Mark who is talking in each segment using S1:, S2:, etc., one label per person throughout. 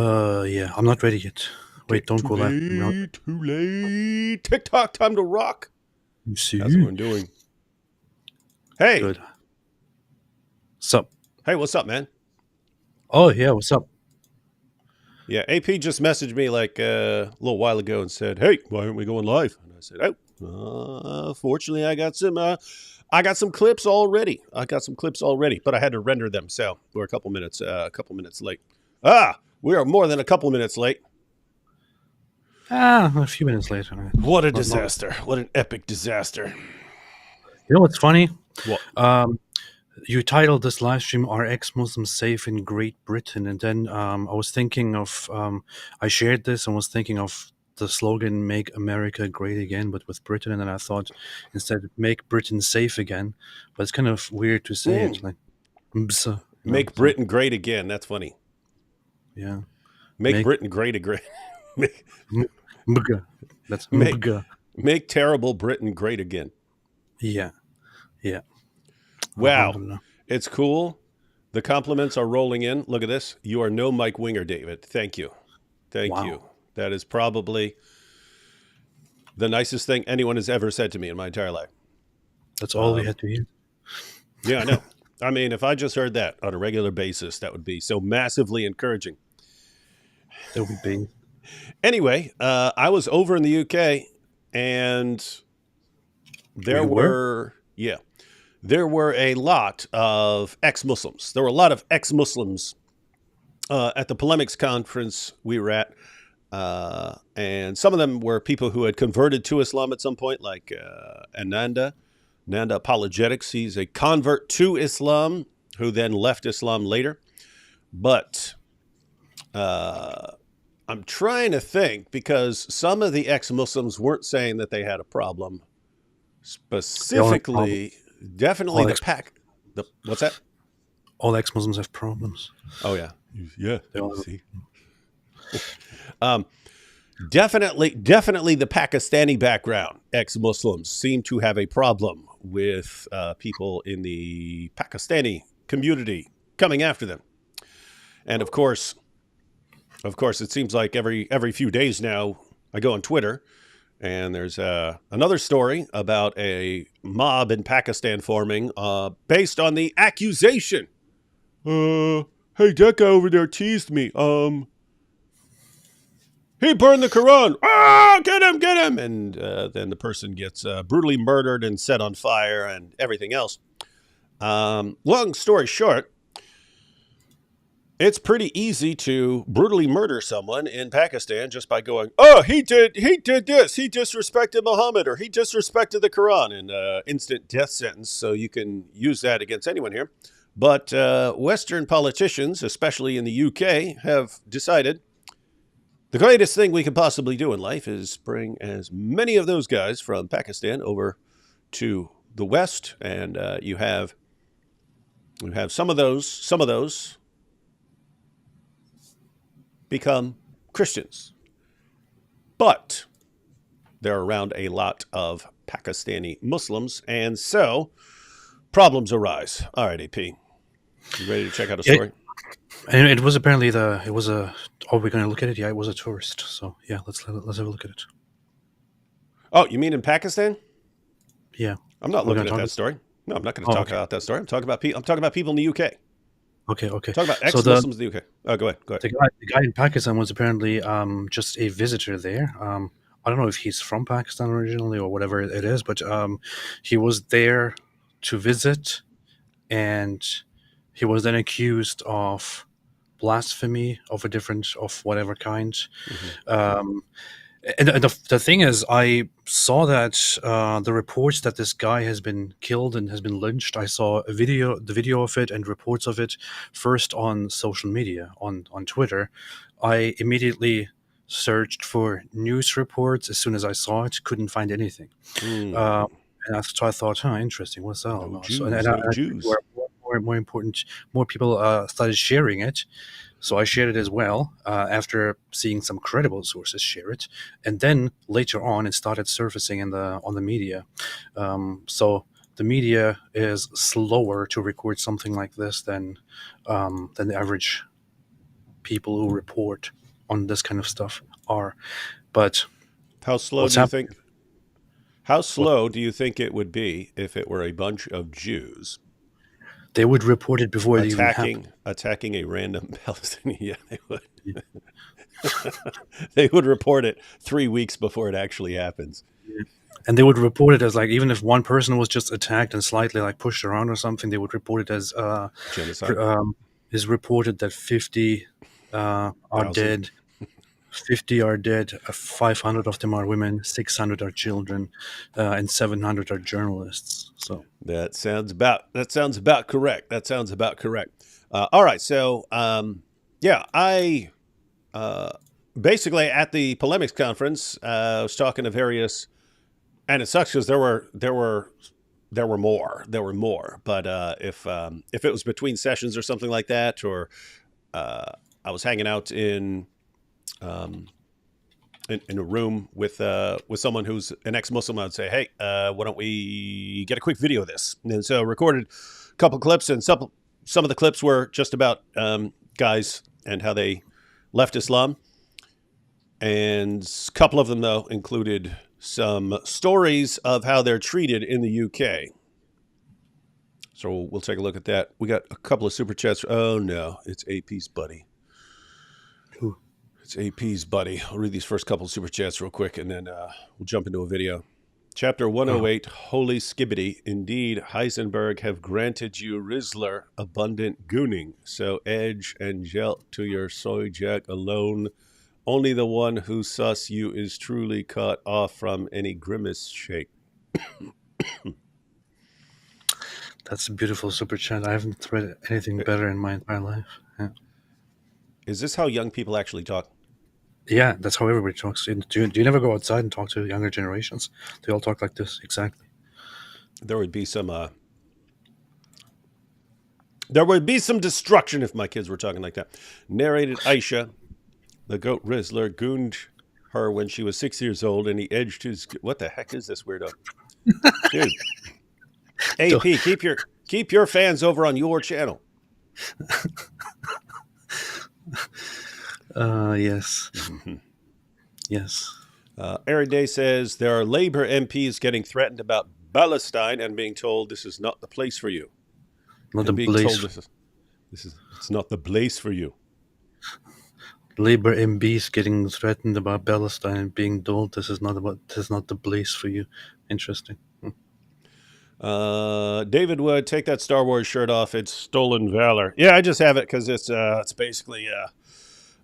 S1: Yeah, I'm not ready yet. Wait, don't
S2: Too
S1: go live.
S2: late, too late. TikTok, time to rock.
S1: You
S2: How's
S1: see?
S2: everyone doing? Hey,
S1: Good. Sup?
S2: hey, what's up, man?
S1: Oh, yeah, what's up?
S2: Yeah, AP just messaged me like a little while ago and said, "Hey, why aren't we going live?" And I said, "Oh, fortunately, I got some clips already. But I had to render them, so we're a couple minutes late. We are more than a couple minutes late.
S1: A few minutes later.
S2: What a
S1: Not.
S2: disaster! What an epic disaster!
S1: You know what's funny?
S2: What?
S1: Um, you titled this live stream "Are Ex-Muslims Safe in Great Britain?" And then I was thinking of, I shared this and was thinking of the slogan "Make America Great Again," but with Britain. And then I thought instead, "Make Britain Safe Again." But it's kind of weird to say it, like, "Mbsa,"
S2: Make
S1: so
S2: Britain great again. That's funny.
S1: yeah.
S2: Make
S1: Make
S2: Britain great again. make,
S1: Mbga. That's
S2: make
S1: Mbga.
S2: make terrible Britain great again.
S1: Yeah, yeah.
S2: Wow,
S1: Alhamdulillah.
S2: it's cool. The compliments are rolling in. Look at this. You are no Mike Winger, David. Thank you. Thank you.
S1: Wow.
S2: That is probably the nicest thing anyone has ever said to me in my entire life.
S1: That's all we had to hear.
S2: Yeah, I know. I mean, if I just heard that on a regular basis, that would be so massively encouraging.
S1: That would be.
S2: Anyway, I was over in the UK and there
S1: We were?
S2: were, yeah, there were a lot of ex-Muslims. There were a lot of ex-Muslims at the Polemics conference we were at. And some of them were people who had converted to Islam at some point, like Ananda Apologetics. He's a convert to Islam who then left Islam later. But I'm trying to think because some of the ex-Muslims weren't saying that they had a problem.
S1: They all have problems.
S2: Specifically, definitely
S1: All
S2: the
S1: ex
S2: pack. What's that?
S1: all ex-Muslims have problems.
S2: Oh yeah, yeah.
S1: They all
S2: You
S1: have,
S2: see, definitely the Pakistani background ex-Muslims seem to have a problem with people in the Pakistani community coming after them, and of course, it seems like every few days now I go on Twitter and there's another story about a mob in Pakistan forming based on the accusation. Hey, that guy over there teased me. He burned the Quran. Get him, get him. And then the person gets brutally murdered and set on fire and everything else. Long story short, it's pretty easy to brutally murder someone in Pakistan just by going, "Oh, he did this. He disrespected Muhammad or he disrespected the Quran," and instant death sentence. So you can use that against anyone here. But Western politicians, especially in the UK, have decided the greatest thing we could possibly do in life is bring as many of those guys from Pakistan over to the West, and you have some of those become Christians. But there are around a lot of Pakistani Muslims, and so problems arise. All right, AP, you ready to check out a
S1: yeah,
S2: story?
S1: and it was apparently it was a. Are we going to look at it? Yeah, it was a tourist. So yeah, let's have a look at it.
S2: Oh, you mean in Pakistan?
S1: Yeah,
S2: I'm not
S1: we're
S2: looking
S1: going to
S2: at
S1: talk.
S2: that story. No, I'm not going to
S1: Oh,
S2: talk
S1: okay,
S2: about that story. I'm talking about people in the UK.
S1: okay.
S2: Talk about
S1: So the
S2: ex-Muslims in the UK. Oh, go ahead. Go ahead.
S1: the guy in Pakistan was apparently just a visitor there. I don't know if he's from Pakistan originally or whatever it is, but he was there to visit, and he was then accused of blasphemy of whatever kind.
S2: Mm-hmm.
S1: Um, and the thing is, I saw that the reports that this guy has been killed and has been lynched. I saw the video of it, and reports of it first on social media, on Twitter. I immediately searched for news reports as soon as I saw it. Couldn't find anything. Uh, so I thought, interesting. What's that all
S2: No
S1: about? So,
S2: Jews. No
S1: I
S2: Jews.
S1: more important, more people started sharing it. So I shared it as well after seeing some credible sources share it, and then later on it started surfacing on the media. So the media is slower to record something like this than the average people who report on this kind of stuff are. But
S2: How slow
S1: what's
S2: do you
S1: happening?
S2: think? How slow do you think it would be if it were a bunch of Jews
S1: They would report it before it even happened.
S2: attacking a random Palestinian? Yeah, they would. They would report it 3 weeks before it actually happens.
S1: And they would report it as like, even if one person was just attacked and slightly like pushed around or something, they would report it as
S2: Genocide.
S1: is reported that 50 are
S2: 1,000.
S1: dead. 50 are dead. 500 of them are women. 600 are children, and 700 are journalists. So
S2: That sounds about correct. That sounds about correct. All right, so yeah, I basically at the polemics conference was talking to various, and it sucks because there were more. But if it was between sessions or something like that, or I was hanging out in a room with someone who's an ex-Muslim, I'd say, hey, why don't we get a quick video of this? And so recorded a couple clips, and some of the clips were just about guys and how they left Islam. And a couple of them, though, included some stories of how they're treated in the UK. So we'll take a look at that. We got a couple of super chats. Oh, no, it's AP's buddy.
S1: Who?
S2: It's AP's buddy. I'll read these first couple of super chats real quick, and then we'll jump into a video. Chapter 108, Holy Skibbity. Indeed, Heisenberg have granted you Rizzler abundant gooning. So edge and gel to your soy jack alone. Only the one who sus you is truly cut off from any grimace shake.
S1: that's a beautiful super chat. I haven't read anything better in my entire life. Yeah,
S2: Is this how young people actually talk?
S1: yeah, that's how everybody talks. Do you never go outside and talk to younger generations? They all talk like this, exactly.
S2: There would be some destruction if my kids were talking like that. Narrated Aisha, the goat Rizzler, gooned her when she was 6 years old, and he edged his. What the heck is this weirdo, dude? AP, keep your fans over on your channel.
S1: Yes. Yes.
S2: Ari Day says there are Labour MPs getting threatened about Palestine and being told this is not the place for you.
S1: Not
S2: And
S1: a
S2: being
S1: place.
S2: told it's not the place for you.
S1: Labour MPs getting threatened about Palestine and being told this is not the place for you. Interesting.
S2: David Wood, take that Star Wars shirt off. It's stolen valor. Yeah, I just have it because it's basically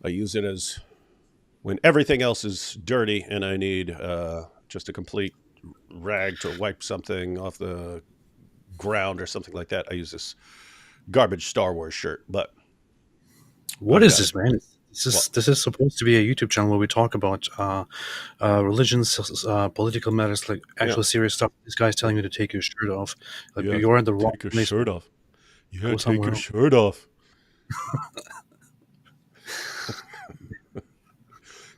S2: I use it as when everything else is dirty and I need just a complete rag to wipe something off the ground or something like that. I use this garbage Star Wars shirt. But
S1: What
S2: I've
S1: is
S2: got
S1: this,
S2: it.
S1: man? This is supposed to be a YouTube channel where we talk about religions, political matters, like
S2: Yeah,
S1: actual serious stuff. This guy's telling you to take your shirt off. Like,
S2: yeah.
S1: you're in the wrong
S2: Take your
S1: place.
S2: shirt off. Yeah,
S1: Go
S2: take
S1: somewhere
S2: your
S1: else.
S2: shirt off.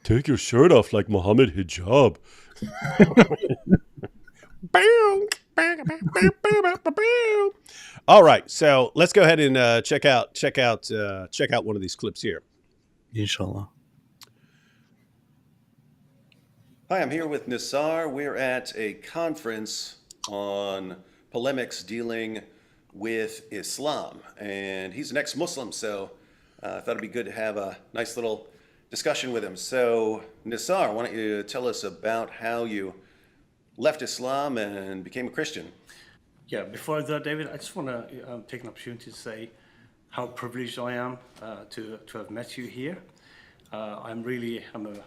S2: Take your shirt off like Muhammad Hijab. All right, so let's go ahead and check out one of these clips here.
S1: Inshallah.
S2: Hi, I'm here with Nisar. We're at a conference on polemics dealing with Islam, and he's an ex-Muslim, so I thought it'd be good to have a nice little discussion with him. So, Nisar, why don't you tell us about how you left Islam and became a Christian?
S3: Yeah, before that, David, I just want to take an opportunity to say how privileged I am to have met you here. I'm a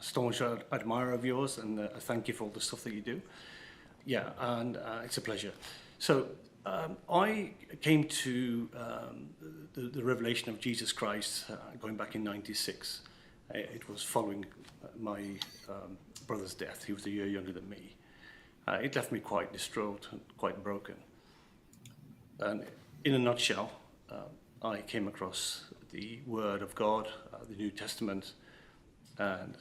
S3: staunch admirer of yours, and I thank you for all the stuff that you do. Yeah, and it's a pleasure. So I came to the revelation of Jesus Christ going back in '96. It was following my brother's death. He was a year younger than me. It left me quite distraught and quite broken. And in a nutshell, I came across the Word of God, the New Testament, and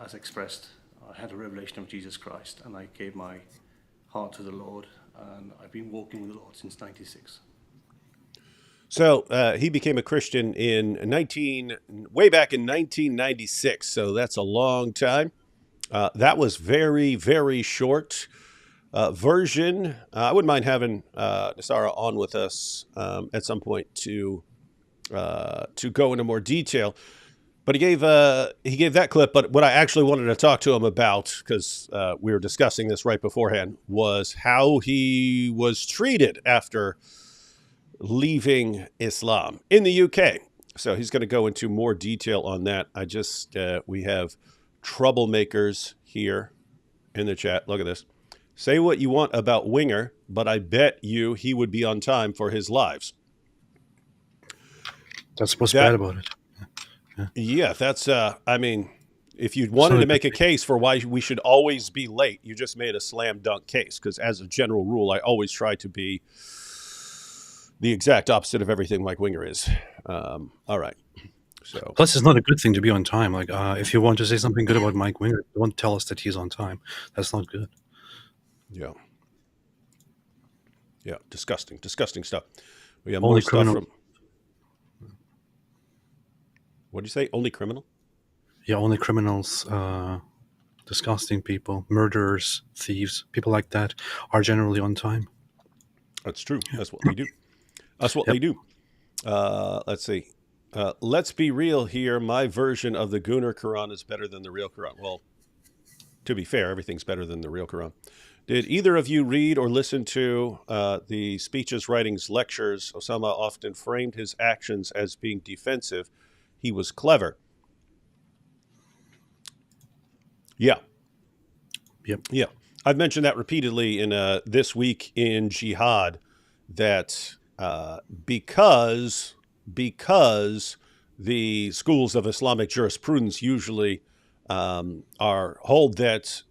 S3: as expressed, I had a revelation of Jesus Christ, and I gave my heart to the Lord, and I've been walking with the Lord since '96.
S2: So he became a Christian way back in 1996. So that's a long time. That was very, very short version. I wouldn't mind having Nasara on with us at some point to go into more detail. But he gave that clip. But what I actually wanted to talk to him about, because we were discussing this right beforehand, was how he was treated after leaving Islam in the UK. So he's going to go into more detail on that. We have troublemakers here in the chat. Look at this. Say what you want about Winger, but I bet you he would be on time for his lives.
S1: That's what's bad about it.
S2: Yeah, that's, if you wanted to make a case for why we should always be late, you just made a slam dunk case. Because as a general rule, I always try to be the exact opposite of everything Mike Winger is. All right. So
S1: plus, it's not a good thing to be on time. Like, if you want to say something good about Mike Winger, don't tell us that he's on time. That's not good.
S2: Yeah. Disgusting stuff. We have
S1: Only
S2: more
S1: criminal.
S2: stuff from. What did you say? Only criminal?
S1: Yeah, only criminals, disgusting people, murderers, thieves, people like that are generally on time.
S2: That's true. That's what they do. They do. Let's see. Let's be real here. My version of the Gunnar Quran is better than the real Quran. Well, to be fair, everything's better than the real Quran. Did either of you read or listen to the speeches, writings, lectures? Osama often framed his actions as being defensive. He was clever. Yeah.
S1: Yep.
S2: Yeah. I've mentioned that repeatedly in This Week in Jihad, that because the schools of Islamic jurisprudence usually hold that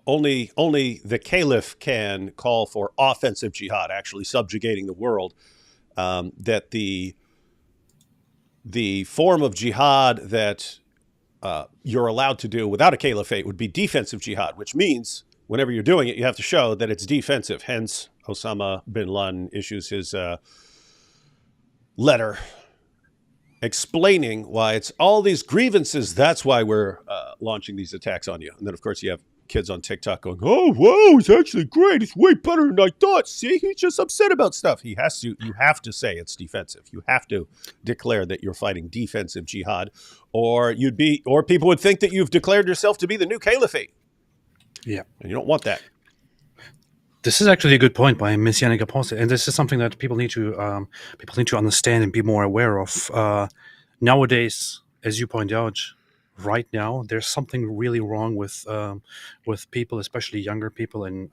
S2: only the caliph can call for offensive jihad, actually subjugating the world, that the form of jihad that you're allowed to do without a caliphate would be defensive jihad, which means whenever you're doing it, you have to show that it's defensive. Hence, Osama bin Laden issues his letter explaining why it's all these grievances. That's why we're launching these attacks on you. And then, of course, you have kids on TikTok going, "Oh, whoa, it's actually great. It's way better than I thought. See, he's just upset about stuff." You have to say it's defensive. You have to declare that you're fighting defensive jihad, or people would think that you've declared yourself to be the new caliphate.
S1: Yeah.
S2: And you don't want that.
S1: This is actually a good point by Messianic Apostle, and this is something that people need to understand and be more aware of. Nowadays, as you point out, right now, there's something really wrong with people, especially younger people, in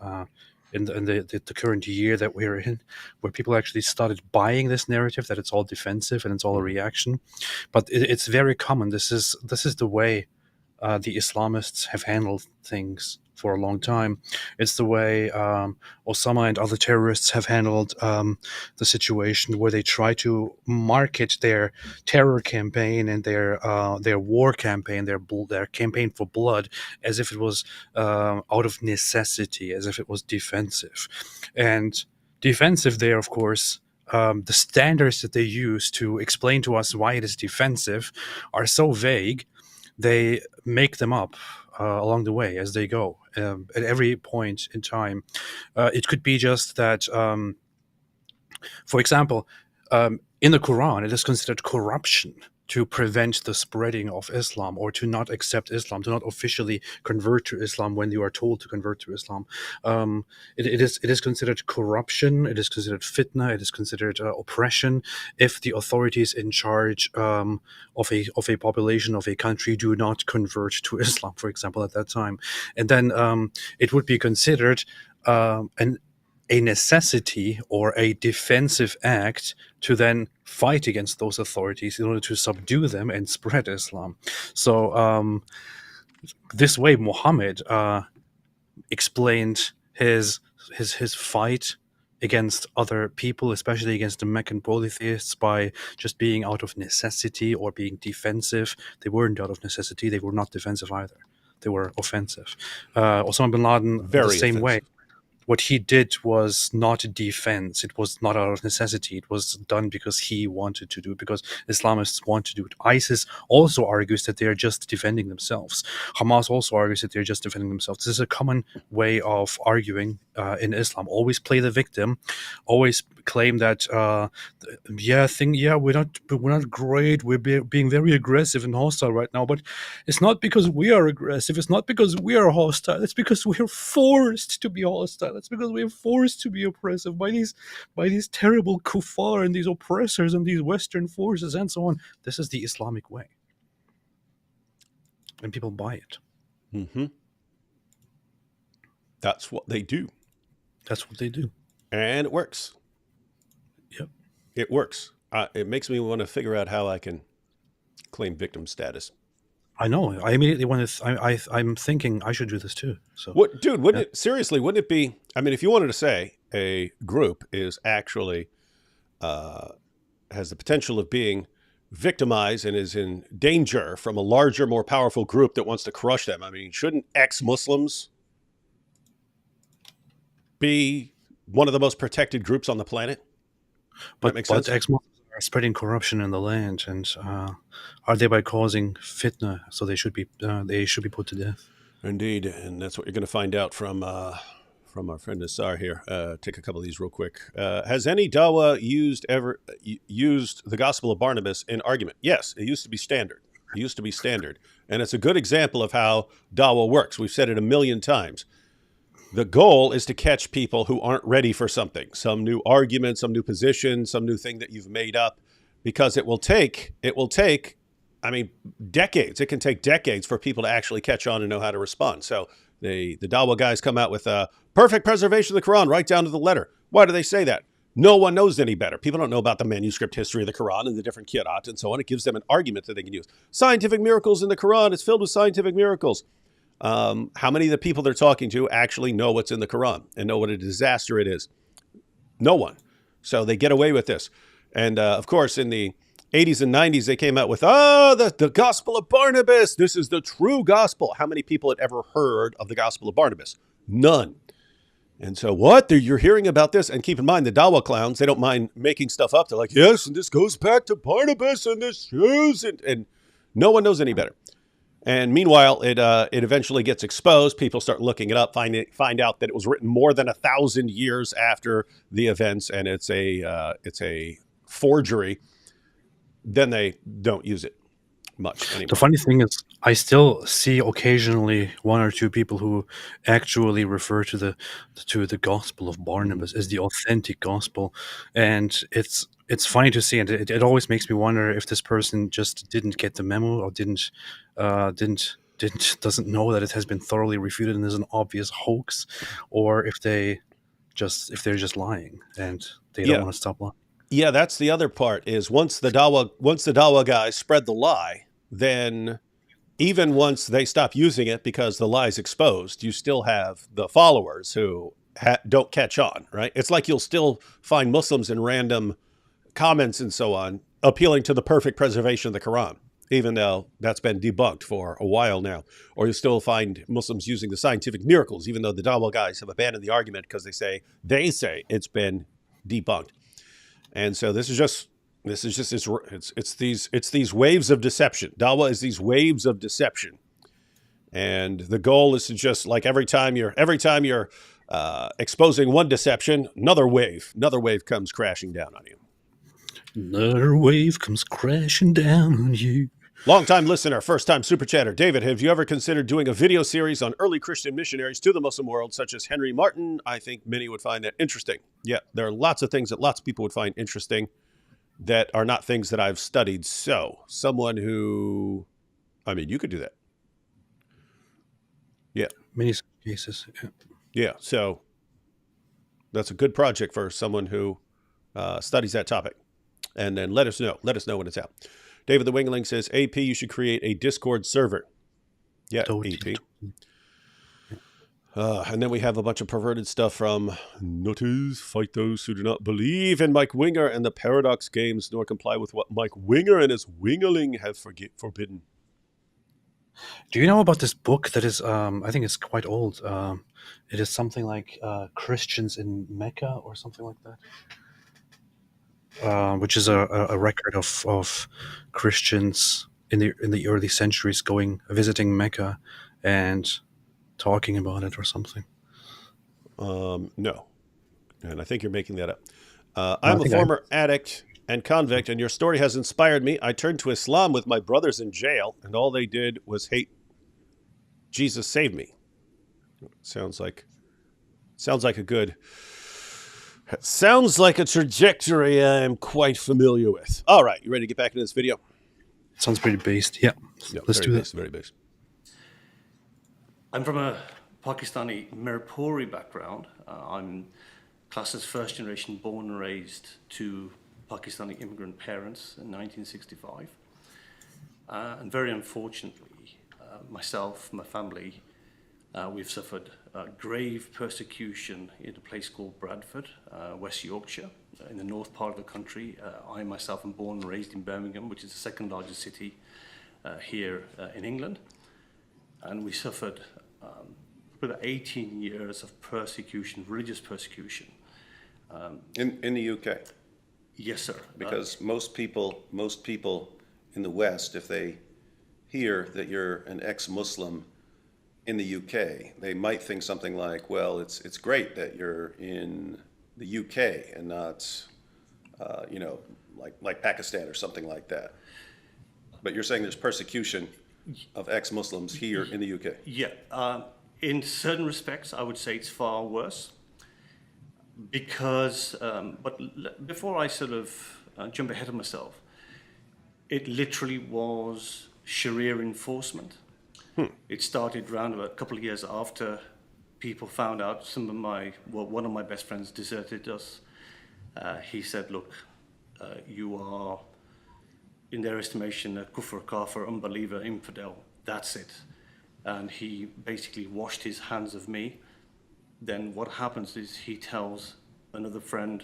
S1: the current year that we're in, where people actually started buying this narrative that it's all defensive and it's all a reaction. But it's very common. This is the way the Islamists have handled things for a long time. It's the way Osama and other terrorists have handled the situation, where they try to market their terror campaign and their war campaign, their campaign for blood, as if it was out of necessity, as if it was defensive. And defensive there, of course, the standards that they use to explain to us why it is defensive are so vague. They make them up along the way as they go, at every point in time. It could be just that, for example, in the Quran, it is considered corruption to prevent the spreading of Islam, or to not accept Islam, to not officially convert to Islam when you are told to convert to Islam. It is considered corruption. It is considered fitna. It is considered oppression if the authorities in charge of a population, of a country, do not convert to Islam, for example, at that time. And then it would be considered a necessity or a defensive act to then fight against those authorities in order to subdue them and spread Islam. So this way, Muhammad explained his fight against other people, especially against the Meccan polytheists, by just being out of necessity or being defensive. They weren't out of necessity. They were not defensive either. They were offensive. Osama bin Laden, the same way. what he did was not a defense. It was not out of necessity. It was done because he wanted to do it, because Islamists want to do it. ISIS also argues that they are just defending themselves. Hamas also argues that they're just defending themselves. This is a common way of arguing in Islam. Always play the victim. Always claim that we're not great. We're being very aggressive and hostile right now, but it's not because we are aggressive. It's not because we are hostile. It's because we are forced to be hostile. It's because we are forced to be oppressive by these terrible kuffar and these oppressors and these Western forces and so on. This is the Islamic way, and people buy it.
S2: Mm-hmm. That's what they do.
S1: That's what they do,
S2: and it works.
S1: Yep,
S2: it works. It makes me want to figure out how I can claim victim status.
S1: I know. I immediately want to. I'm thinking I should do this too. So,
S2: what, dude? Wouldn't it be? I mean, if you wanted to say a group is actually has the potential of being victimized and is in danger from a larger, more powerful group that wants to crush them. I mean, shouldn't ex-Muslims be one of the most protected groups on the planet?
S1: But ex-Muslims are spreading corruption in the land, and are thereby causing fitna. So they should be put to death.
S2: Indeed, and that's what you're going to find out from our friend Nassar here. Take a couple of these real quick. Has any Dawa used the Gospel of Barnabas in argument? Yes, it used to be standard. And it's a good example of how Dawa works. We've said it a million times. The goal is to catch people who aren't ready for something, some new argument, some new position, some new thing that you've made up, because it will take, I mean, decades. It can take decades for people to actually catch on and know how to respond. So the Dawa guys come out with a perfect preservation of the Quran, right down to the letter. Why do they say that? No one knows any better. People don't know about the manuscript history of the Quran and the different qira'at and so on. It gives them an argument that they can use. Scientific miracles in the Quran. It's filled with scientific miracles. How many of the people they're talking to actually know what's in the Quran and know what a disaster it is? No one. So they get away with this. And of course, in the 80s and 90s, they came out with, the Gospel of Barnabas. This is the true gospel. How many people had ever heard of the Gospel of Barnabas? None. And so what? You're hearing about this. And keep in mind, the Dawa clowns, they don't mind making stuff up. They're like, yes, and this goes back to Barnabas and this shows. And no one knows any better. And meanwhile, it eventually gets exposed. People start looking it up, find out that it was written more than 1,000 years after the events, and it's a forgery. Then they don't use it much anymore.
S1: The funny thing is, I still see occasionally one or two people who actually refer to the Gospel of Barnabas as the authentic gospel, and it's funny to see, and it always makes me wonder if this person just didn't get the memo or doesn't know that it has been thoroughly refuted and is an obvious hoax, or if they're just lying and they don't want to stop lying.
S2: Yeah, that's the other part. Is once the Dawa guys spread the lie, then even once they stop using it because the lie's exposed, you still have the followers who don't catch on, right? It's like you'll still find Muslims in random comments and so on appealing to the perfect preservation of the Quran, even though that's been debunked for a while now. Or you still find Muslims using the scientific miracles, even though the Dawa guys have abandoned the argument because they say it's been debunked. And so it's these waves of deception. Dawa is these waves of deception, and the goal is to just, like, every time you're exposing one deception, another wave comes crashing down on you.
S1: Another wave comes crashing down on you.
S2: Long-time listener, first-time super chatter. David, have you ever considered doing a video series on early Christian missionaries to the Muslim world, such as Henry Martin? I think many would find that interesting. Yeah, there are lots of things that lots of people would find interesting that are not things that I've studied. So, someone who, I mean, you could do that. Yeah.
S1: Many cases.
S2: Yeah, so that's a good project for someone who studies that topic. And then let us know when it's out. David the Wingling says, AP, you should create a Discord server. Yeah, AP. And then we have a bunch of perverted stuff from Nutters, fight those who do not believe in Mike Winger and the Paradox games, nor comply with what Mike Winger and his Wingerling have forbidden.
S1: Do you know about this book that is? I think it's quite old. It is something like Christians in Mecca or something like that, which is a record of Christians in the early centuries going visiting Mecca and talking about it or something.
S2: No, and I think you're making that up.
S1: No, I
S2: I'm a
S1: think I.
S2: former addict and convict, and your story has inspired me. I turned to Islam with my brothers in jail, and all they did was hate. Jesus saved me. Sounds like a good. Sounds like a trajectory I'm quite familiar with. All right, you ready to get back into this video?
S1: Sounds pretty based. Yeah,
S2: No,
S1: let's
S2: very
S1: do
S2: base,
S1: that.
S2: very base.
S3: I'm from a Pakistani Mirpuri background. I'm classed as first generation born and raised to Pakistani immigrant parents in 1965. And very unfortunately, myself, my family, we've suffered grave persecution in a place called Bradford, West Yorkshire, in the north part of the country. I myself am born and raised in Birmingham, which is the second largest city here in England. And we suffered about 18 years of persecution, religious persecution.
S4: In the UK,
S3: Yes, sir.
S4: because most people in the West, if they hear that you're an ex-Muslim in the UK, they might think something like, well, it's great that you're in the UK and not, like Pakistan or something like that. But you're saying there's persecution of ex-Muslims here in the UK.
S3: Yeah, in certain respects, I would say it's far worse because, before I sort of jump ahead of myself, it literally was Sharia enforcement. It started around about a couple of years after people found out one of my best friends deserted us. He said, look, you are, in their estimation, a kufr, kafir, unbeliever, infidel. That's it. And he basically washed his hands of me. Then what happens is he tells another friend,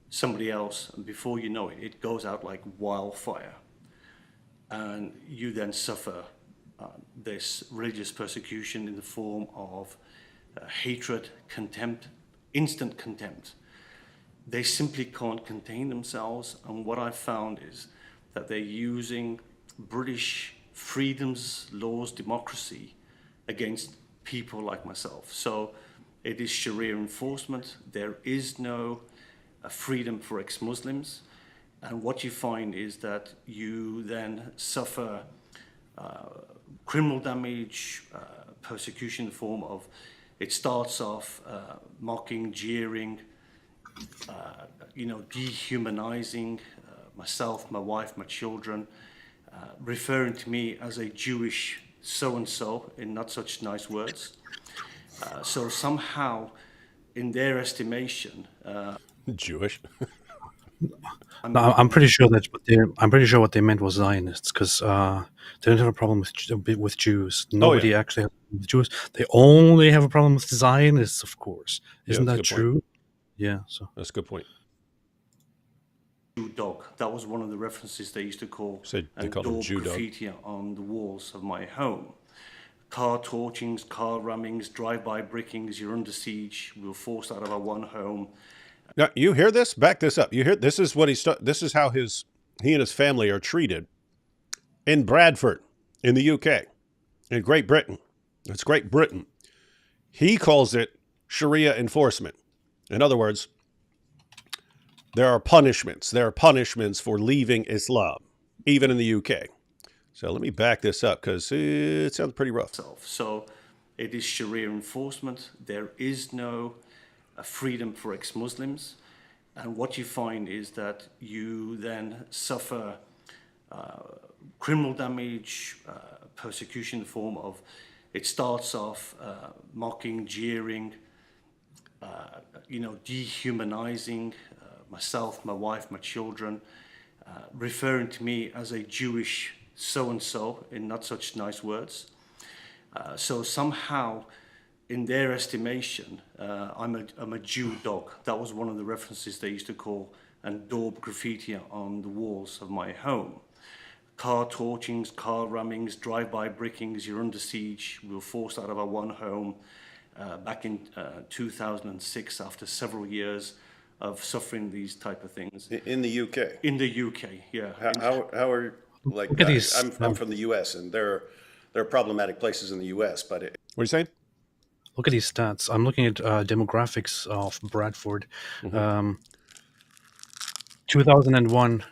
S3: somebody else, and before you know it, it goes out like wildfire. And you then suffer this religious persecution in the form of hatred, contempt, instant contempt. They simply can't contain themselves, and what I've found is that they're using British freedoms, laws, democracy against people like myself. So it is Sharia enforcement. There is no freedom for ex-Muslims. And what you find is that you then suffer criminal damage, persecution in the form of, it starts off mocking, jeering, dehumanizing myself, my wife, my children, referring to me as a Jewish so-and-so in not such nice words. So somehow, in their estimation,
S2: Jewish.
S1: No, I'm pretty sure I'm pretty sure what they meant was Zionists because they don't have a problem with Jews. Nobody actually has a problem with Jews. They only have a problem with Zionists, of course. Isn't
S2: that's a
S1: that
S2: good point.
S1: true? Yeah. So
S2: That's a good point.
S3: Jew dog. That was one of the references they used to call
S2: Said they
S3: and
S2: called him
S3: daub
S2: Jew dog.
S3: graffiti on the walls of my home. Car torchings, car rammings, drive-by brickings, you're under siege, we were forced out of our one home.
S2: Now you hear this? Back this up. You hear this is what this is how he and his family are treated in Bradford, in the UK, in Great Britain. It's Great Britain. He calls it Sharia enforcement. In other words, there are punishments. There are punishments for leaving Islam, even in the UK. So let me back this up because it sounds pretty rough.
S3: So it is Sharia enforcement. There is no freedom for ex-Muslims. And what you find is that you then suffer criminal damage, persecution in the form of, it starts off mocking, jeering, dehumanizing myself, my wife, my children, referring to me as a Jewish so-and-so in not such nice words. So somehow, in their estimation, I'm a Jew dog. That was one of the references they used to call and daub graffiti on the walls of my home. car torchings, car rammings, drive-by brickings. You're under siege. We were forced out of our one home back in 2006 after several years of suffering these type of things.
S4: In the UK.
S3: In the UK, yeah.
S4: How are, like,
S1: Look at these.
S4: I'm from the US, and there are problematic places in the US, but
S2: What are you saying?
S1: Look at these stats. I'm looking at demographics of Bradford. 2001,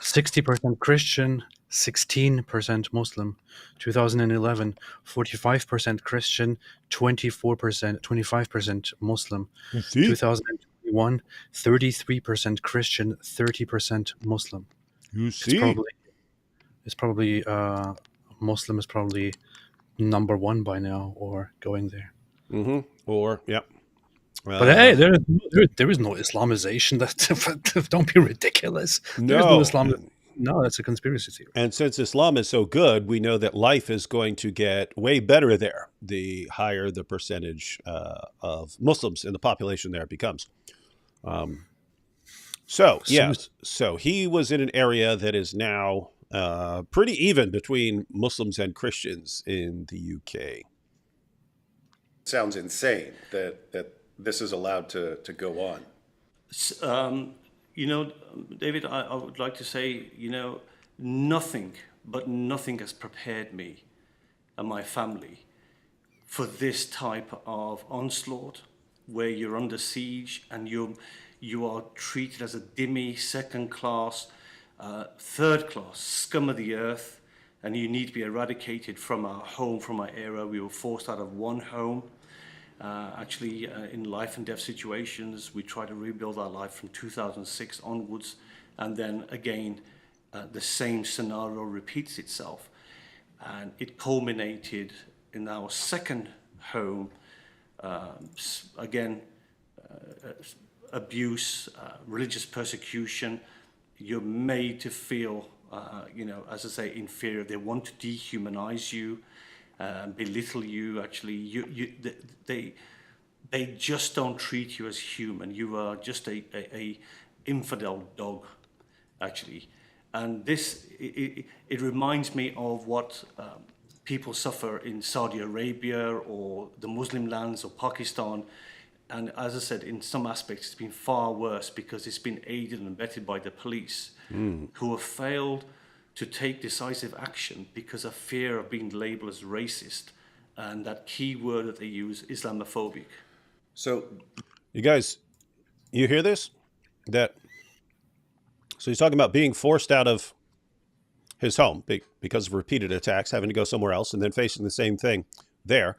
S1: 60% Christian, 16% Muslim. 2011, 45% Christian, 25% Muslim.
S2: You see?
S1: 2021, 33% Christian, 30% Muslim.
S2: You
S1: It's
S2: see?
S1: probably Muslim is probably number one by now, or going there.
S2: Or, yeah.
S1: But hey, there is no Islamization. That don't be ridiculous. There is no
S2: No.
S1: Islam. No, that's a conspiracy theory.
S2: And since Islam is so good, we know that life is going to get way better there, the higher the percentage of Muslims in the population there becomes. So he was in an area that is now pretty even between Muslims and Christians in the UK.
S4: it sounds insane that this is allowed to go on.
S3: You know, David, I would like to say, you know, nothing has prepared me and my family for this type of onslaught, where you're under siege and you are treated as a dhimmi, second class, third class, scum of the earth, and you need to be eradicated from our home, from our area. We were forced out of one home. In life and death situations, we try to rebuild our life from 2006 onwards, and then again, the same scenario repeats itself. And it culminated in our second home, abuse, religious persecution. You're made to feel, as I say, inferior. They want to dehumanize you. Belittle you. Actually, they just don't treat you as human. You are just a infidel dog, actually. And this it reminds me of what people suffer in Saudi Arabia or the Muslim lands or Pakistan. And as I said, in some aspects, it's been far worse because it's been aided and abetted by the police, who have failed to take decisive action because of fear of being labeled as racist, and that key word that they use, Islamophobic.
S4: So
S2: You guys, you hear this? So he's talking about being forced out of his home because of repeated attacks, having to go somewhere else, and then facing the same thing there.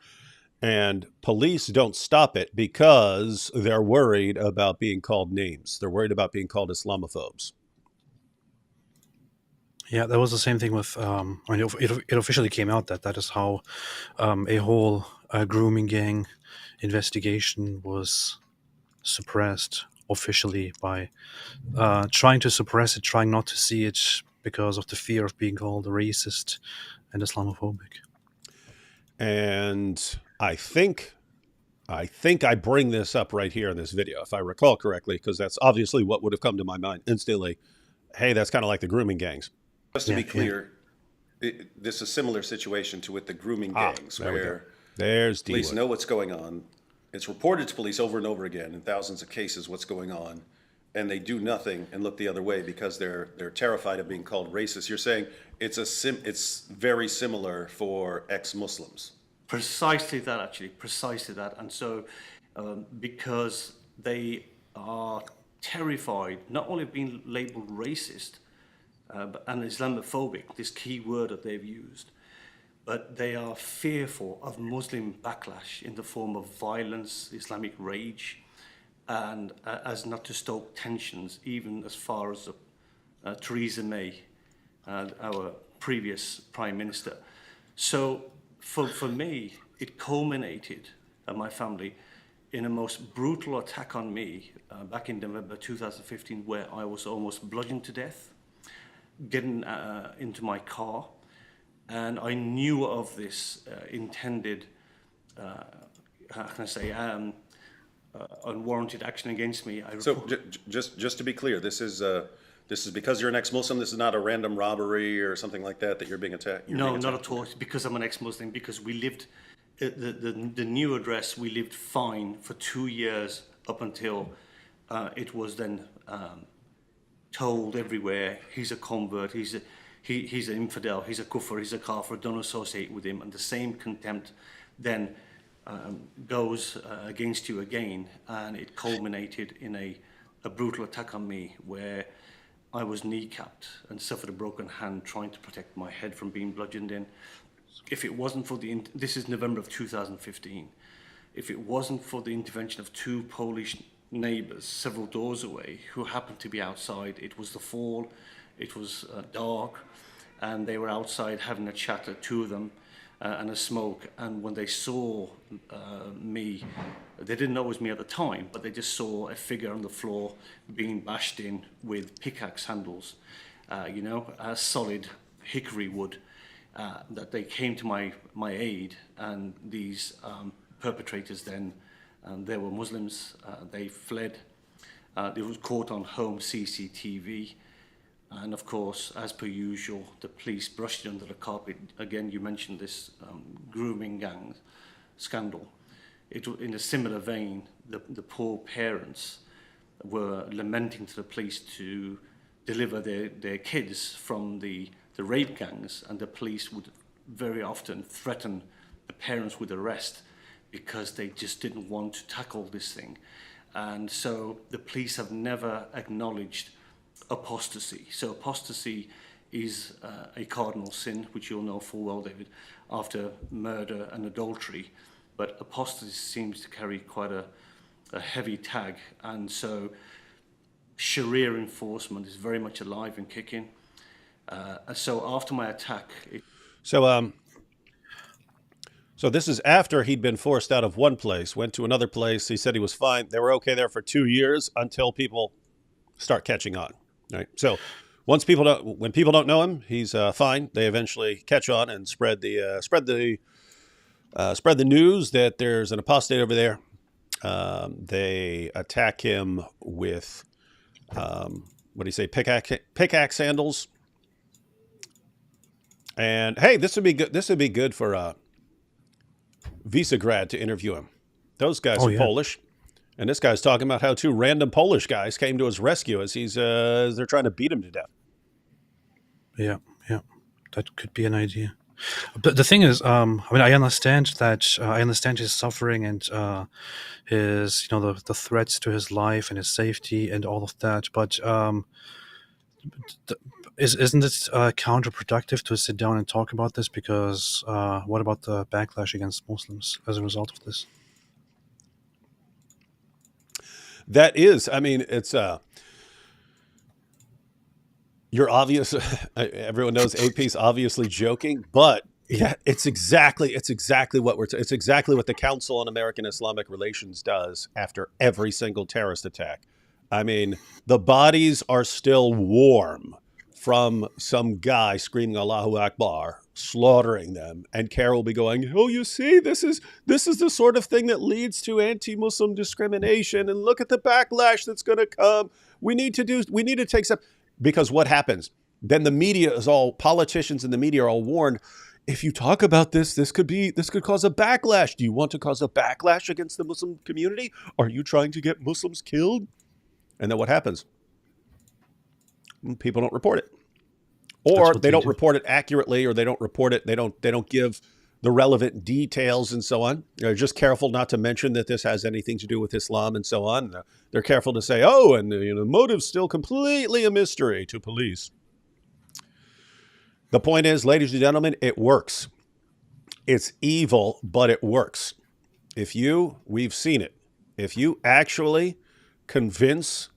S2: And police don't stop it because they're worried about being called names. They're worried about being called Islamophobes.
S1: Yeah, that was the same thing with. It officially came out that is how a whole grooming gang investigation was suppressed officially by trying to suppress it, trying not to see it because of the fear of being called racist and Islamophobic.
S2: And I think I bring this up right here in this video, if I recall correctly, because that's obviously what would have come to my mind instantly. Hey, that's kind of like the grooming gangs.
S4: just to be clear, this is a similar situation to with the grooming gangs,
S2: there we go.
S4: where
S2: There's
S4: police
S2: D-Wood.
S4: know what's going on. It's reported to police over and over again in thousands of cases what's going on, and they do nothing and look the other way because they're terrified of being called racist. You're saying it's very similar for ex-Muslims.
S3: Precisely that, actually, precisely that. And so, because they are terrified, not only of being labeled racist and Islamophobic, this key word that they've used, but they are fearful of Muslim backlash in the form of violence, Islamic rage, and as not to stoke tensions, even as far as Theresa May, our previous Prime Minister. So for me, it culminated, and my family, in a most brutal attack on me back in November 2015, where I was almost bludgeoned to death, getting into my car. And I knew of this intended, unwarranted action against me.
S4: So just to be clear, this this is because you're an ex-Muslim. This is not a random robbery or something like that that you're being attacked. You're
S3: No,
S4: being
S3: not
S4: attacked.
S3: at all. It's because I'm an ex-Muslim. Because we lived the new address. We lived fine for 2 years up until it was then told everywhere he's a convert. He's an infidel. He's a kufr. He's a kafir. Don't associate with him. And the same contempt then goes against you again, and it culminated in a brutal attack on me where I was kneecapped and suffered a broken hand trying to protect my head from being bludgeoned in. If it wasn't for this is November of 2015, if it wasn't for the intervention of two Polish neighbors several doors away who happened to be outside, it was the fall, it was dark, and they were outside having a chat, two of them, and a smoke, and when they saw me, they didn't know it was me at the time, but they just saw a figure on the floor being bashed in with pickaxe handles, solid hickory wood, that they came to my aid, and these perpetrators then, they were Muslims, they fled. It was caught on home CCTV. And of course, as per usual, the police brushed it under the carpet. Again, you mentioned this grooming gang scandal. In a similar vein, the poor parents were lamenting to the police to deliver their kids from the rape gangs, and the police would very often threaten the parents with arrest because they just didn't want to tackle this thing. And so the police have never acknowledged apostasy. So apostasy is a cardinal sin, which you'll know full well, David, after murder and adultery. But apostasy seems to carry quite a heavy tag. And so Sharia enforcement is very much alive and kicking. So after my attack...
S2: So this is after he'd been forced out of one place, went to another place. He said he was fine. They were okay there for 2 years until people start catching on. Right. So when people don't know him, he's fine. They eventually catch on and spread the news that there's an apostate over there. They attack him with what do you say, pickaxe handles. And hey, this would be good. This would be good for Visegrad to interview him. Those guys are Polish. And this guy's talking about how two random Polish guys came to his rescue as they're trying to beat him to death.
S1: Yeah, that could be an idea. But the thing is, I understand that. I understand his suffering and his, the threats to his life and his safety and all of that. But isn't it counterproductive to sit down and talk about this? Because what about the backlash against Muslims as a result of this?
S2: That is, I mean, it's you're obvious. Everyone knows AP's obviously joking, but yeah, it's exactly what it's exactly what the Council on American Islamic Relations does after every single terrorist attack. I mean, the bodies are still warm from some guy screaming Allahu Akbar, slaughtering them, and Carol will be going, "Oh, you see, this is the sort of thing that leads to anti-Muslim discrimination, and look at the backlash that's going to come. We need to take some." Because what happens? Then the media politicians and the media are all warned, if you talk about this could cause a backlash. Do you want to cause a backlash against the Muslim community? Are you trying to get Muslims killed? And then what happens? People don't report it. Or they don't report it accurately, or they don't report it. They don't give the relevant details and so on. They're just careful not to mention that this has anything to do with Islam and so on. They're careful to say, "Oh, and the motive's still completely a mystery to police." The point is, ladies and gentlemen, it works. It's evil, but it works. We've seen it. If you actually convince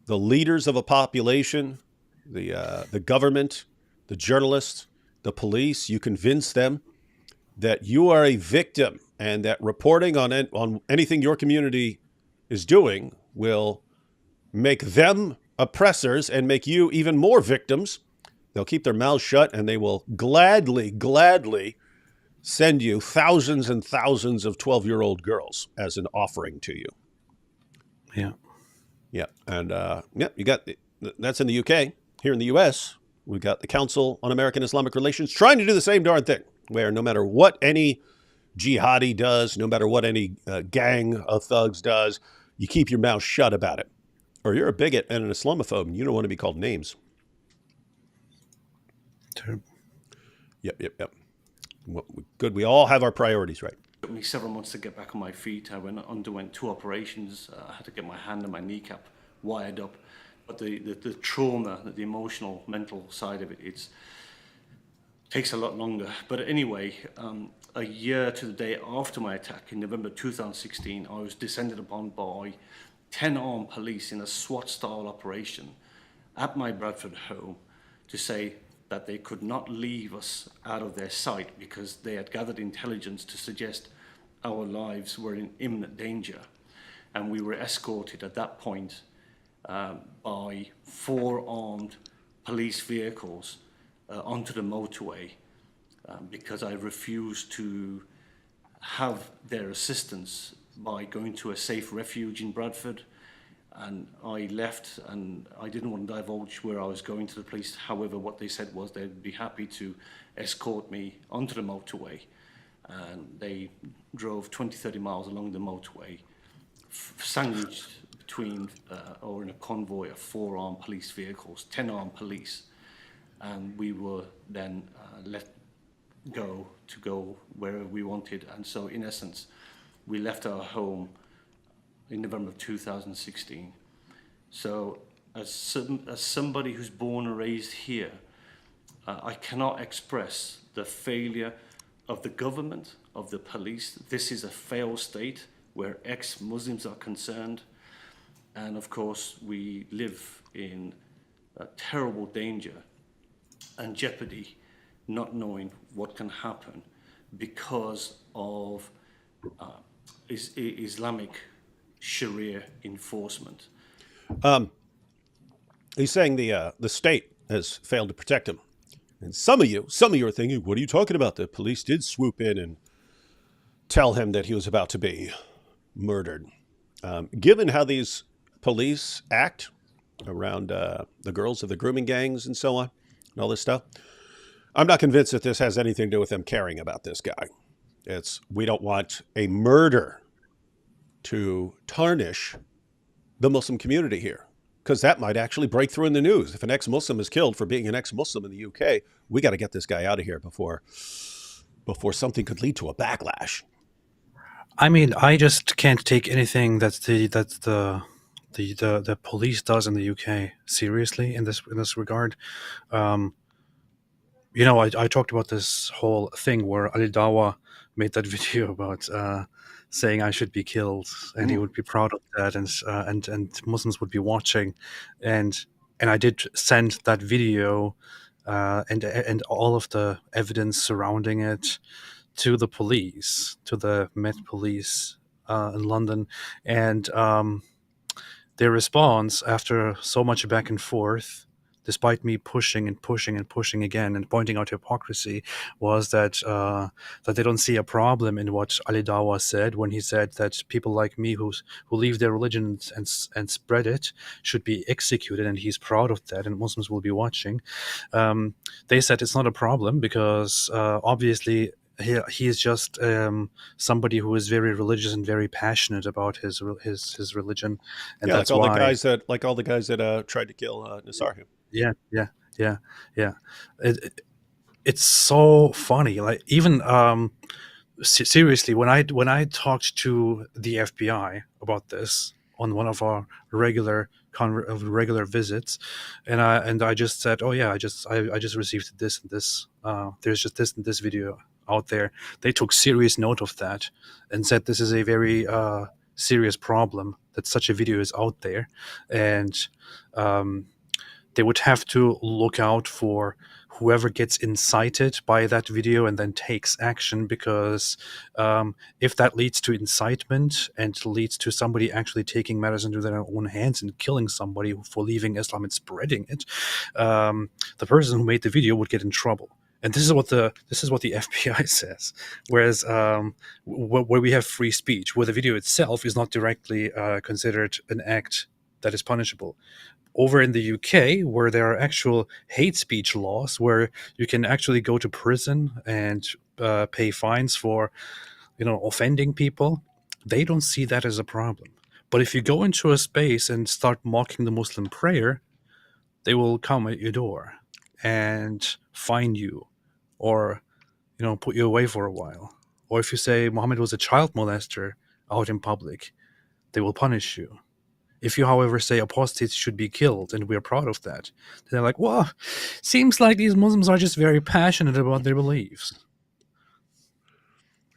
S2: the leaders of a population, the government, the journalists, the police, you convince them that you are a victim and that reporting on anything your community is doing will make them oppressors and make you even more victims. They'll keep their mouths shut, and they will gladly send you thousands and thousands of 12-year-old girls as an offering to you.
S1: Yeah.
S2: Yeah. And you got That's in the UK. Here in the US, we've got the Council on American Islamic Relations trying to do the same darn thing, where no matter what any jihadi does, no matter what any gang of thugs does, you keep your mouth shut about it. Or you're a bigot and an Islamophobe, and you don't want to be called names. Yep. Well, good. We all have our priorities right.
S3: It took me several months to get back on my feet. I underwent 2 operations. I had to get my hand and my kneecap wired up. But the trauma, the emotional, mental side of it, takes a lot longer. But anyway, a year to the day after my attack in November 2016, I was descended upon by 10 armed police in a SWAT-style operation at my Bradford home to say that they could not leave us out of their sight because they had gathered intelligence to suggest our lives were in imminent danger. And we were escorted at that point by 4 armed police vehicles onto the motorway because I refused to have their assistance by going to a safe refuge in Bradford. And I left, and I didn't want to divulge where I was going to the police. However, what they said was they'd be happy to escort me onto the motorway. And they drove 20, 30 miles along the motorway, sandwiched between, or in a convoy of 4 armed police vehicles, 10 armed police. And we were then let go to go wherever we wanted. And so, in essence, we left our home in November of 2016. So as somebody who's born and raised here, I cannot express the failure of the government, of the police. This is a failed state where ex-Muslims are concerned. And of course, we live in a terrible danger and jeopardy, not knowing what can happen because of Islamic Sharia enforcement.
S2: He's saying the state has failed to protect him. And some of you are thinking, what are you talking about? The police did swoop in and tell him that he was about to be murdered. Given how these police act around the girls of the grooming gangs and so on, and all this stuff, I'm not convinced that this has anything to do with them caring about this guy. We don't want a murder to tarnish the Muslim community here, because that might actually break through in the news. If an ex-Muslim is killed for being an ex-Muslim in the UK, we got to get this guy out of here before something could lead to a backlash.
S1: I mean, I just can't take anything that the police does in the UK seriously in this regard. I talked about this whole thing where Ali Dawa made that video about saying I should be killed, and he would be proud of that, and Muslims would be watching, and I did send that video and all of the evidence surrounding it to the police, to the Met Police in London, and their response after so much back and forth, despite me pushing and pushing and pushing again and pointing out hypocrisy, was that they don't see a problem in what Ali Dawa said when he said that people like me who leave their religion and spread it should be executed, and he's proud of that, and Muslims will be watching. They said it's not a problem because obviously he is just somebody who is very religious and very passionate about his religion, and
S2: yeah,
S1: that's
S2: like all
S1: why
S2: the guys that tried to kill Nasarhu.
S1: Yeah. It's so funny. Like even seriously, when I talked to the FBI about this on one of our regular visits, and I just said, oh yeah, I just received this and this. There's just this and this video out there. They took serious note of that and said this is a very serious problem that such a video is out there, and they would have to look out for whoever gets incited by that video and then takes action, because if that leads to incitement and leads to somebody actually taking matters into their own hands and killing somebody for leaving Islam and spreading it, the person who made the video would get in trouble. And this is what the FBI says. Whereas where we have free speech, where the video itself is not directly considered an act that is punishable, over in the UK, where there are actual hate speech laws, where you can actually go to prison and pay fines for, offending people, they don't see that as a problem. But if you go into a space and start mocking the Muslim prayer, they will come at your door and fine you, or put you away for a while. Or if you say Muhammad was a child molester out in public, they will punish you. If you, however, say apostates should be killed, and we're proud of that, they're like, well, seems like these Muslims are just very passionate about their beliefs.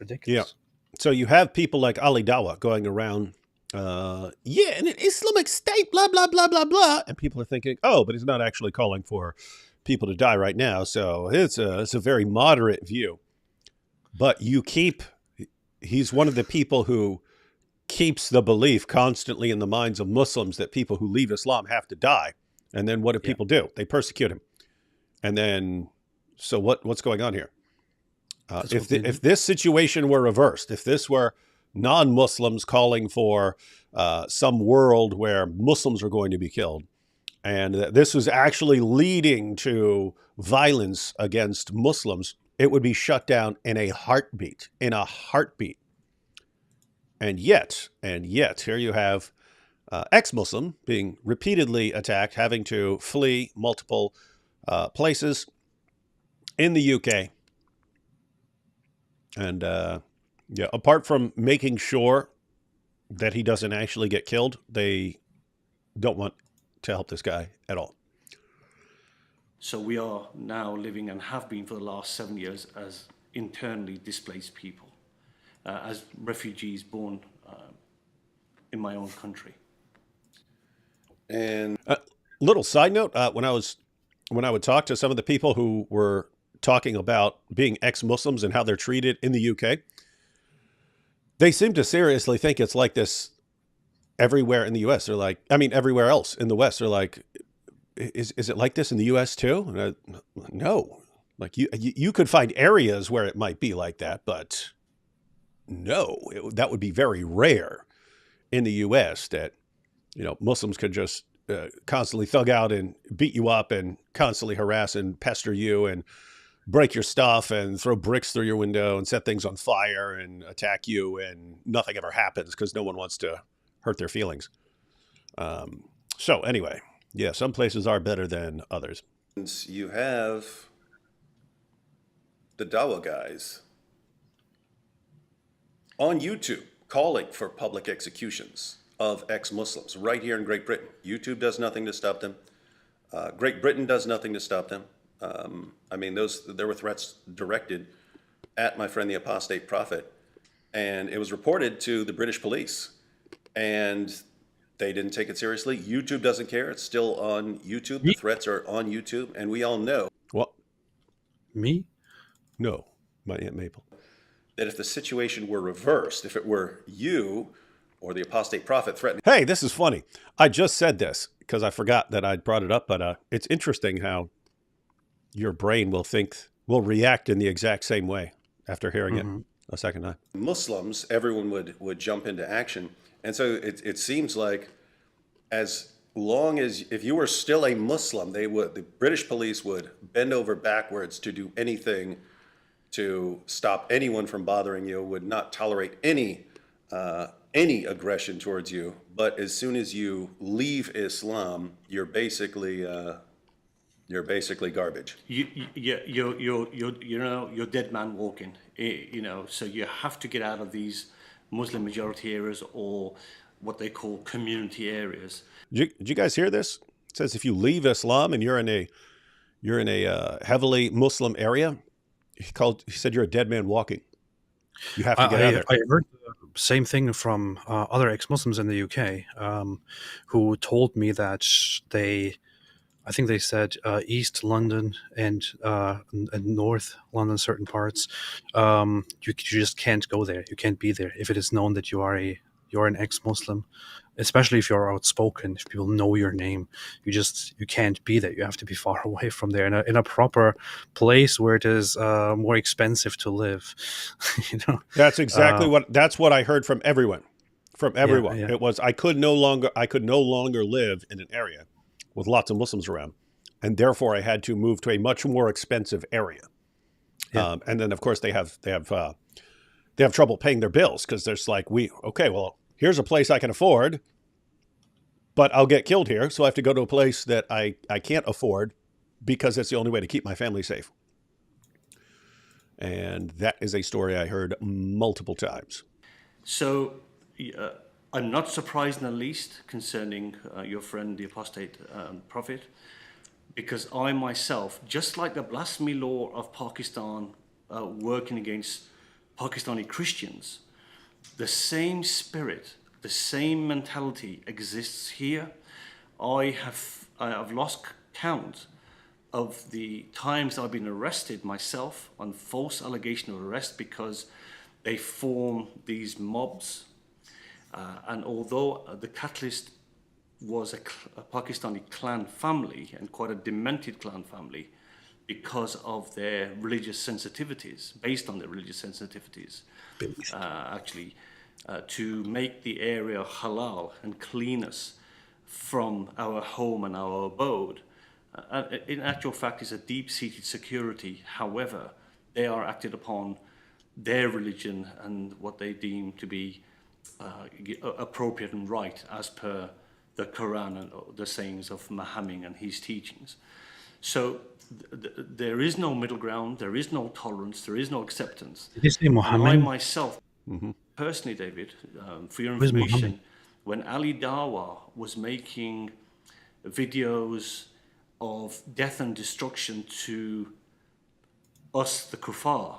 S1: Ridiculous.
S2: Yeah. So you have people like Ali Dawah going around, and an Islamic State, blah, blah, blah, blah, blah. And people are thinking, oh, but he's not actually calling for people to die right now. So it's a very moderate view. But he's one of the people who keeps the belief constantly in the minds of Muslims that people who leave Islam have to die. And then what do people do? They persecute him. And then, so what's going on here? If this situation were reversed, if this were non-Muslims calling for some world where Muslims are going to be killed, and that this was actually leading to violence against Muslims, it would be shut down in a heartbeat, And yet, here you have ex-Muslim being repeatedly attacked, having to flee multiple places in the UK. And apart from making sure that he doesn't actually get killed, they don't want to help this guy at all.
S3: So we are now living, and have been for the last 7 years, as internally displaced people, as refugees born in my own country.
S4: And
S2: little side note: when I would talk to some of the people who were talking about being ex-Muslims and how they're treated in the UK, they seem to seriously think it's like this everywhere in the US. They're like, I mean, everywhere else in the West. They're like, is it like this in the US too? And no, like you could find areas where it might be like that, but no, that would be very rare in the US that, Muslims could just constantly thug out and beat you up and constantly harass and pester you and break your stuff and throw bricks through your window and set things on fire and attack you, and nothing ever happens because no one wants to hurt their feelings. So anyway, yeah, some places are better than others.
S4: you have the Dawa guys on YouTube calling for public executions of ex-Muslims right here in Great Britain. YouTube does nothing to stop them. Great Britain does nothing to stop them. I mean, there were threats directed at my friend the apostate prophet, and it was reported to the British police, and they didn't take it seriously. YouTube doesn't care. It's still on YouTube. The threats are on YouTube, and we all know
S2: What?
S1: Me?
S2: No, my Aunt Maple.
S4: that if the situation were reversed, if it were you or the apostate prophet threatening
S2: Hey, this is funny. I just said this because I forgot that I'd brought it up, but it's interesting how your brain will react in the exact same way after hearing it a second time.
S4: Muslims, everyone would jump into action. And so it seems like as long as, if you were still a Muslim, the British police would bend over backwards to do anything to stop anyone from bothering you, would not tolerate any aggression towards you. But as soon as you leave Islam, you're basically garbage.
S3: You're dead man walking. So you have to get out of these Muslim majority areas, or what they call community areas.
S2: Did you guys hear this? It says if you leave Islam and you're in a heavily Muslim area, he said you're a dead man walking. You have to get out of there.
S1: I heard the same thing from other ex-Muslims in the UK, who told me that I think they said East London and North London, certain parts, you just can't go there. You can't be there if it is known that you're an ex-Muslim, especially if you're outspoken. If people know your name, you can't be there. You have to be far away from there, in a proper place where it is more expensive to live.
S2: That's exactly that's what I heard from everyone.
S1: Yeah.
S2: It was I could no longer live in an area with lots of Muslims around. And therefore, I had to move to a much more expensive area.
S1: Yeah.
S2: And then, of course, they have trouble paying their bills because there's like, well, here's a place I can afford, but I'll get killed here. So I have to go to a place that I can't afford because it's the only way to keep my family safe. And that is a story I heard multiple times.
S3: So I'm not surprised in the least concerning your friend, the apostate prophet, because I myself, just like the blasphemy law of Pakistan working against Pakistani Christians, the same spirit, the same mentality exists here. I have lost count of the times I've been arrested myself on false allegation of arrest because they form these mobs. And although the catalyst was a Pakistani clan family and quite a demented clan family because of their religious sensitivities, based on their religious sensitivities, to make the area halal and clean us from our home and our abode. In actual fact, is a deep-seated security. However, they are acted upon their religion and what they deem to be appropriate and right as per the Quran and the sayings of Muhammad and his teachings. So there is no middle ground, there is no tolerance, there is no acceptance.
S1: Did you say
S3: And
S1: Muhammad?
S3: I myself, personally, David, for your
S1: Who's
S3: information,
S1: Muhammad?
S3: when Ali Dawa was making videos of death and destruction to us, the kuffar,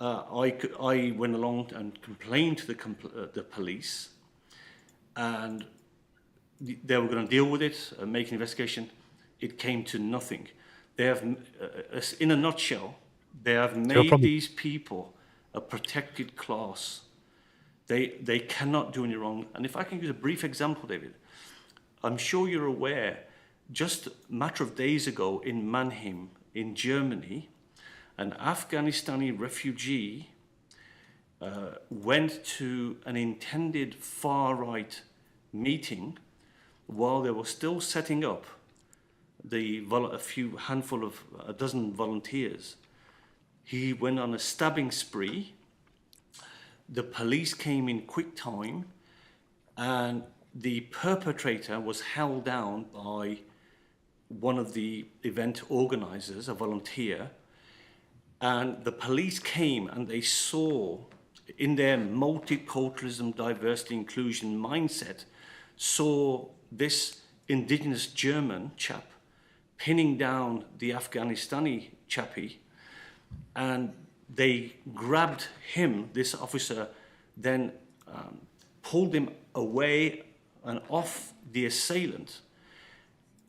S3: I went along and complained to the police, and they were going to deal with it, make an investigation. It came to nothing. They have, in a nutshell, they have made
S1: problem.
S3: these people a protected class. They cannot do any wrong. And if I can use a brief example, David, I'm sure you're aware, just a matter of days ago in Mannheim, in Germany, an Afghanistani refugee went to an intended far-right meeting while they were still setting up a dozen volunteers. He went on a stabbing spree. The police came in quick time, and the perpetrator was held down by one of the event organizers, a volunteer, and the police came and they saw, in their multiculturalism, diversity, inclusion mindset, saw this indigenous German chap pinning down the Afghanistani chappie, and they grabbed him, this officer, then pulled him away and off the assailant.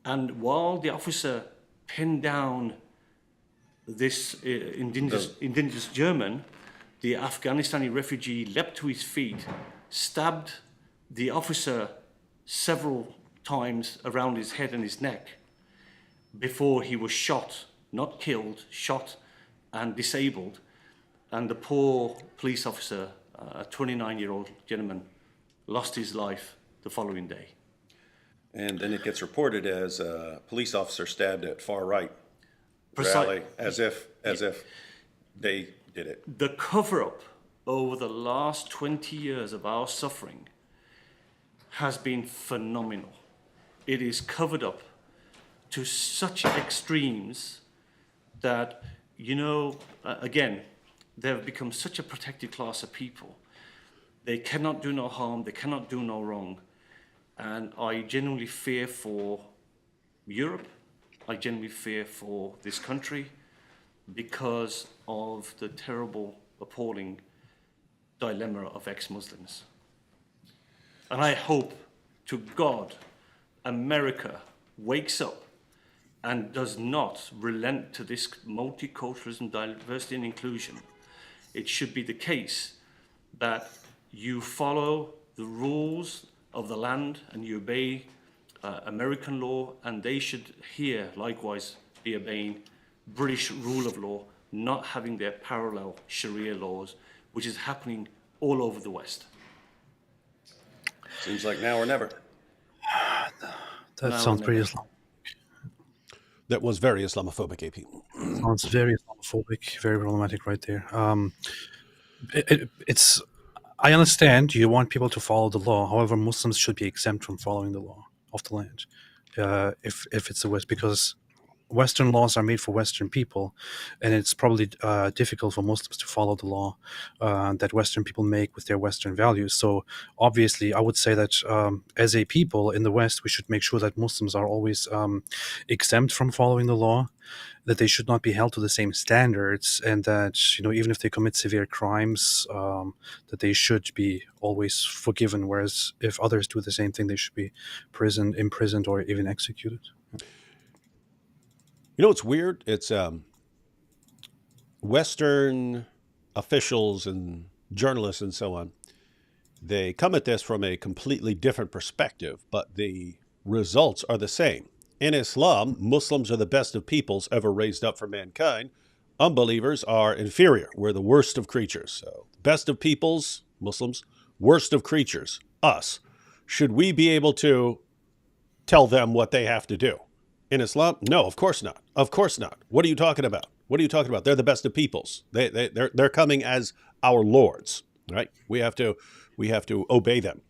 S3: And while the officer pinned down this indigenous German, the Afghanistani refugee leapt to his feet, stabbed the officer several times around his head and his neck before he was shot, not killed, shot and disabled. And the poor police officer, a 29-year-old gentleman, lost his life the following day.
S4: And then it gets reported as a police officer stabbed at far right rally, as if they did it.
S3: The cover-up over the last 20 years of our suffering has been phenomenal. It is covered up to such extremes that, again, they've become such a protected class of people. They cannot do no harm, they cannot do no wrong. And I genuinely fear for Europe, I genuinely fear for this country because of the terrible, appalling dilemma of ex-Muslims. And I hope to God America wakes up and does not relent to this multiculturalism, diversity and inclusion. It should be the case that you follow the rules of the land and you obey American law, and they should here likewise be obeying British rule of law, not having their parallel Sharia laws, which is happening all over the West.
S4: Seems like now or never.
S1: That
S3: now
S1: sounds
S3: or
S1: pretty
S3: never.
S1: Islam.
S2: That was very Islamophobic, AP.
S1: Sounds very Islamophobic, very problematic right there. It's I understand you want people to follow the law. However, Muslims should be exempt from following the law of the land, if it's the West, because Western laws are made for Western people, and it's probably difficult for Muslims to follow the law that Western people make with their Western values. So obviously, I would say that as a people in the West, we should make sure that Muslims are always exempt from following the law, that they should not be held to the same standards, and that even if they commit severe crimes, that they should be always forgiven. Whereas if others do the same thing, they should be imprisoned, or even executed.
S2: You know what's weird? It's Western officials and journalists and so on. They come at this from a completely different perspective, but the results are the same. In Islam, Muslims are the best of peoples ever raised up for mankind. Unbelievers are inferior. We're the worst of creatures. So, best of peoples, Muslims, worst of creatures, us. Should we be able to tell them what they have to do? In Islam, no, of course not. Of course not. What are you talking about? What are you talking about? They're the best of peoples. They're coming as our lords, right? We have to obey them.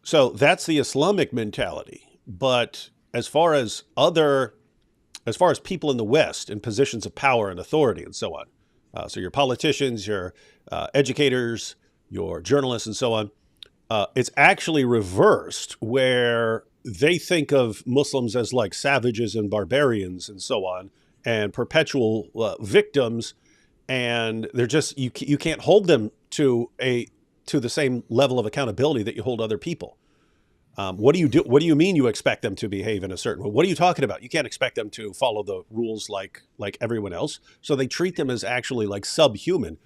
S2: So that's the Islamic mentality. But as far as people in the West in positions of power and authority and so on, so your politicians, your educators, your journalists, and so on, it's actually reversed, where they think of Muslims as like savages and barbarians and so on, and perpetual victims, and they're just you can't hold them to the same level of accountability that you hold other people. What do you do? What do you mean you expect them to behave in a certain way? What are you talking about? You can't expect them to follow the rules like everyone else. So they treat them as actually like subhuman.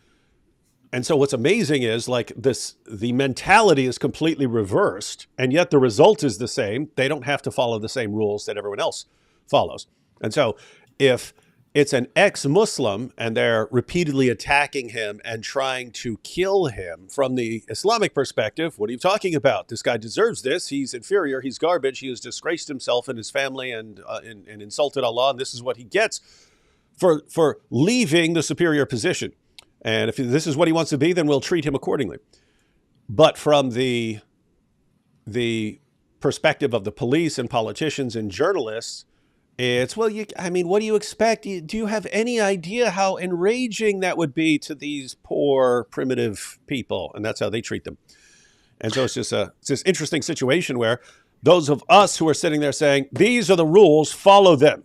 S2: And so what's amazing is the mentality is completely reversed, and yet the result is the same. They don't have to follow the same rules that everyone else follows. And so if it's an ex-Muslim and they're repeatedly attacking him and trying to kill him, from the Islamic perspective, what are you talking about? This guy deserves this. He's inferior. He's garbage. He has disgraced himself and his family and insulted Allah, and this is what he gets for leaving the superior position. And if this is what he wants to be, then we'll treat him accordingly. But from the perspective of the police and politicians and journalists, it's, well, what do you expect? Do you have any idea how enraging that would be to these poor, primitive people? And that's how they treat them. And so it's this interesting situation where those of us who are sitting there saying, these are the rules, follow them,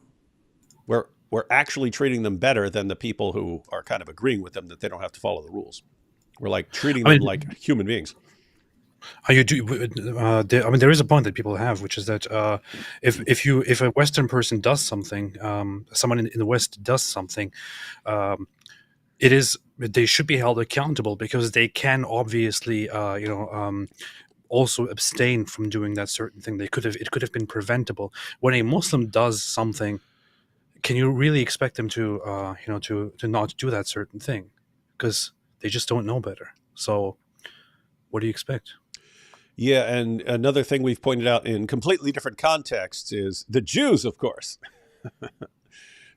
S2: we're actually treating them better than the people who are kind of agreeing with them that they don't have to follow the rules. We're like treating them like human beings.
S1: There is a point that people have, which is that if a Western person does something, someone in the West does something, they should be held accountable, because they can obviously also abstain from doing that certain thing. It could have been preventable. When a Muslim does something, can you really expect them to not do that certain thing? Because they just don't know better. So what do you expect?
S2: Yeah, and another thing we've pointed out in completely different contexts is the Jews, of course.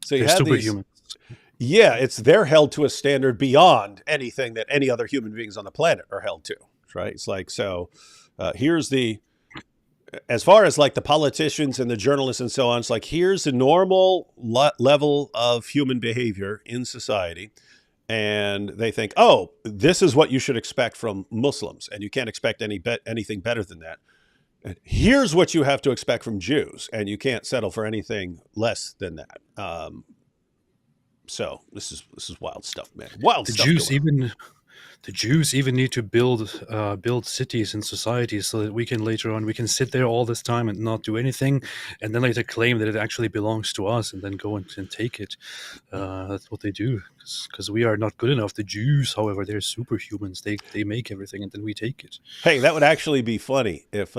S2: So you
S1: They're
S2: have
S1: superhuman.
S2: They're held to a standard beyond anything that any other human beings on the planet are held to, right? It's like, as far as like the politicians and the journalists and so on, it's like, here's the normal level of human behavior in society. And they think, oh, this is what you should expect from Muslims, and you can't expect anything better than that. And here's what you have to expect from Jews, and you can't settle for anything less than that. So this is wild stuff, man. Wild stuff.
S1: The Jews even need to build cities and societies so that we can sit there all this time and not do anything, and then later claim that it actually belongs to us, and then go and take it. That's what they do, because we are not good enough. The Jews, however, they're superhumans. They make everything, and then we take it.
S2: Hey, that would actually be funny if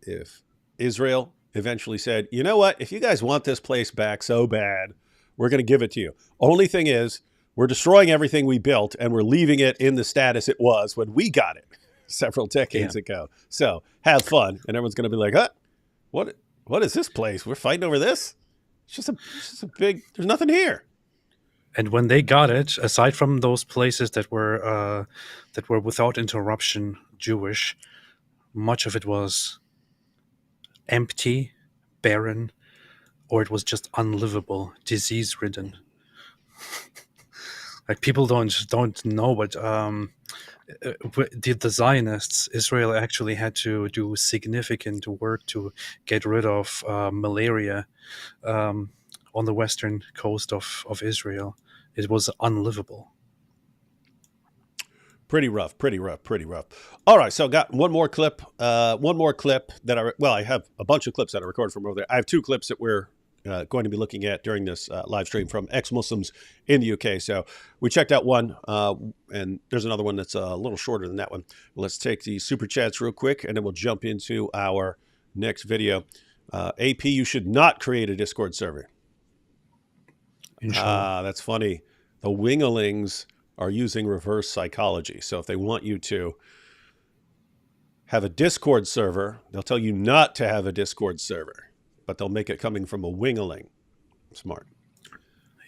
S2: if Israel eventually said, you know what, if you guys want this place back so bad, we're going to give it to you. Only thing is, we're destroying everything we built, and we're leaving it in the status it was when we got it. several decades ago. So have fun, and everyone's going to be like, "Huh? What is this place? We're fighting over this? It's just a big. There's nothing here."
S1: And when they got it, aside from those places that were without interruption Jewish, much of it was empty, barren, or it was just unlivable, disease-ridden. Like, people don't know, but the Zionists, Israel actually had to do significant work to get rid of malaria on the western coast of Israel. It was unlivable.
S2: Pretty rough. All right, so got one more clip that I have a bunch of clips that I recorded from over there. I have two clips that we're going to be looking at during this live stream from ex-Muslims in the UK. So we checked out one, and there's another one that's a little shorter than that one. Let's take the super chats real quick, and then we'll jump into our next video. AP, you should not create a Discord server. That's funny. The Wingalings are using reverse psychology. So if they want you to have a Discord server, they'll tell you not to have a Discord server, but they'll make it coming from a Wingaling. Smart.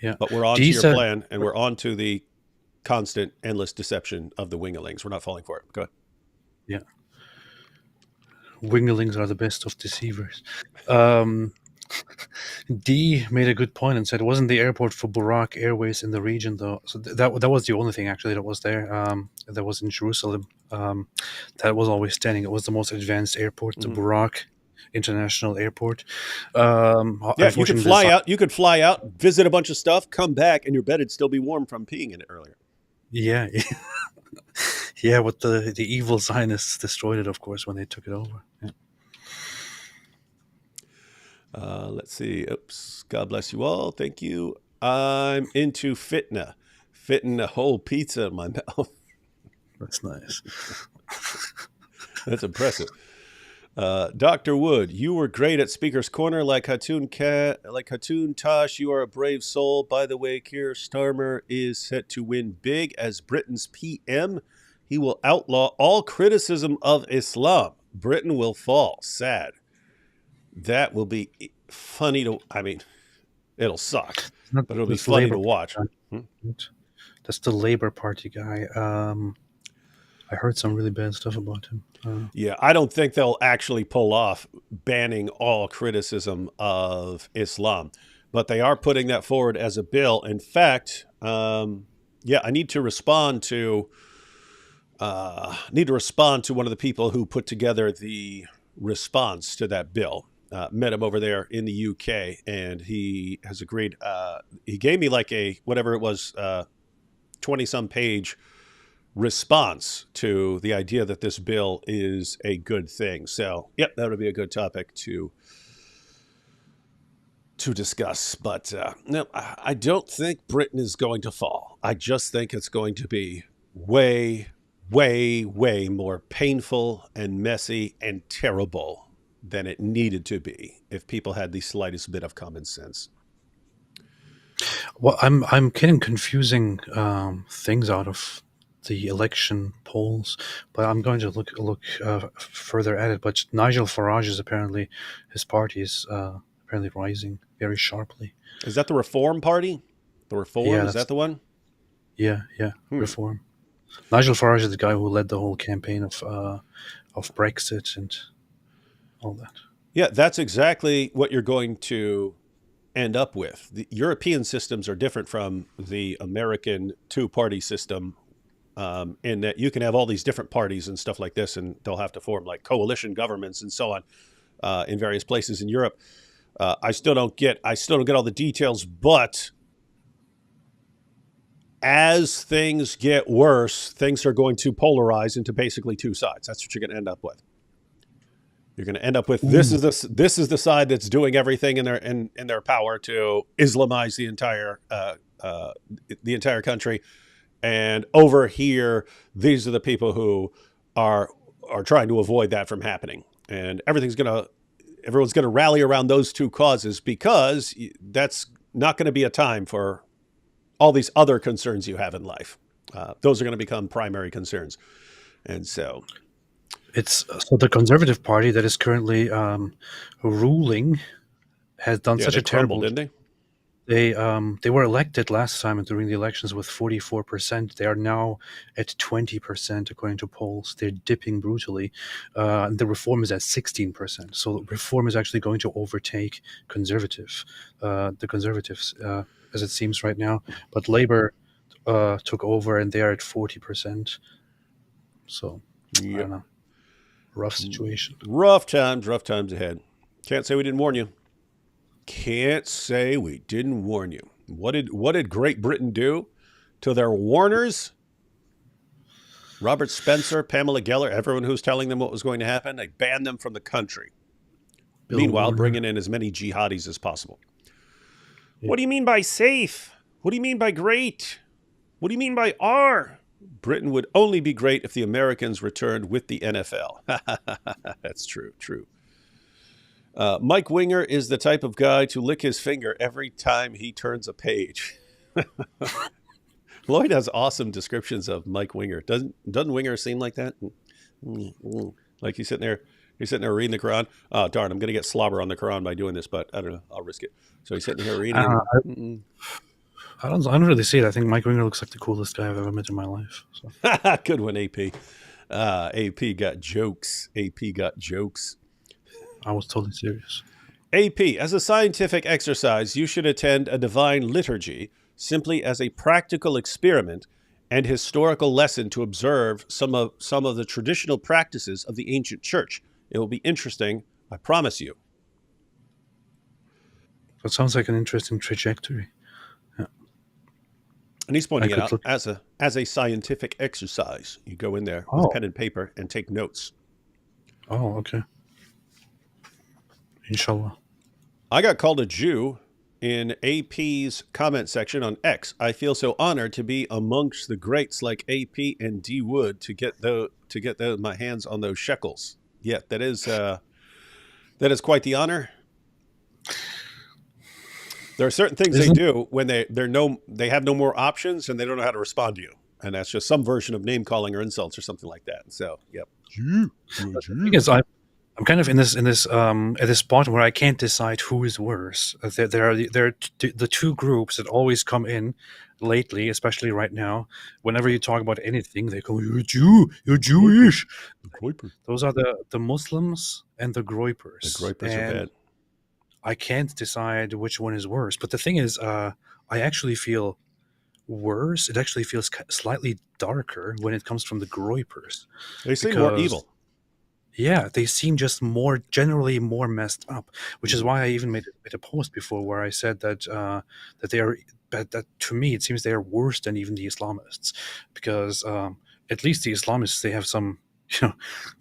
S1: Yeah.
S2: But we're on to your plan, and we're on to the constant, endless deception of the Wingalings. We're not falling for it. Go ahead.
S1: Yeah. Wingalings are the best of deceivers. D made a good point and said it wasn't the airport for Burak Airways in the region, though. So that was the only thing actually that was there. That was in Jerusalem. That was always standing. It was the most advanced airport, the Burak International Airport.
S2: Yeah, you could fly out. You could fly out, visit a bunch of stuff, come back, and your bed would still be warm from peeing in it earlier.
S1: Yeah, yeah. But the evil Zionists destroyed it, of course, when they took it over. Yeah.
S2: Let's see. Oops. God bless you all. Thank you. I'm into fitna. Fitting a whole pizza in my mouth.
S1: That's nice.
S2: That's impressive. Dr. Wood, you were great at Speaker's Corner, like Hatun Tosh. You are a brave soul. By the way, Keir Starmer is set to win big as Britain's PM. He will outlaw all criticism of Islam. Britain will fall. Sad. That will be funny to. I mean, it'll suck, but it'll be funny to watch.
S1: That's the Labour Party guy. I heard some really bad stuff about him.
S2: Yeah, I don't think they'll actually pull off banning all criticism of Islam, but they are putting that forward as a bill. In fact, I need to respond to one of the people who put together the response to that bill. Met him over there in the UK, and he has agreed. He gave me like a whatever it was, 20-some page response to the idea that this bill is a good thing. So, yep, that would be a good topic to discuss. But no, I don't think Britain is going to fall. I just think it's going to be way, way, way more painful and messy and terrible than it needed to be if people had the slightest bit of common sense.
S1: Well, I'm getting confusing things out of the election polls, but I'm going to look further at it. But Nigel Farage is apparently, his party is apparently rising very sharply.
S2: Is that the Reform Party? The Reform,
S1: Yeah,
S2: is that the one?
S1: Yeah, Reform. Nigel Farage is the guy who led the whole campaign of Brexit and all that.
S2: Yeah, that's exactly what you're going to end up with. The European systems are different from the American two-party system, in that you can have all these different parties and stuff like this, and they'll have to form like coalition governments and so on in various places in Europe. I still don't get all the details, but as things get worse, things are going to polarize into basically two sides. That's what you're going to end up with. You're going to end up with this is the side that's doing everything in their power to Islamize the entire country, and over here, these are the people who are trying to avoid that from happening. And everyone's going to rally around those two causes, because that's not going to be a time for all these other concerns you have in life. Those are going to become primary concerns, and so.
S1: It's so the Conservative Party that is currently ruling has done
S2: Yeah,
S1: such
S2: they
S1: a
S2: crumbled,
S1: terrible.
S2: didn't they?
S1: They were elected last time during the elections with 44%. They are now at 20% according to polls. They're dipping brutally. The Reform is at 16%. So Reform is actually going to overtake the Conservatives, as it seems right now. But Labour took over, and they are at 40%. So I
S2: Yep.
S1: don't know. Rough situation.
S2: Rough times ahead. Can't say we didn't warn you. Can't say we didn't warn you. What did Great Britain do to their warners? Robert Spencer, Pamela Geller, everyone who's telling them what was going to happen, they banned them from the country.
S1: Bill
S2: Meanwhile,
S1: Warner.
S2: bringing in as many jihadis as possible.
S1: Yeah.
S2: What do you mean by safe? What do you mean by great? What do you mean by R? Britain would only be great if the Americans returned with the NFL. That's true. Mike Winger is the type of guy to lick his finger every time he turns a page. Lloyd has awesome descriptions of Mike Winger. Doesn't Winger seem like that? Like he's sitting there reading the Quran. Oh, darn, I'm going to get slobber on the Quran by doing this, but I don't know. I'll risk it. So he's sitting here reading.
S1: I don't really see it. I think Mike Winger looks like the coolest guy I've ever met in my life. So.
S2: Good one, AP. AP got jokes.
S1: I was totally serious.
S2: AP, as a scientific exercise, you should attend a divine liturgy simply as a practical experiment and historical lesson to observe some of the traditional practices of the ancient church. It will be interesting, I promise you.
S1: That sounds like an interesting trajectory. Yeah.
S2: And he's pointing it out as a scientific exercise. You go in there with pen and paper and take notes.
S1: Oh, okay. Inshallah.
S2: I got called a Jew in AP's comment section on X. I feel so honored to be amongst the greats like AP and D Wood to get my hands on those shekels. Yeah, that is quite the honor. There are certain things they do when they have no more options and they don't know how to respond to you, and that's just some version of name calling or insults or something like that. So, yep.
S1: The thing is, I'm kind of in this at this spot where I can't decide who is worse. There are the two groups that always come in lately, especially right now. Whenever you talk about anything, they go, "You're a Jew, you're Jewish." Those are the Muslims and the Groypers.
S2: The Groypers are bad.
S1: I can't decide which one is worse. But the thing is, I actually feel worse. It actually feels slightly darker when it comes from the Groypers.
S2: They seem more evil.
S1: Yeah, they seem just generally more messed up, which is why I even made a post before where I said that that to me it seems they are worse than even the Islamists, because at least the Islamists, they have some,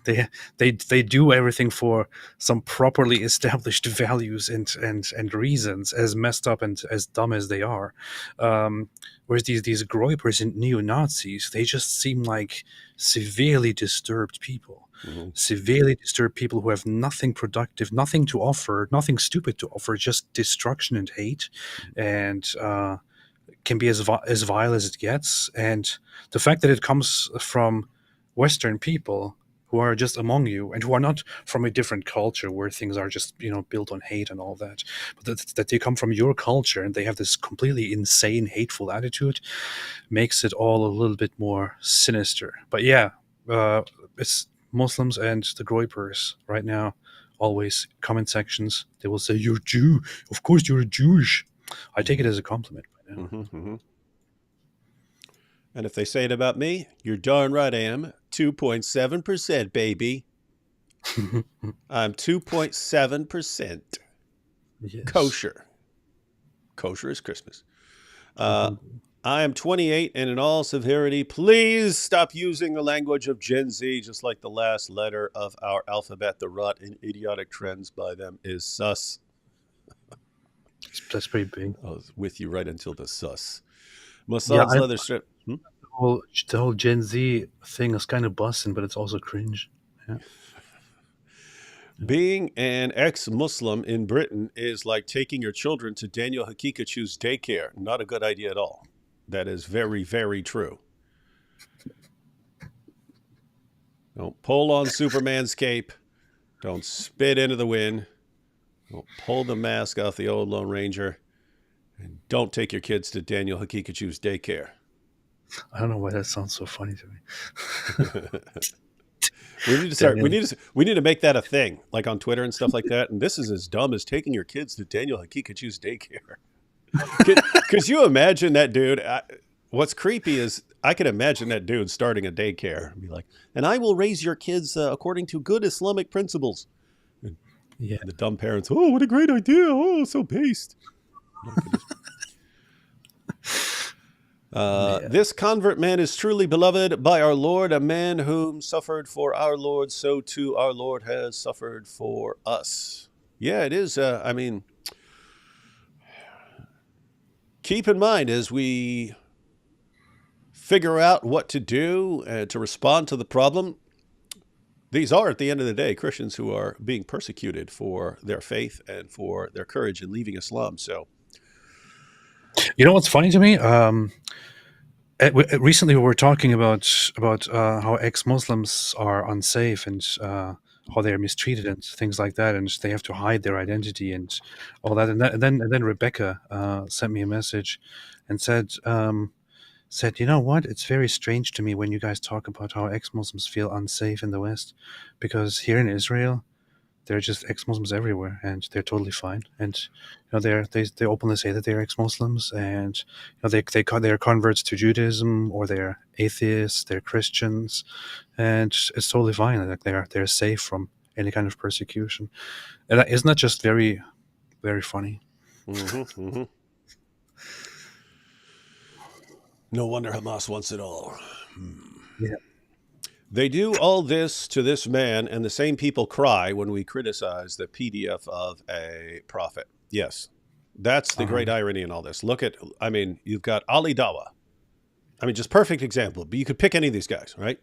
S1: they do everything for some properly established values and reasons, as messed up and as dumb as they are. Whereas these Groypers and neo-Nazis, they just seem like severely disturbed people. Mm-hmm. Severely disturbed people who have nothing productive, nothing to offer, nothing stupid to offer, just destruction and hate, and can be as vile as it gets. And the fact that it comes from Western people who are just among you and who are not from a different culture where things are just, built on hate and all that, but that they come from your culture and they have this completely insane, hateful attitude, makes it all a little bit more sinister. But yeah, it's Muslims and the Groypers right now, always comment sections, they will say, "You're Jew. Of course you're Jewish." I take it as a compliment right now.
S2: Mm-hmm, mm-hmm. And if they say it about me, you're darn right I am. 2.7%, baby. I'm 2.7%.
S1: Yes.
S2: Kosher. Kosher is Christmas. I am 28, and in all severity, please stop using the language of Gen Z, just like the last letter of our alphabet. The rot and idiotic trends by them is sus.
S1: That's pretty big.
S2: I was with you right until the sus. Mossad's leather strip.
S1: The whole Gen Z thing is kind of busting, but it's also cringe. Yeah.
S2: Being an ex-Muslim in Britain is like taking your children to Daniel Hakikachu's daycare. Not a good idea at all. That is very, very true. Don't pull on Superman's cape. Don't spit into the wind. Don't pull the mask off the old Lone Ranger. And don't take your kids to Daniel Hakikachu's daycare.
S1: I don't know why that sounds so funny to me.
S2: We need to start. We need to make that a thing, like on Twitter and stuff like that. And this is as dumb as taking your kids to Daniel Hakikachu's daycare. Could you imagine that dude? What's creepy is I can imagine that dude starting a daycare and be like, "And I will raise your kids according to good Islamic principles." And
S1: Yeah.
S2: the dumb parents, "Oh, what a great idea! Oh, so based." This convert man is truly beloved by our Lord, a man whom suffered for our Lord, so too our Lord has suffered for us. Yeah, it is. I mean, keep in mind as we figure out what to do to respond to the problem, these are, at the end of the day, Christians who are being persecuted for their faith and for their courage in leaving Islam. So,
S1: You know what's funny to me? Recently, we were talking about how ex-Muslims are unsafe and how they are mistreated and things like that, and they have to hide their identity and all that. And then Rebecca sent me a message and said, you know what? It's very strange to me when you guys talk about how ex-Muslims feel unsafe in the West, because here in Israel, there are just ex-Muslims everywhere, and they're totally fine. And they openly say that they're ex-Muslims, and they're converts to Judaism, or they're atheists, they're Christians, and it's totally fine. Like they're safe from any kind of persecution. And isn't that just very, very funny?
S2: No wonder Hamas wants it all.
S1: Yeah.
S2: They do all this to this man, and the same people cry when we criticize the PDF of a prophet. Yes, that's the great irony in all this. Look at, I mean, you've got Ali Dawa. I mean, just perfect example. But you could pick any of these guys, right?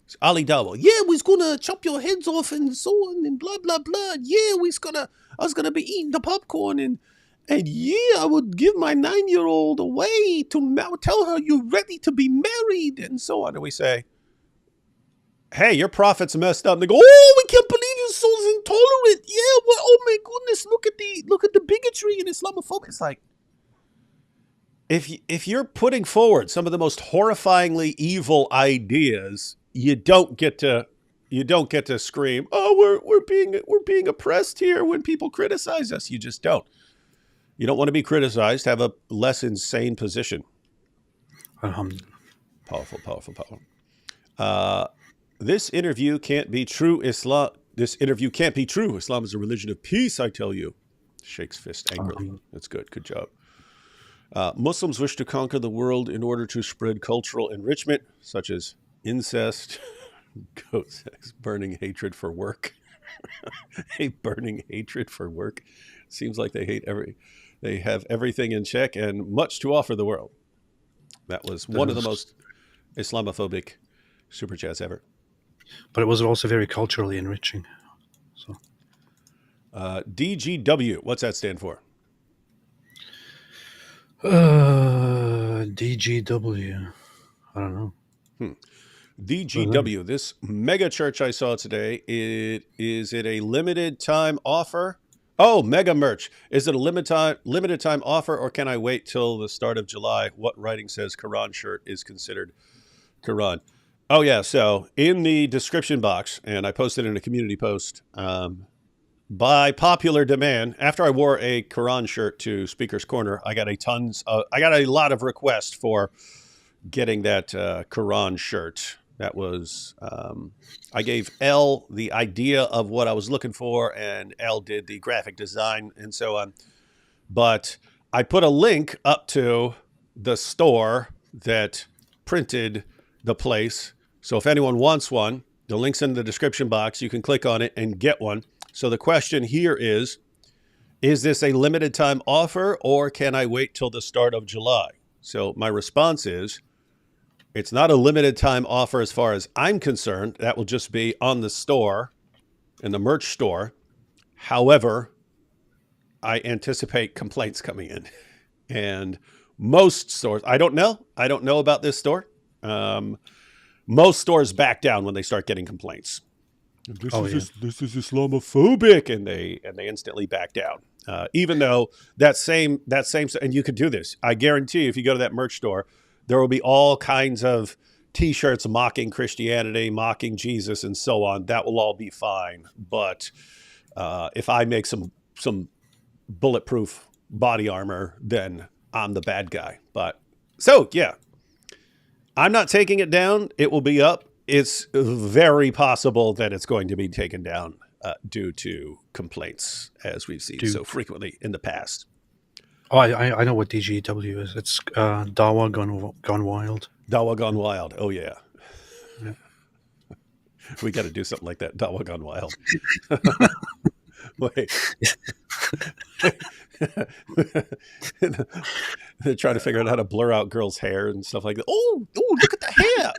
S2: It's Ali Dawa. Yeah, we's gonna chop your heads off and so on and blah blah blah. Yeah, I was gonna be eating the popcorn and yeah, I would give my 9-year-old away to tell her you're ready to be married and so on. And we say, hey, your prophet's messed up. And they go, oh, we can't believe you're so intolerant. Yeah, well, oh my goodness, look at the bigotry and Islamophobia. It's like, if you're putting forward some of the most horrifyingly evil ideas, you don't get to scream, oh, we're being oppressed here when people criticize us. You just don't. You don't want to be criticized. Have a less insane position. Powerful. This interview can't be true. This interview can't be true. Islam is a religion of peace, I tell you. Shakes fist angrily. That's good. Good job. Muslims wish to conquer the world in order to spread cultural enrichment, such as incest, goat sex, burning hatred for work. Burning hatred for work. Seems like they have everything in check and much to offer the world. That was one of the most Islamophobic super chats ever.
S1: But it was also very culturally enriching. So,
S2: DGW, what's that stand for?
S1: DGW. I don't know.
S2: DGW, this mega church I saw today, is it a limited time offer? Oh, mega merch. Is it a limited time offer, or can I wait till the start of July? What writing says Quran shirt is considered Quran? Oh, yeah. So in the description box, and I posted in a community post, by popular demand, after I wore a Quran shirt to Speaker's Corner, I got a lot of requests for getting that Quran shirt. That was, I gave Elle the idea of what I was looking for, and Elle did the graphic design and so on. But I put a link up to the store that printed the place. So if anyone wants one, the link's in the description box. You can click on it and get one. So the question here is this a limited time offer, or can I wait till the start of July? So my response is, it's not a limited time offer as far as I'm concerned. That will just be on the store, in the merch store. However, I anticipate complaints coming in. And most stores, I don't know about this store. most stores back down when they start getting complaints. This
S1: Oh,
S2: is Islamophobic, and they instantly back down. Even though that same and you could do this. I guarantee if you go to that merch store, there will be all kinds of T-shirts mocking Christianity, mocking Jesus, and so on. That will all be fine. But if I make some bulletproof body armor, then I'm the bad guy. But so yeah, I'm not taking it down. It will be up. It's very possible that it's going to be taken down due to complaints, as we've seen so frequently in the past.
S1: Oh, I know what DGW is. It's Dawa Gone Wild.
S2: Dawa Gone Wild. Oh, yeah. We got to do something like that. Dawa Gone Wild. Wait. They're trying to figure out how to blur out girls' hair and stuff like that. Oh, look at the hair.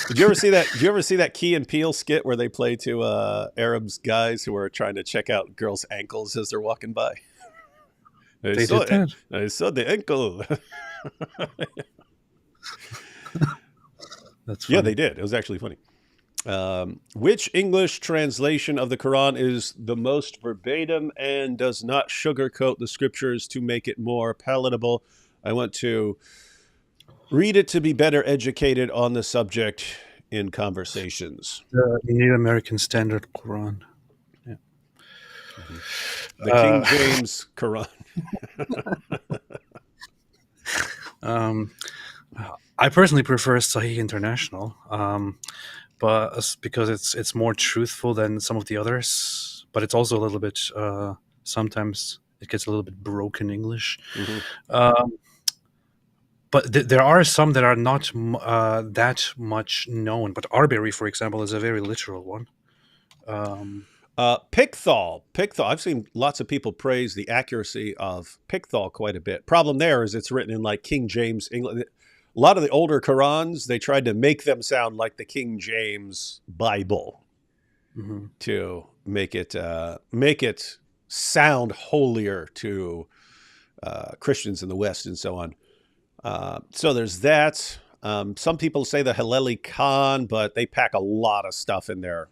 S2: Did you ever see that? Did you ever see that Key and Peele skit where they play to Arabs guys who are trying to check out girls' ankles as they're walking by?
S1: They did that.
S2: I saw the ankle.
S1: That's funny.
S2: Yeah, they did. It was actually funny. Which English translation of the Quran is the most verbatim and does not sugarcoat the scriptures to make it more palatable? I want to read it to be better educated on the subject in conversations.
S1: The New American Standard Quran. Yeah.
S2: The King James Quran.
S1: I personally prefer Sahih International, but because it's more truthful than some of the others, but it's also a little bit sometimes it gets a little bit broken English. But there are some that are not that much known. But Arbery, for example, is a very literal one.
S2: Pickthall. I've seen lots of people praise the accuracy of Pickthall quite a bit. Problem there is it's written in like King James English. A lot of the older Qurans, they tried to make them sound like the King James Bible to make it sound holier to Christians in the West and so on. So there's that. Some people say the Haleli Khan, but they pack a lot of stuff in there.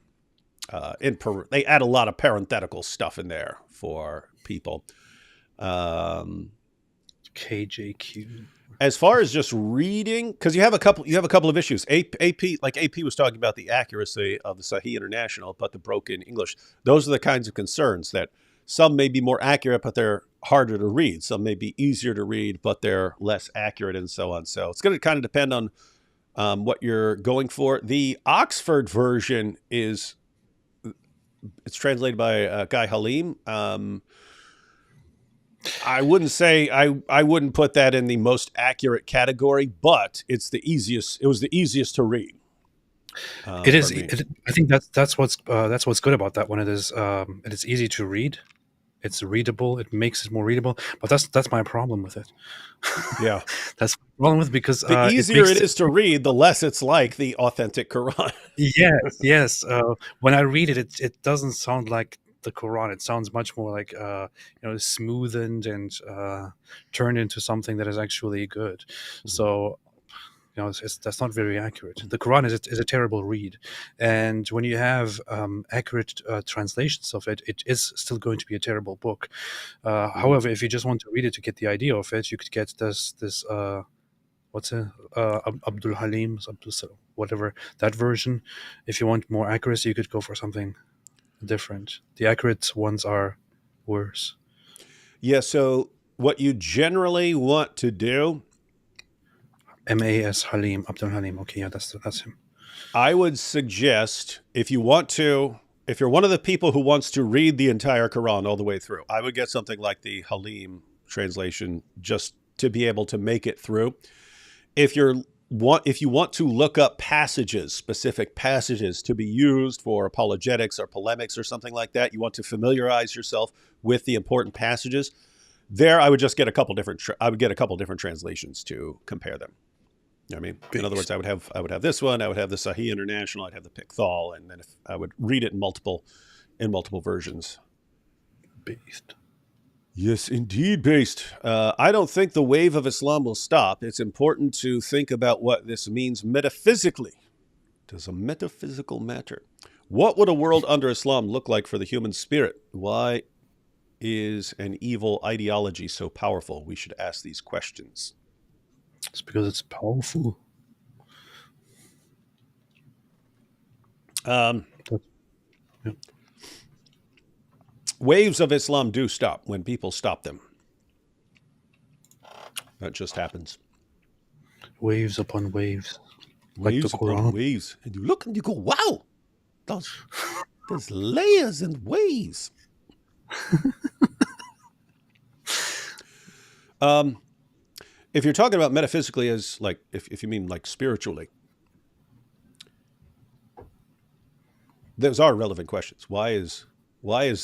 S2: They add a lot of parenthetical stuff in there for people.
S1: KJQ.
S2: As far as just reading, because you have a couple of issues. AP was talking about the accuracy of the Sahih International, but the broken English. Those are the kinds of concerns that some may be more accurate, but they're harder to read. Some may be easier to read, but they're less accurate, and so on. So it's going to kind of depend on what you're going for. The Oxford version it's translated by Guy Halim. I wouldn't say I wouldn't put that in the most accurate category, but it's the easiest. It was the easiest to read.
S1: It is. I think that's what's good about that one. It is easy to read. It's readable. It makes it more readable. But that's my problem with it.
S2: Yeah,
S1: that's the problem with it because
S2: the easier it is to read, the less it's like the authentic Quran.
S1: Yes. When I read it, it doesn't sound like the Quran. It sounds much more like smoothened and turned into something that is actually good. So that's not very accurate. The Quran is a terrible read, and when you have accurate translations of it, it is still going to be a terrible book. However, if you just want to read it to get the idea of it, you could get this Abdul Halim, whatever, that version. If you want more accuracy, you could go for something different. The accurate ones are worse.
S2: Yeah, so what you generally want to do,
S1: M.A.S. Halim, Abdul Halim. Okay, yeah, that's him.
S2: I would suggest if you're one of the people who wants to read the entire Quran all the way through, I would get something like the Halim translation just to be able to make it through. If you want to look up specific passages to be used for apologetics or polemics or something like that, you want to familiarize yourself with the important passages. There, I would just get a couple different translations to compare them. You know what I mean? In other words, I would have this one, I would have the Sahih International, I'd have the Pickthall, and then I would read it in multiple versions.
S1: Beast.
S2: Yes, indeed, based. I don't think the wave of Islam will stop. It's important to think about what this means metaphysically. Does a metaphysical matter? What would a world under Islam look like for the human spirit? Why is an evil ideology so powerful? We should ask these questions.
S1: It's because it's powerful. Yeah.
S2: Waves of Islam do stop when people stop them. That just happens.
S1: Waves upon waves. Like
S2: Waves
S1: the
S2: upon
S1: Quran.
S2: waves. And you look and you go, wow, there's layers and waves. If you're talking about metaphysically as like, if you mean like spiritually, those are relevant questions. Why is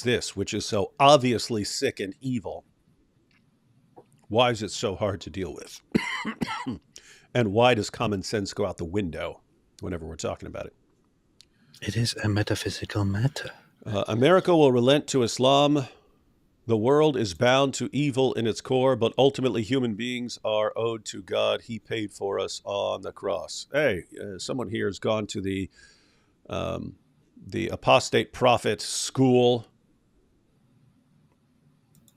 S2: this, which is so obviously sick and evil, why is it so hard to deal with? And why does common sense go out the window whenever we're talking about it?
S1: It is a metaphysical matter.
S2: America will relent to Islam. The world is bound to evil in its core, but ultimately human beings are owed to God. He paid for us on the cross. Hey, someone here has gone to the apostate prophet school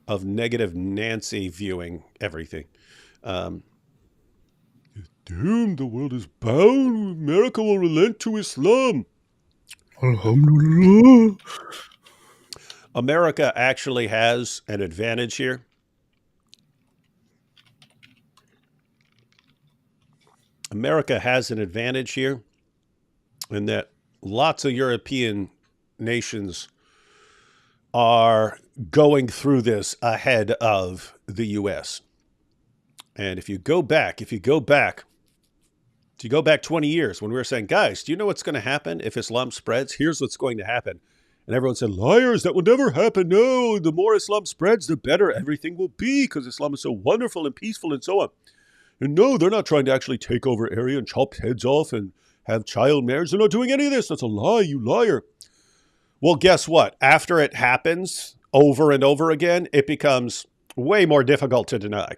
S2: of negative Nancy viewing everything. Doom, the world is bound. America will relent to Islam.
S1: Alhamdulillah.
S2: America actually has an advantage here. America has an advantage here in that lots of European nations are going through this ahead of the U.S. And if you go back 20 years when we were saying, guys, do you know what's going to happen if Islam spreads? Here's what's going to happen. And everyone said, liars, that will never happen. No, the more Islam spreads, the better everything will be because Islam is so wonderful and peaceful and so on. And no, they're not trying to actually take over area and chop heads off and have child marriage. They're not doing any of this. That's a lie, you liar. Well, guess what? After it happens over and over again, it becomes way more difficult to deny.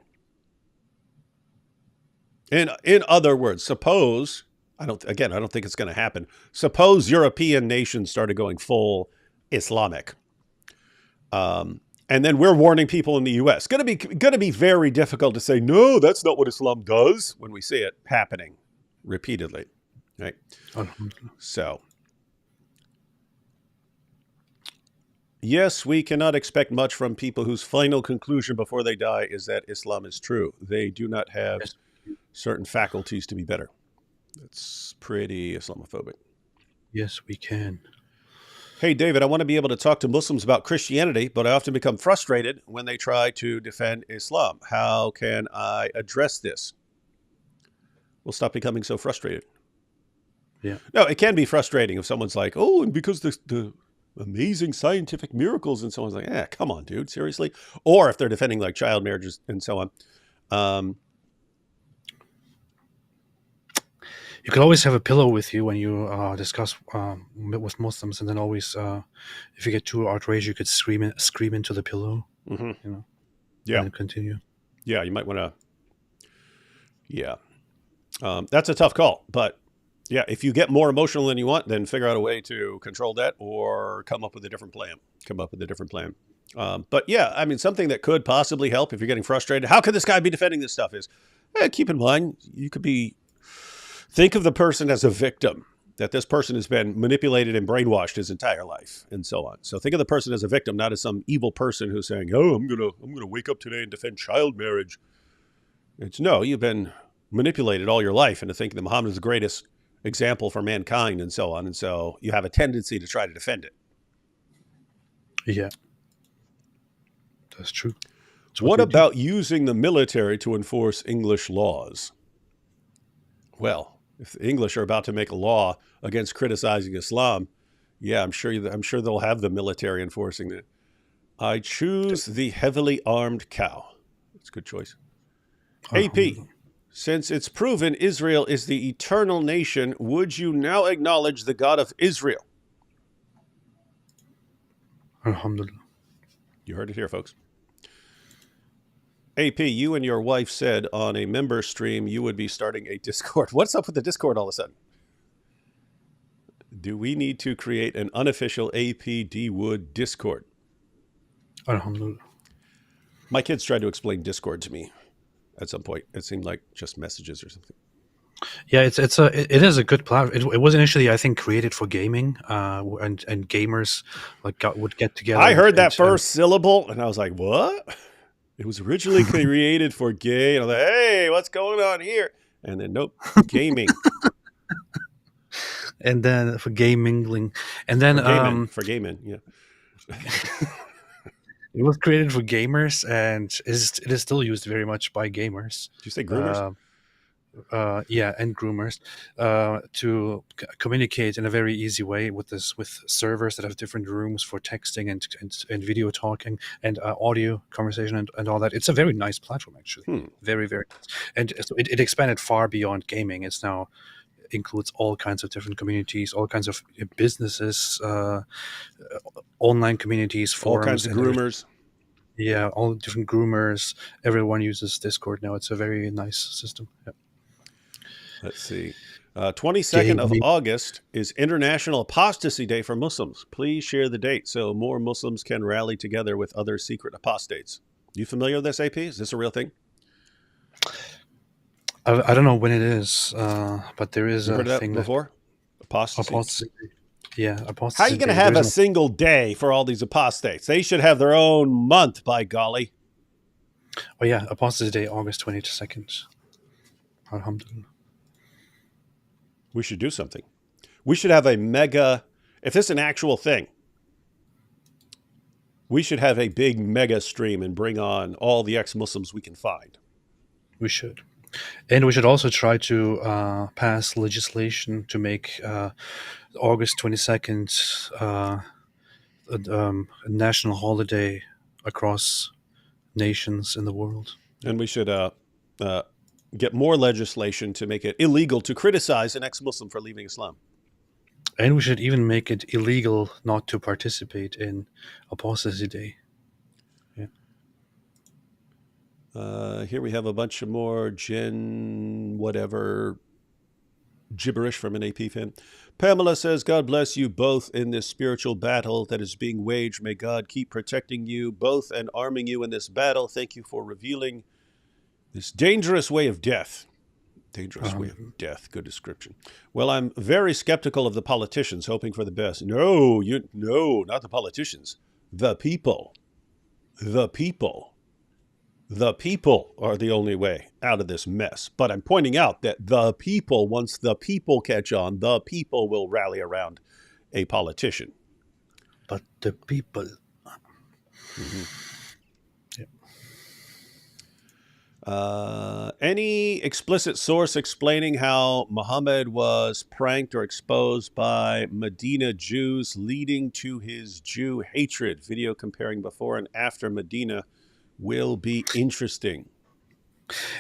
S2: In other words, suppose, I don't think it's going to happen. Suppose European nations started going full Islamic. And then we're warning people in the U.S. Going to be very difficult to say, no, that's not what Islam does when we see it happening repeatedly. Right? So, yes, we cannot expect much from people whose final conclusion before they die is that Islam is true. They do not have certain faculties to be better. That's pretty Islamophobic.
S1: Yes, we can.
S2: Hey, David, I want to be able to talk to Muslims about Christianity, but I often become frustrated when they try to defend Islam. How can I address this? We'll stop becoming so frustrated.
S1: Yeah.
S2: No, it can be frustrating if someone's like, oh, and because the amazing scientific miracles, and someone's like, come on, dude, seriously? Or if they're defending like child marriages and so on.
S1: You could always have a pillow with you when you discuss with Muslims, and then always, if you get too outraged, you could scream into the pillow.
S2: Mm-hmm.
S1: You know,
S2: yeah,
S1: and continue.
S2: Yeah, you might want to. Yeah, that's a tough call, but yeah, if you get more emotional than you want, then figure out a way to control that, or come up with a different plan. But yeah, I mean, something that could possibly help if you're getting frustrated. How could this guy be defending this stuff? Is keep in mind you could be. Think of the person as a victim, that this person has been manipulated and brainwashed his entire life and so on. So think of the person as a victim, not as some evil person who's saying, oh, I'm going to wake up today and defend child marriage. It's no, you've been manipulated all your life into thinking that Muhammad is the greatest example for mankind and so on. And so you have a tendency to try to defend it.
S1: Yeah, that's true. That's
S2: what about using the military to enforce English laws? Well, if the English are about to make a law against criticizing Islam, yeah, I'm sure they'll have the military enforcing it. I choose the heavily armed cow. That's a good choice. AP, since it's proven Israel is the eternal nation, would you now acknowledge the God of Israel?
S1: Alhamdulillah.
S2: You heard it here, folks. AP, you and your wife said on a member stream you would be starting a Discord. What's up with the Discord all of a sudden? Do we need to create an unofficial AP D Wood Discord?
S1: Alhamdulillah.
S2: My kids tried to explain Discord to me at some point. It seemed like just messages or something.
S1: Yeah, it is a good platform. It was initially, I think, created for gaming, and gamers would get together.
S2: I heard that first syllable, and I was like, "What?" It was originally created for gay, and I was like, "Hey, what's going on here?" And then, nope, gaming.
S1: And then for game mingling, and then
S2: for gaming, yeah.
S1: It was created for gamers, and it is still used very much by gamers.
S2: Did you say groomers?
S1: Yeah, and groomers to communicate in a very easy way with servers that have different rooms for texting and video talking and audio conversation and all that. It's a very nice platform, actually. Very, very nice. And so it expanded far beyond gaming. It's now includes all kinds of different communities, all kinds of businesses, online communities, forums,
S2: all kinds of groomers.
S1: Yeah, all different groomers. Everyone uses Discord now. It's a very nice system. Yeah.
S2: Let's see. 22nd of August is International Apostasy Day for Muslims. Please share the date so more Muslims can rally together with other secret apostates. You familiar with this, AP? Is this a real thing?
S1: I don't know when it is, but there is
S2: a thing before?
S1: Apostasy. Yeah, apostasy.
S2: How are you going to have a single day for all these apostates? They should have their own month, by golly.
S1: Oh yeah, Apostasy Day, August 22nd. Alhamdulillah.
S2: We should do something. We should have a mega, if this is an actual thing, we should have a big mega stream and bring on all the ex-Muslims we can find.
S1: We should. And we should also try to pass legislation to make August 22nd a national holiday across nations in the world.
S2: And we should get more legislation to make it illegal to criticize an ex-Muslim for leaving Islam.
S1: And we should even make it illegal not to participate in Apostasy Day.
S2: Here we have a bunch of more whatever gibberish from an AP fan. Pamela says, God bless you both in this spiritual battle that is being waged. May God keep protecting you both and arming you in this battle. Thank you for revealing this dangerous way of death. Dangerous way of death. Good description. Well, I'm very skeptical of the politicians, hoping for the best. No, not the politicians. The people. The people. The people are the only way out of this mess. But I'm pointing out that the people, once the people catch on, the people will rally around a politician.
S1: But the people.
S2: Mm-hmm. Any explicit source explaining how Muhammad was pranked or exposed by Medina Jews, leading to his Jew hatred? Video comparing before and after Medina will be interesting.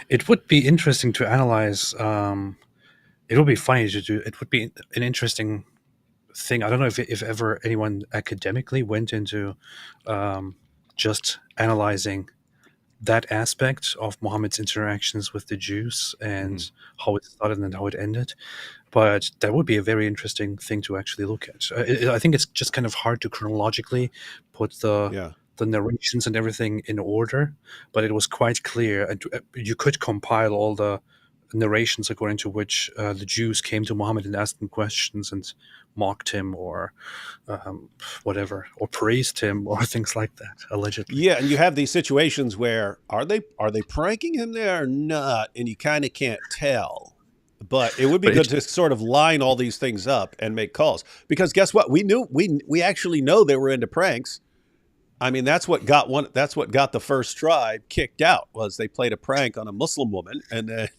S1: It would be interesting to analyze. It would be funny to do. It would be an interesting thing. I don't know if ever anyone academically went into just analyzing that aspect of Muhammad's interactions with the Jews and how it started and how it ended. But that would be a very interesting thing to actually look at. I think it's just kind of hard to chronologically put the narrations and everything in order, but it was quite clear. And you could compile all the narrations according to which the Jews came to Muhammad and asked him questions and mocked him or whatever, or praised him or things like that, allegedly.
S2: Yeah, and you have these situations where are they pranking him there or not, and you kind of can't tell. But it would be good to sort of line all these things up and make calls, because guess what? We actually know they were into pranks. I mean, that's what got the first tribe kicked out, was they played a prank on a Muslim woman, and then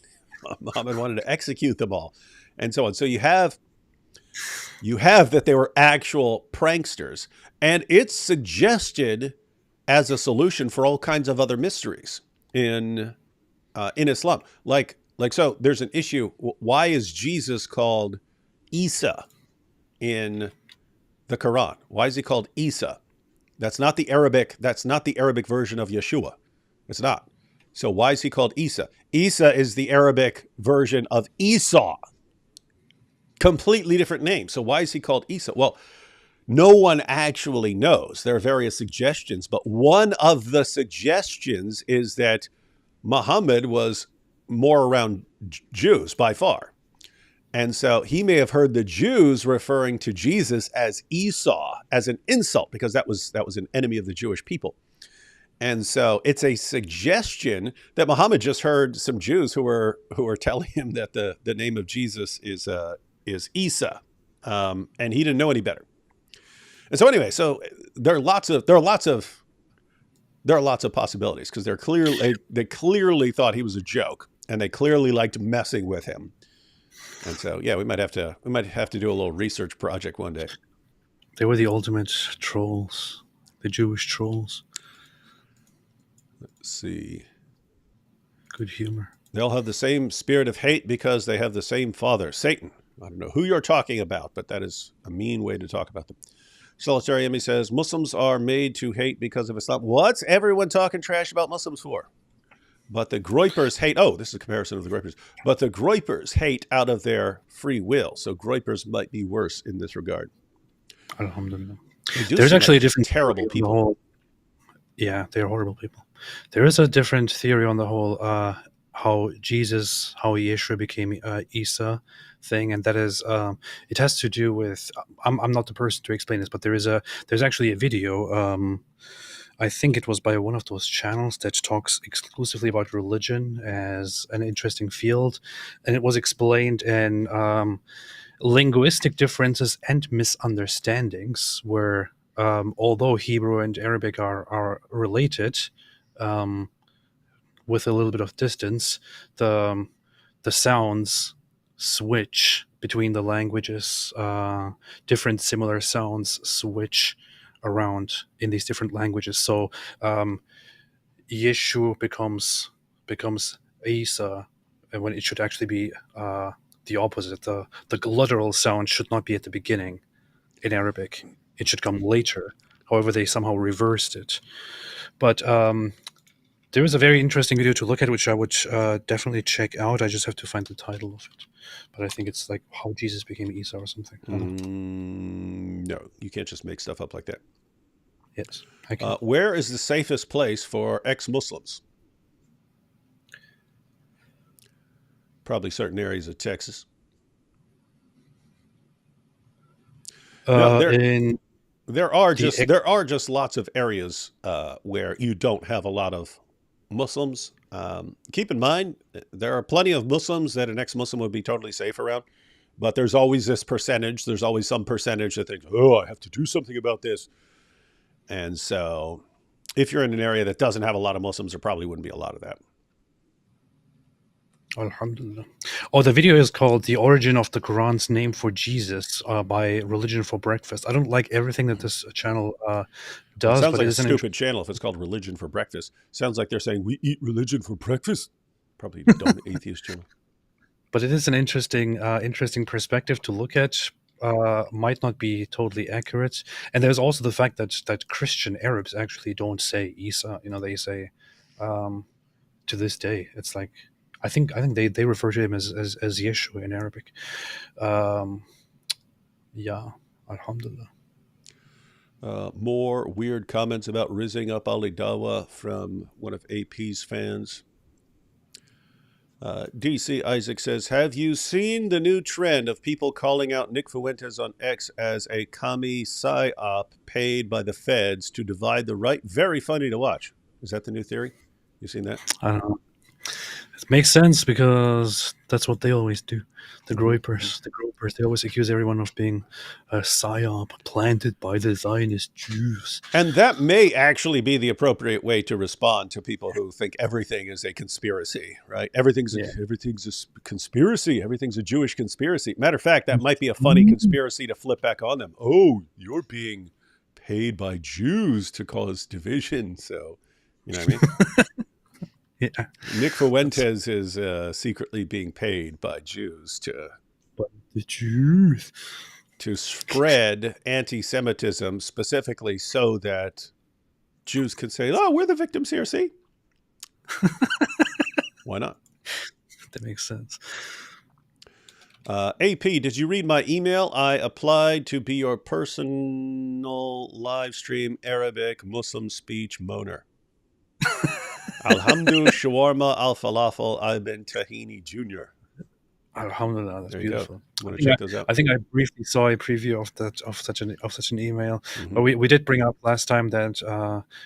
S2: Muhammad wanted to execute them all, and so on. So you have that they were actual pranksters, and it's suggested as a solution for all kinds of other mysteries in Islam. Like so, there's an issue. Why is Jesus called Isa in the Quran? Why is he called Isa? That's not the Arabic version of Yeshua. It's not. So why is he called Isa? Isa is the Arabic version of Esau. Completely different name. So why is he called Isa? Well, no one actually knows. There are various suggestions, but one of the suggestions is that Muhammad was more around Jews by far. And so he may have heard the Jews referring to Jesus as Esau, as an insult, because that was an enemy of the Jewish people. And so it's a suggestion that Muhammad just heard some Jews who were telling him that the name of Jesus is Isa, and he didn't know any better. And so anyway, so there are lots of possibilities, because they clearly thought he was a joke, and they clearly liked messing with him. And so yeah, we might have to do a little research project one day.
S1: They were the ultimate trolls, the Jewish trolls.
S2: Let's see.
S1: Good humor.
S2: They'll have the same spirit of hate because they have the same father, Satan. I don't know who you're talking about, but that is a mean way to talk about them. Solitary Emmy says, Muslims are made to hate because of Islam. What's everyone talking trash about Muslims for? But the Groypers hate. Oh, this is a comparison of the Groypers. But the Groypers hate out of their free will. So Groypers might be worse in this regard.
S1: Alhamdulillah.
S2: There's
S1: actually a different
S2: terrible
S1: theory on the
S2: people.
S1: whole- Yeah, they're horrible people. There is a different theory on the whole how Yeshua became Isa thing, and that is it has to do with. I'm not the person to explain this, but there's actually a video. I think it was by one of those channels that talks exclusively about religion as an interesting field, and it was explained in linguistic differences and misunderstandings, where although Hebrew and Arabic are related, with a little bit of distance, the sounds switch between the languages. Different similar sounds switch around in these different languages. So Yeshu becomes Isa, and when it should actually be the opposite. The glottal sound should not be at the beginning in Arabic. It should come later. However, they somehow reversed it. But there is a very interesting video to look at, which I would definitely check out. I just have to find the title of it. But I think it's like how Jesus became Isa or something. I don't know.
S2: No, you can't just make stuff up like that.
S1: Yes, I can.
S2: Where is the safest place for ex-Muslims? Probably certain areas of Texas. No, there are just lots of areas where you don't have a lot of Muslims. Keep in mind, there are plenty of Muslims that an ex-Muslim would be totally safe around, but there's always this percentage. There's always some percentage that thinks, "Oh, I have to do something about this." And so, if you're in an area that doesn't have a lot of Muslims, there probably wouldn't be a lot of that.
S1: Alhamdulillah. Oh, the video is called "The Origin of the Quran's Name for Jesus" by Religion for Breakfast. I don't like everything that this channel does.
S2: It sounds
S1: but
S2: like a
S1: it's
S2: stupid channel if it's called Religion for Breakfast. Sounds like they're saying, we eat religion for breakfast. Probably a dumb atheist channel.
S1: But it is an interesting perspective to look at. Might not be totally accurate. And there's also the fact that Christian Arabs actually don't say Isa. They say to this day. It's like I think they refer to him as Yeshua in Arabic. Yeah, Alhamdulillah.
S2: More weird comments about rizzing up Ali Dawa from one of AP's fans. DC Isaac says, have you seen the new trend of people calling out Nick Fuentes on X as a commie psyop paid by the feds to divide the right? Very funny to watch. Is that the new theory? You seen that?
S1: I don't know. It makes sense because that's what they always do. The Groypers, they always accuse everyone of being a psyop planted by the Zionist Jews.
S2: And that may actually be the appropriate way to respond to people who think everything is a conspiracy, right? Everything's a conspiracy. Everything's a Jewish conspiracy. Matter of fact, that might be a funny conspiracy to flip back on them. Oh, you're being paid by Jews to cause division. So, you know what I mean?
S1: Yeah.
S2: Nick Fuentes is secretly being paid by Jews to spread anti-Semitism, specifically so that Jews can say, "Oh, we're the victims here. See, Why not?
S1: That makes sense.
S2: AP, did you read my email? I applied to be your personal live stream Arabic Muslim speech moaner. Alhamdu shawarma al falafel ibn tahini Jr.
S1: Alhamdulillah, that's
S2: There you
S1: beautiful.
S2: go. Want to check those out?
S1: I think I briefly saw a preview of such an email,
S2: Mhm.
S1: but we did bring up last time that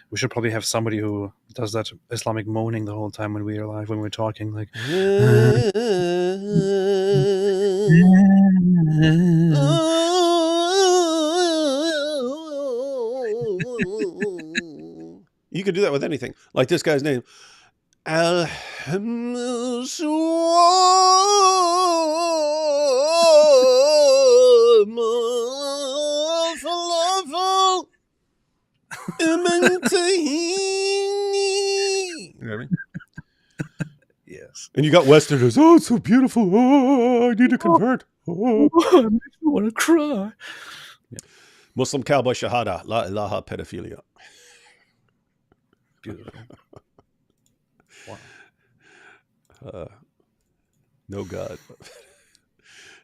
S1: we should probably have somebody who does that Islamic moaning the whole time when we are live, when we're talking, like.
S2: You could do that with anything. Like this guy's name. You know what I mean?
S1: Yes.
S2: And you got Westerners. Oh, it's so beautiful. Oh, I need to convert. Oh.
S1: It makes me want to cry.
S2: Muslim cowboy shahada. La ilaha pedophilia.
S1: Beautiful. Wow.
S2: No God.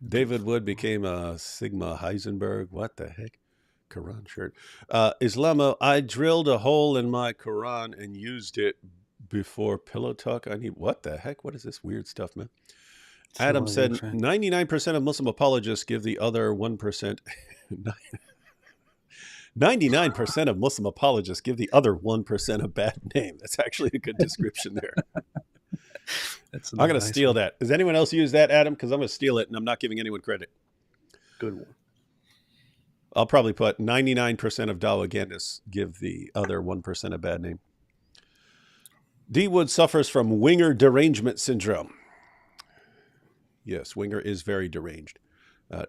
S2: David Wood became a Sigma Heisenberg. What the heck? Quran shirt. Islamo, I drilled a hole in my Quran and used it before pillow talk. What the heck? What is this weird stuff, man? Adam said 99% of Muslim apologists give the other 1%. 99% of Muslim apologists give the other 1% a bad name. That's actually a good description there. I'm going to steal that. Does anyone else use that, Adam? Because I'm going to steal it, and I'm not giving anyone credit.
S1: Good one.
S2: I'll probably put 99% of Dawagandists give the other 1% a bad name. D. Wood suffers from Winger derangement syndrome. Yes, Winger is very deranged.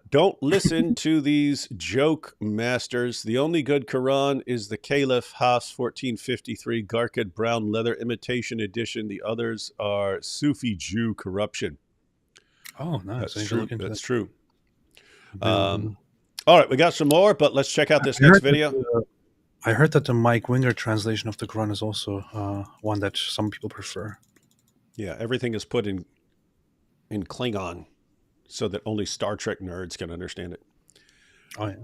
S2: Don't listen to these joke masters. The only good Quran is the Caliph Hafs 1453 Garkid brown leather imitation edition. The others are Sufi Jew corruption.
S1: Oh, nice.
S2: That's true. That's true.
S1: All
S2: right, we got some more, but let's check out this next video.
S1: I heard that the Mike Winger translation of the Quran is also one that some people prefer.
S2: Yeah, everything is put in Klingon, so that only Star Trek nerds can understand it.
S1: Oh, yeah.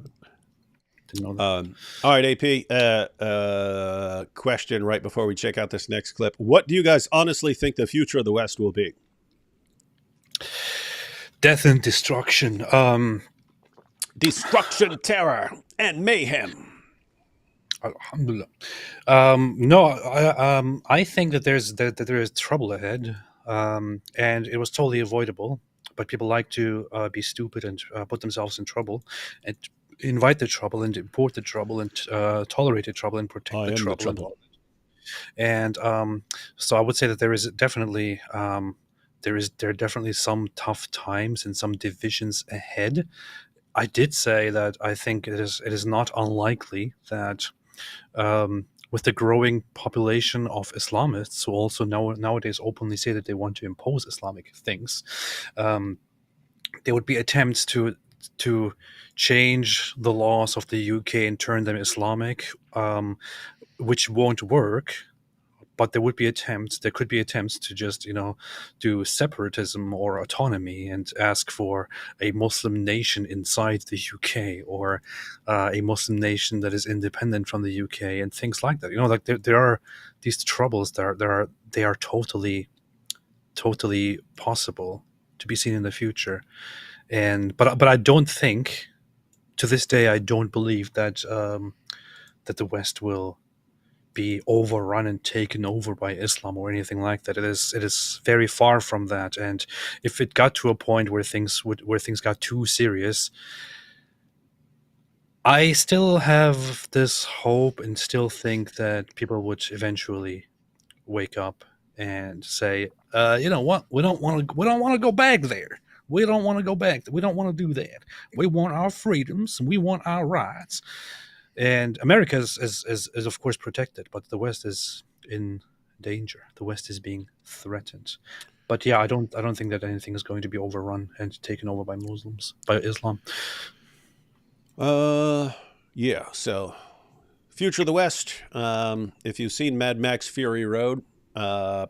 S1: Didn't know that.
S2: All right, AP, question right before we check out this next clip. What do you guys honestly think the future of the West will be?
S1: Death and destruction.
S2: Destruction, terror, and mayhem.
S1: Alhamdulillah. I think that there is trouble ahead, and it was totally avoidable. But people like to be stupid and put themselves in trouble, and invite the trouble, and import the trouble, and tolerate the trouble, and protect the trouble. And so I would say that there is definitely there are definitely some tough times and some divisions ahead. I did say that I think it is not unlikely that with the growing population of Islamists who also nowadays openly say that they want to impose Islamic things, there would be attempts to change the laws of the UK and turn them Islamic, which won't work. But there could be attempts to just, do separatism or autonomy and ask for a Muslim nation inside the UK, or a Muslim nation that is independent from the UK, and things like that. Like there are these troubles they are totally possible to be seen in the future. But I don't think, to this day, I don't believe that that the West will be overrun and taken over by Islam or anything like that. It is very far from that. And if it got to a point where things got too serious, I still have this hope and still think that people would eventually wake up and say, you know what, we don't want to go back there. We don't want to go back. We don't want to do that. We want our freedoms and we want our rights. And America is of course protected, but the West is in danger. The West is being threatened. But yeah, I don't think that anything is going to be overrun and taken over by Muslims, by Islam.
S2: Yeah. So, future of the West. If you've seen Mad Max Fury Road,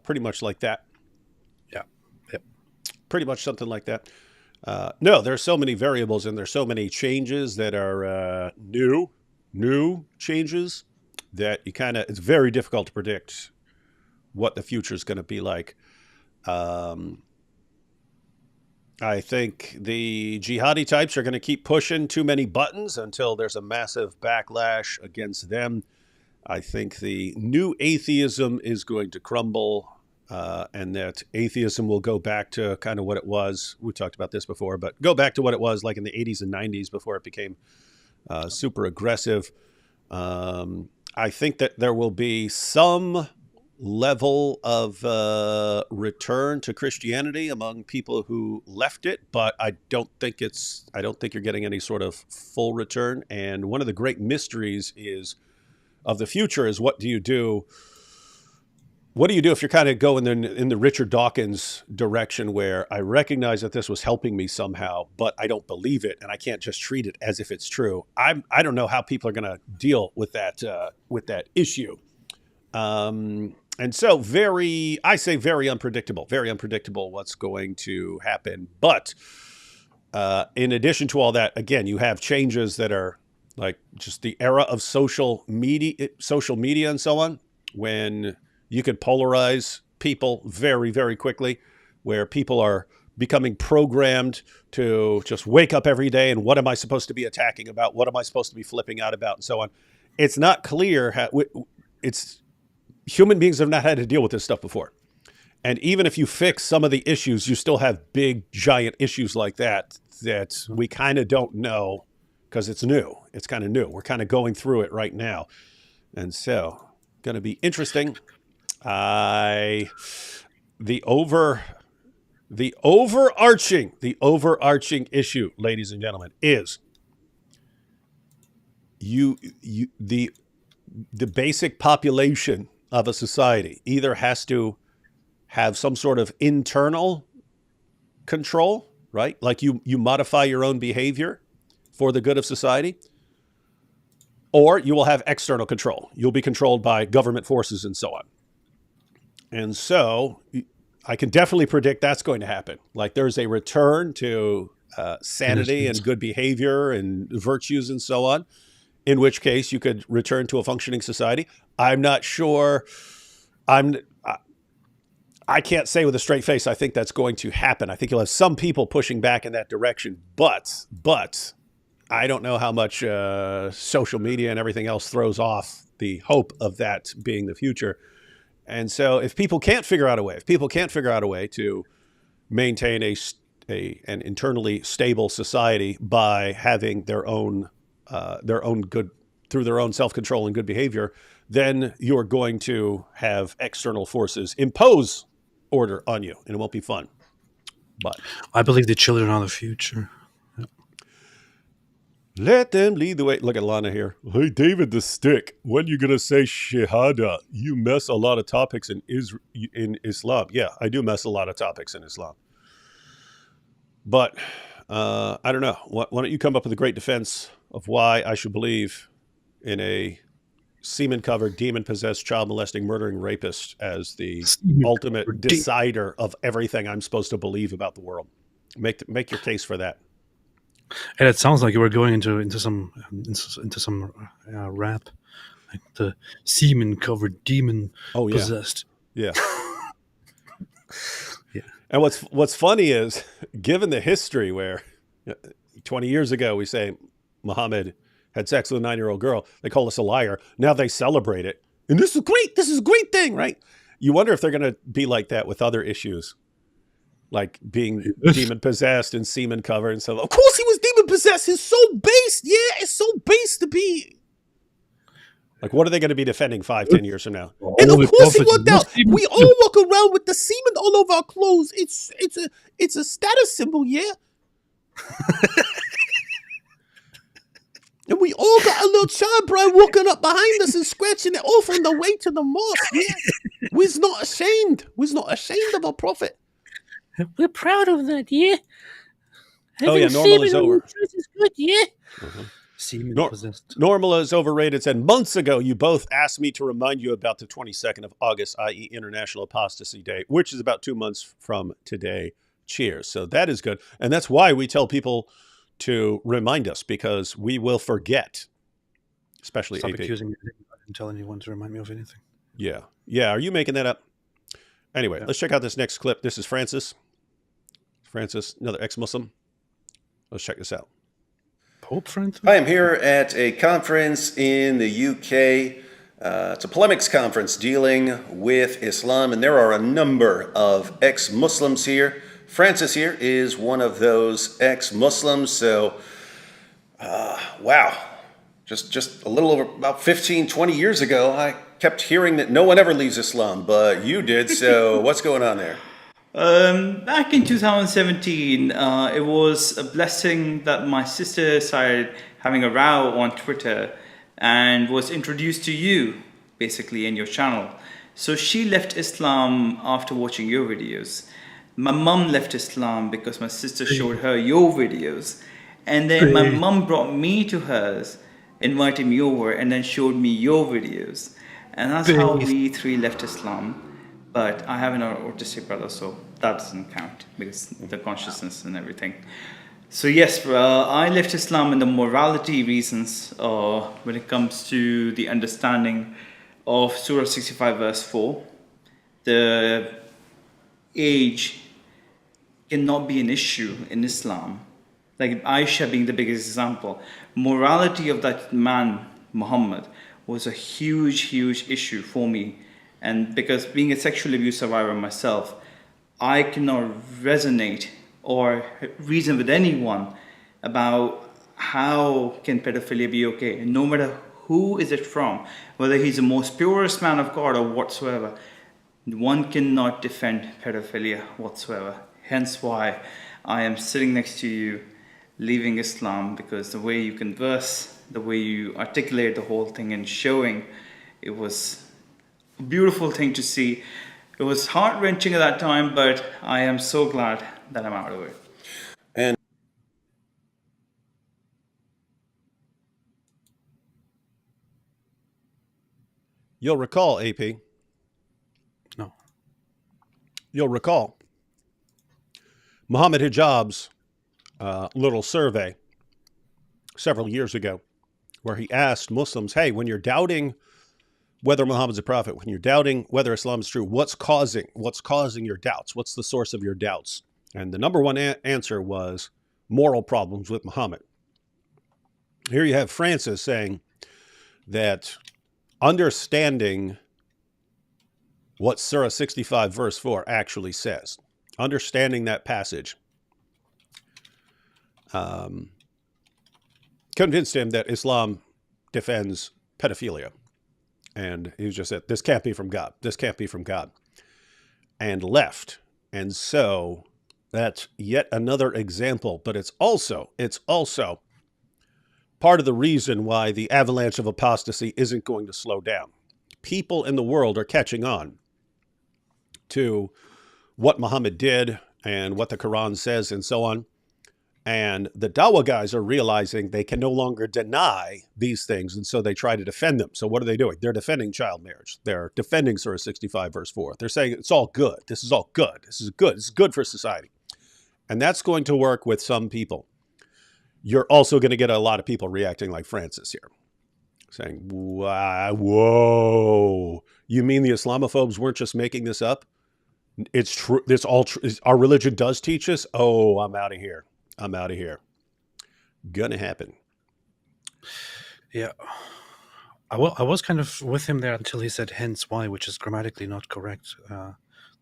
S2: Pretty much like that.
S1: Yeah. Yep.
S2: Pretty much something like that. No, there's so many variables and there's so many changes that are new changes that it's very difficult to predict what the future is going to be like. I think the jihadi types are going to keep pushing too many buttons until there's a massive backlash against them. I think the new atheism is going to crumble, and that atheism will go back to kind of what it was. We talked about this before, but go back to what it was like in the 80s and 90s before it became super aggressive. I think that there will be some level of return to Christianity among people who left it, but I don't think you're getting any sort of full return. And one of the great mysteries of the future is what do you do? What do you do if you're kind of going in the Richard Dawkins direction, where I recognize that this was helping me somehow, but I don't believe it, and I can't just treat it as if it's true. I don't know how people are going to deal with that issue. And so very unpredictable what's going to happen. But in addition to all that, again, you have changes that are like just the era of social media and so on, when you could polarize people very, very quickly, where people are becoming programmed to just wake up every day and what am I supposed to be attacking about? What am I supposed to be flipping out about? And so on. It's not clear human beings have not had to deal with this stuff before. And even if you fix some of the issues, you still have big, giant issues like that we kind of don't know because it's new. It's kind of new. We're kind of going through it right now. And so, going to be interesting. The overarching issue, ladies and gentlemen, is the basic population of a society either has to have some sort of internal control, right? Like you modify your own behavior for the good of society, or you will have external control. You'll be controlled by government forces and so on. And so I can definitely predict that's going to happen. Like there's a return to sanity and good behavior and virtues and so on, in which case you could return to a functioning society. I'm not sure. I can't say with a straight face I think that's going to happen. I think you'll have some people pushing back in that direction, but I don't know how much social media and everything else throws off the hope of that being the future. And so if people can't figure out a way to maintain an internally stable society by having their own good, through their own self-control and good behavior, then you're going to have external forces impose order on you, and it won't be fun. But
S1: I believe the children are the future.
S2: let them lead the way. Look at Lana here. Hey, David the Stick, when you going to say Shahada? You mess a lot of topics in Islam. Yeah, I do mess a lot of topics in Islam. But I don't know. Why don't you come up with a great defense of why I should believe in a semen-covered, demon-possessed, child-molesting, murdering rapist as the ultimate decider of everything I'm supposed to believe about the world. Make your case for that.
S1: And it sounds like you were going into some rap, like the semen-covered, demon-possessed.
S2: Yeah. Yeah. And what's funny is, given the history where 20 years ago we say Muhammad had sex with a 9-year-old girl, they call us a liar. Now they celebrate it. And this is great. This is a great thing, right? You wonder if they're going to be like that with other issues, like being demon-possessed and semen-covered and so. Of course he was demon-possessed. He's so base. Yeah, it's so base to be. Like, what are they going to be defending 5-10 years from now? And of course he worked out. We all walk around with the semen all over our clothes. It's a status symbol, yeah? And we all got a little child bride walking up behind us and scratching it off on the way to the mosque. Yeah, we's not ashamed. We's not ashamed of our prophet.
S5: We're proud of that, yeah.
S2: Oh yeah, normal is over.
S5: Is good, yeah.
S2: Uh-huh.
S1: Semen
S2: Nor-
S1: possessed.
S2: Normal is overrated. Said months ago, you both asked me to remind you about the 22nd of August, i.e., International Apostasy Day, which is about 2 months from today. Cheers. So that is good. And that's why we tell people to remind us, because we will forget, especially
S1: Stop
S2: AP.
S1: accusing me. I didn't tell anyone to remind me of anything.
S2: Yeah. Yeah. Are you making that up? Anyway,
S1: Yeah.
S2: let's check out this next clip. This is Francis. Francis, another ex-Muslim. Let's check this out.
S1: Pope Francis?
S4: I am here at a conference in the UK. It's a polemics conference dealing with Islam, and there are a number of ex-Muslims here. Francis here is one of those ex-Muslims, so wow. Just a little over about 15, 20 years ago, I kept hearing that no one ever leaves Islam, but you did, so what's going on there?
S5: Back in 2017, it was a blessing that my sister started having a row on Twitter and was introduced to you, basically, in your channel. So she left Islam after watching your videos. My mum left Islam because my sister showed her your videos. And then my mum brought me to hers, invited me over, and then showed me your videos. And that's how we three left Islam. But I have an autistic brother, so that doesn't count because the consciousness and everything. So yes, I left Islam in the morality reasons when it comes to the understanding of Surah 65 verse 4. The age cannot be an issue in Islam. Like Aisha being the biggest example. Morality of that man, Muhammad, was a huge issue for me. And because being a sexual abuse survivor myself, I cannot resonate or reason with anyone about how can pedophilia be okay, no matter who is it from, whether he's the most purest man of God or whatsoever. One cannot defend pedophilia whatsoever. Hence why I am sitting next to you, leaving Islam, because the way you converse, the way you articulate the whole thing and showing, it was a beautiful thing to see. It was heart-wrenching at that time, but I am so glad that I'm out of it.
S4: And
S2: You'll recall, AP.
S1: No.
S2: You'll recall Muhammad Hijab's little survey several years ago, where he asked Muslims, hey, when you're doubting whether Muhammad's a prophet, when you're doubting whether Islam is true, what's causing your doubts? What's the source of your doubts? And the number one answer was moral problems with Muhammad. Here you have Francis saying that understanding what Surah 65 verse 4 actually says, understanding that passage, convinced him that Islam defends pedophilia. And he was just said, this can't be from God. This can't be from God. And left. And so that's yet another example, but it's also part of the reason why the avalanche of apostasy isn't going to slow down. People in the world are catching on to what Muhammad did and what the Quran says and so on. And the Dawah guys are realizing they can no longer deny these things, and so they try to defend them. So what are they doing? They're defending child marriage. They're defending Surah 65 verse 4. They're saying it's all good. This is all good. This is good. This is good for society. And that's going to work with some people. You're also going to get a lot of people reacting like Francis here, saying, whoa, you mean the Islamophobes weren't just making this up? It's true. This all true. Our religion does teach us. Oh, I'm out of here. I'm out of here. Gonna happen.
S1: Yeah. I was kind of with him there until he said hence why, which is grammatically not correct.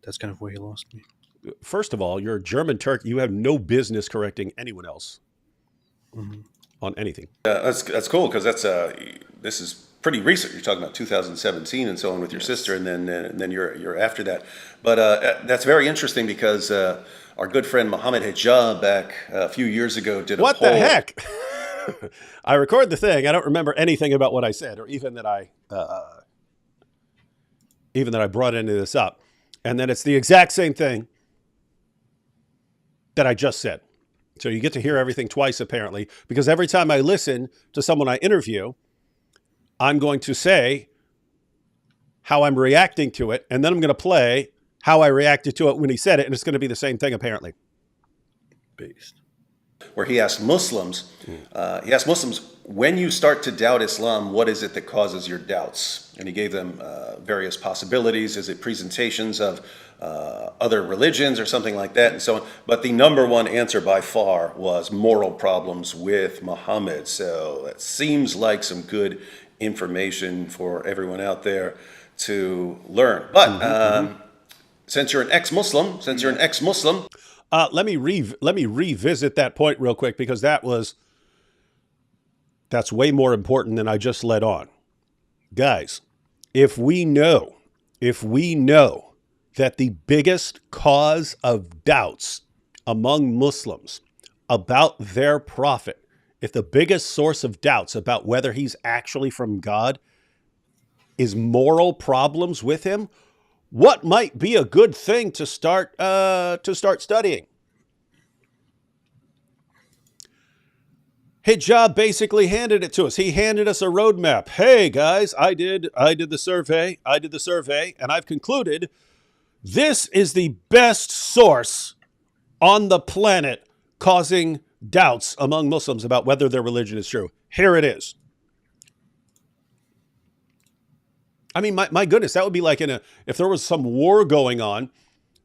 S1: That's kind of where he lost me.
S2: First of all, you're a German Turk. You have no business correcting anyone else on anything.
S4: that's cool, because this is pretty recent. You're talking about 2017 and so on with your sister, and then you're after that. But that's very interesting because our good friend Muhammad Hijab back a few years ago did a
S2: What
S4: poll.
S2: the heck? I record the thing. I don't remember anything about what I said, or even that I brought into this up. And then it's the exact same thing that I just said. So you get to hear everything twice, apparently, because every time I listen to someone I interview, I'm going to say how I'm reacting to it, and then I'm going to play how I reacted to it when he said it, and it's going to be the same thing, apparently.
S1: Based.
S4: Where he asked Muslims, when you start to doubt Islam, what is it that causes your doubts? And he gave them various possibilities. Is it presentations of other religions or something like that, and so on? But the number one answer by far was moral problems with Muhammad. So that seems like some good information for everyone out there to learn. But since you're an ex-Muslim,
S2: let me revisit that point real quick, because that's way more important than I just led on. Guys, if we know that the biggest cause of doubts among Muslims about their prophet, if the biggest source of doubts about whether he's actually from God is moral problems with him, what might be a good thing to start studying? Hijab basically handed it to us. He handed us a roadmap. Hey guys, I did the survey, and I've concluded this is the best source on the planet causing doubts among Muslims about whether their religion is true. Here it is. I mean, my goodness, that would be like if there was some war going on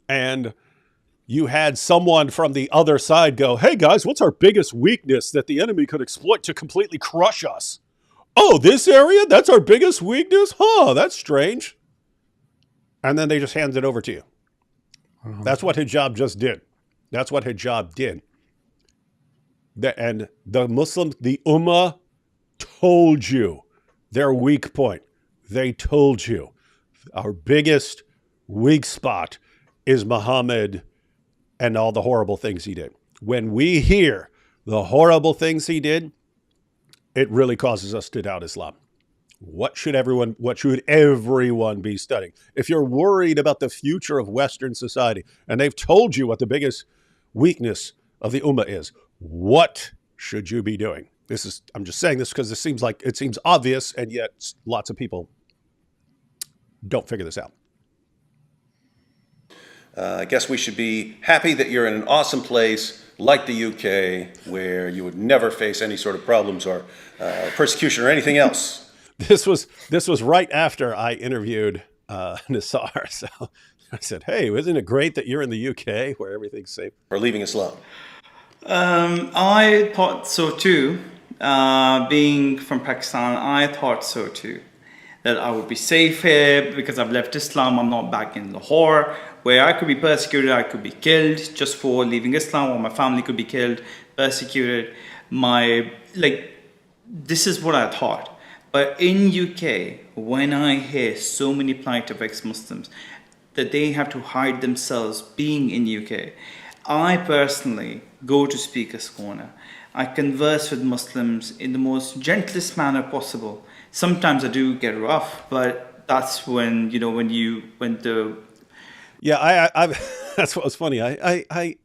S2: and you had someone from the other side go, hey guys, what's our biggest weakness that the enemy could exploit to completely crush us? Oh, this area? That's our biggest weakness? Huh, that's strange. And then they just hand it over to you. That's what hijab just did. That's what hijab did. And the Muslims, the Ummah, told you their weak point. They told you our biggest weak spot is Muhammad and all the horrible things he did. When we hear the horrible things he did, it really causes us to doubt Islam. What should everyone be studying? If you're worried about the future of Western society and they've told you what the biggest weakness of the Ummah is, what should you be doing? I'm just saying this because it seems obvious, and yet lots of people don't figure this out.
S4: I guess we should be happy that you're in an awesome place like the UK, where you would never face any sort of problems or persecution or anything else.
S2: This was right after I interviewed Nisar. So I said, hey, isn't it great that you're in the UK where everything's safe?
S4: Or leaving Islam.
S5: I thought so too. Being from Pakistan, I thought so too. That I would be safe here because I've left Islam. I'm not back in Lahore, where I could be persecuted, I could be killed just for leaving Islam, or my family could be killed, persecuted. This is what I thought. But in UK, when I hear so many plight of ex-Muslims that they have to hide themselves being in UK, I personally go to Speaker's Corner. I converse with Muslims in the most gentlest manner possible. Sometimes I do get rough, but that's when
S2: Yeah, that's what was funny. I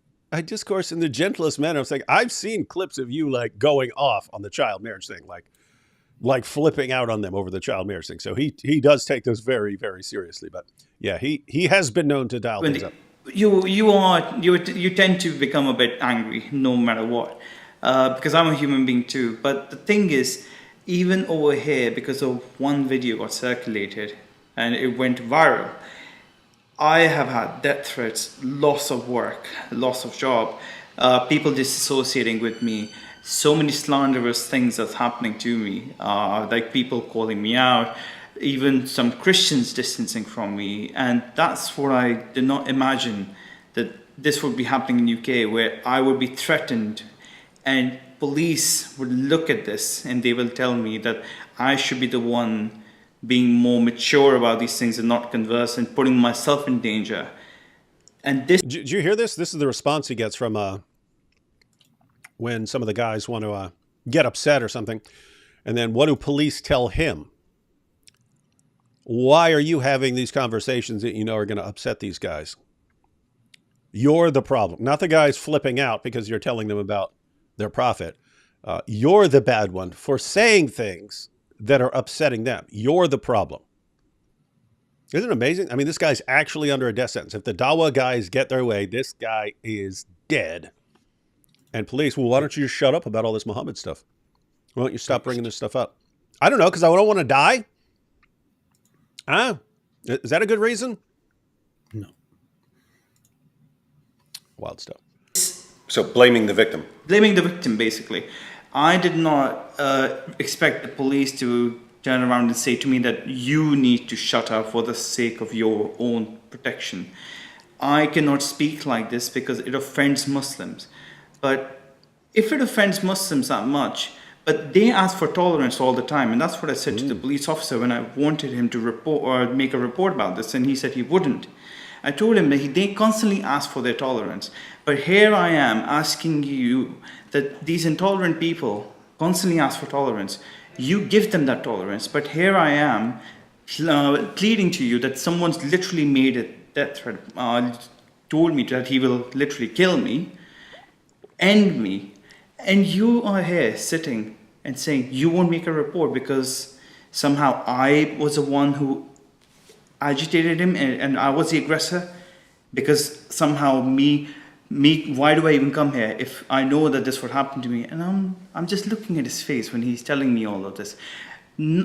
S2: discourse in the gentlest manner. I was like, I've seen clips of you like going off on the child marriage thing, like flipping out on them over the child marriage thing. So he does take this very, very seriously. But yeah, he has been known to dial things up.
S5: You tend to become a bit angry no matter what, because I'm a human being too. But the thing is, even over here, because of one video got circulated and it went viral, I have had death threats, loss of work, loss of job, people disassociating with me, so many slanderous things that's happening to me, like people calling me out, even some Christians distancing from me. And that's what I did not imagine, that this would be happening in UK, where I would be threatened and police would look at this and they will tell me that I should be the one being more mature about these things and not converse and putting myself in danger. And this...
S2: Did you hear this? This is the response he gets from when some of the guys want to get upset or something. And then what do police tell him? Why are you having these conversations that you know are going to upset these guys? You're the problem. Not the guys flipping out because you're telling them about their profit. You're the bad one for saying things that are upsetting them. You're the problem. Isn't it amazing? I mean, this guy's actually under a death sentence. If the Dawa guys get their way, this guy is dead. And police, well, why don't you just shut up about all this Muhammad stuff? Why don't you stop bringing this stuff up? I don't know, because I don't want to die. Is that a good reason?
S1: No.
S2: Wild stuff.
S4: So blaming the victim.
S5: Blaming the victim, basically. I did not expect the police to turn around and say to me that you need to shut up for the sake of your own protection. I cannot speak like this because it offends Muslims. But if it offends Muslims that much, but they ask for tolerance all the time, and that's what I said to the police officer when I wanted him to report or make a report about this, and he said he wouldn't. I told him that they constantly ask for their tolerance. But here I am asking you that these intolerant people constantly ask for tolerance. You give them that tolerance, but here I am pleading to you that someone's literally made a death threat, told me that he will literally kill me, end me, and you are here sitting and saying you won't make a report because somehow I was the one who agitated him and I was the aggressor, because somehow why do I even come here if I know that this would happen to me? And I'm just looking at his face when he's telling me all of this.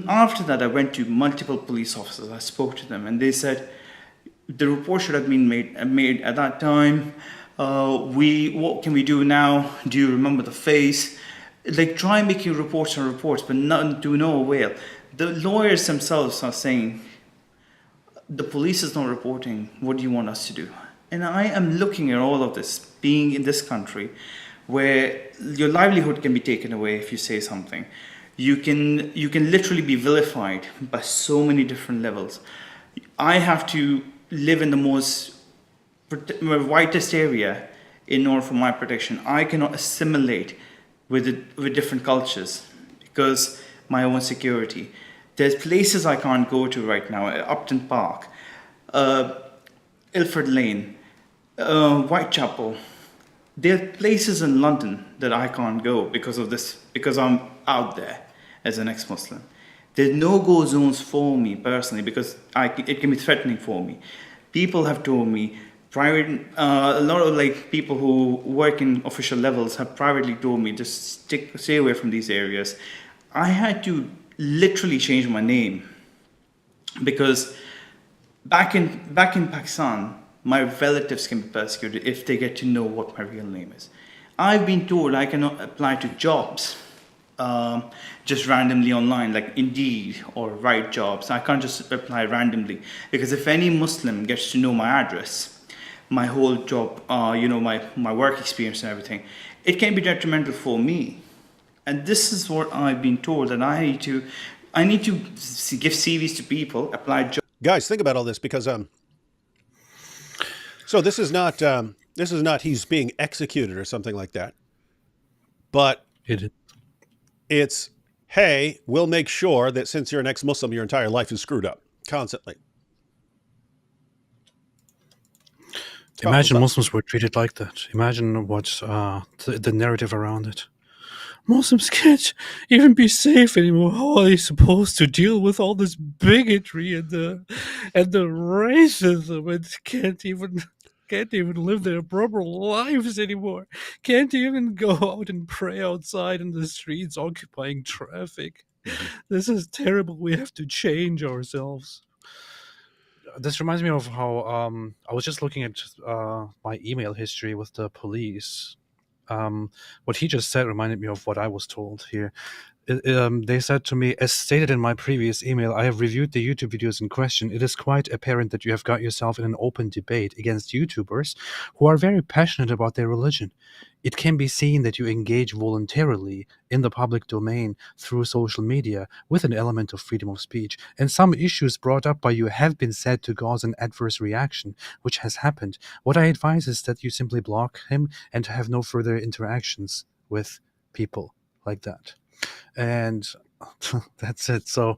S5: After that, I went to multiple police officers. I spoke to them, and they said the report should have been made at that time. What can we do now? Do you remember the face? Like, try making reports and reports, but none to no avail. The lawyers themselves are saying, the police is not reporting. What do you want us to do? And I am looking at all of this, being in this country, where your livelihood can be taken away if you say something. You can literally be vilified by so many different levels. I have to live in the most whitest area in order for my protection. I cannot assimilate with different cultures because my own security. There's places I can't go to right now. Upton Park, Ilford Lane, Whitechapel. There are places in London that I can't go because of this, because I'm out there as an ex-Muslim. There's no-go zones for me personally because it can be threatening for me. People have told me, a lot of people who work in official levels have privately told me just stay away from these areas. I had to literally change my name because back in Pakistan, my relatives can be persecuted if they get to know what my real name is. I've been told I cannot apply to jobs just randomly online, like Indeed or Right Jobs. I can't just apply randomly because if any Muslim gets to know my address, my whole job, my work experience and everything, it can be detrimental for me. And this is what I've been told, that I need to give CVs to people, apply jobs.
S2: Guys, think about all this because so this is not he's being executed or something like that, but it's, hey, we'll make sure that since you're an ex-Muslim, your entire life is screwed up constantly.
S1: Imagine Muslims were treated like that. Imagine what the narrative around it. Muslims can't even be safe anymore. How are they supposed to deal with all this bigotry and the racism, and can't even live their proper lives anymore? Can't even go out and pray outside in the streets, occupying traffic. This is terrible. We have to change ourselves. This reminds me of how I was just looking at my email history with the police. What he just said reminded me of what I was told here. They said to me, as stated in my previous email, I have reviewed the YouTube videos in question. It is quite apparent that you have got yourself in an open debate against YouTubers who are very passionate about their religion. It can be seen that you engage voluntarily in the public domain through social media with an element of freedom of speech, and some issues brought up by you have been said to cause an adverse reaction, which has happened. What I advise is that you simply block him and have no further interactions with people like that. And that's it. So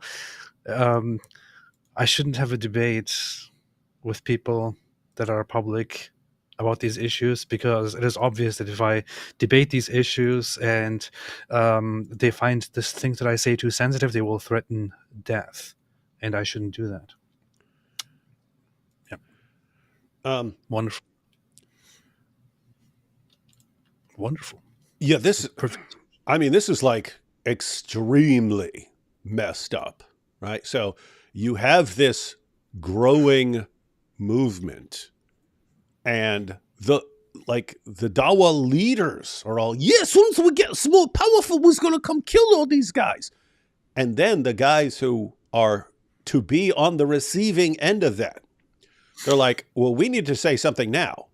S1: I shouldn't have a debate with people that are public about these issues, because it is obvious that if I debate these issues and they find this thing that I say too sensitive, they will threaten death, and I shouldn't do that. Wonderful. Wonderful.
S2: Yeah, this is like extremely messed up, right? So you have this growing movement, and the Dawa leaders are all, yeah, as soon as we get more powerful, we're going to come kill all these guys. And then the guys who are to be on the receiving end of that, they're like, well, we need to say something now.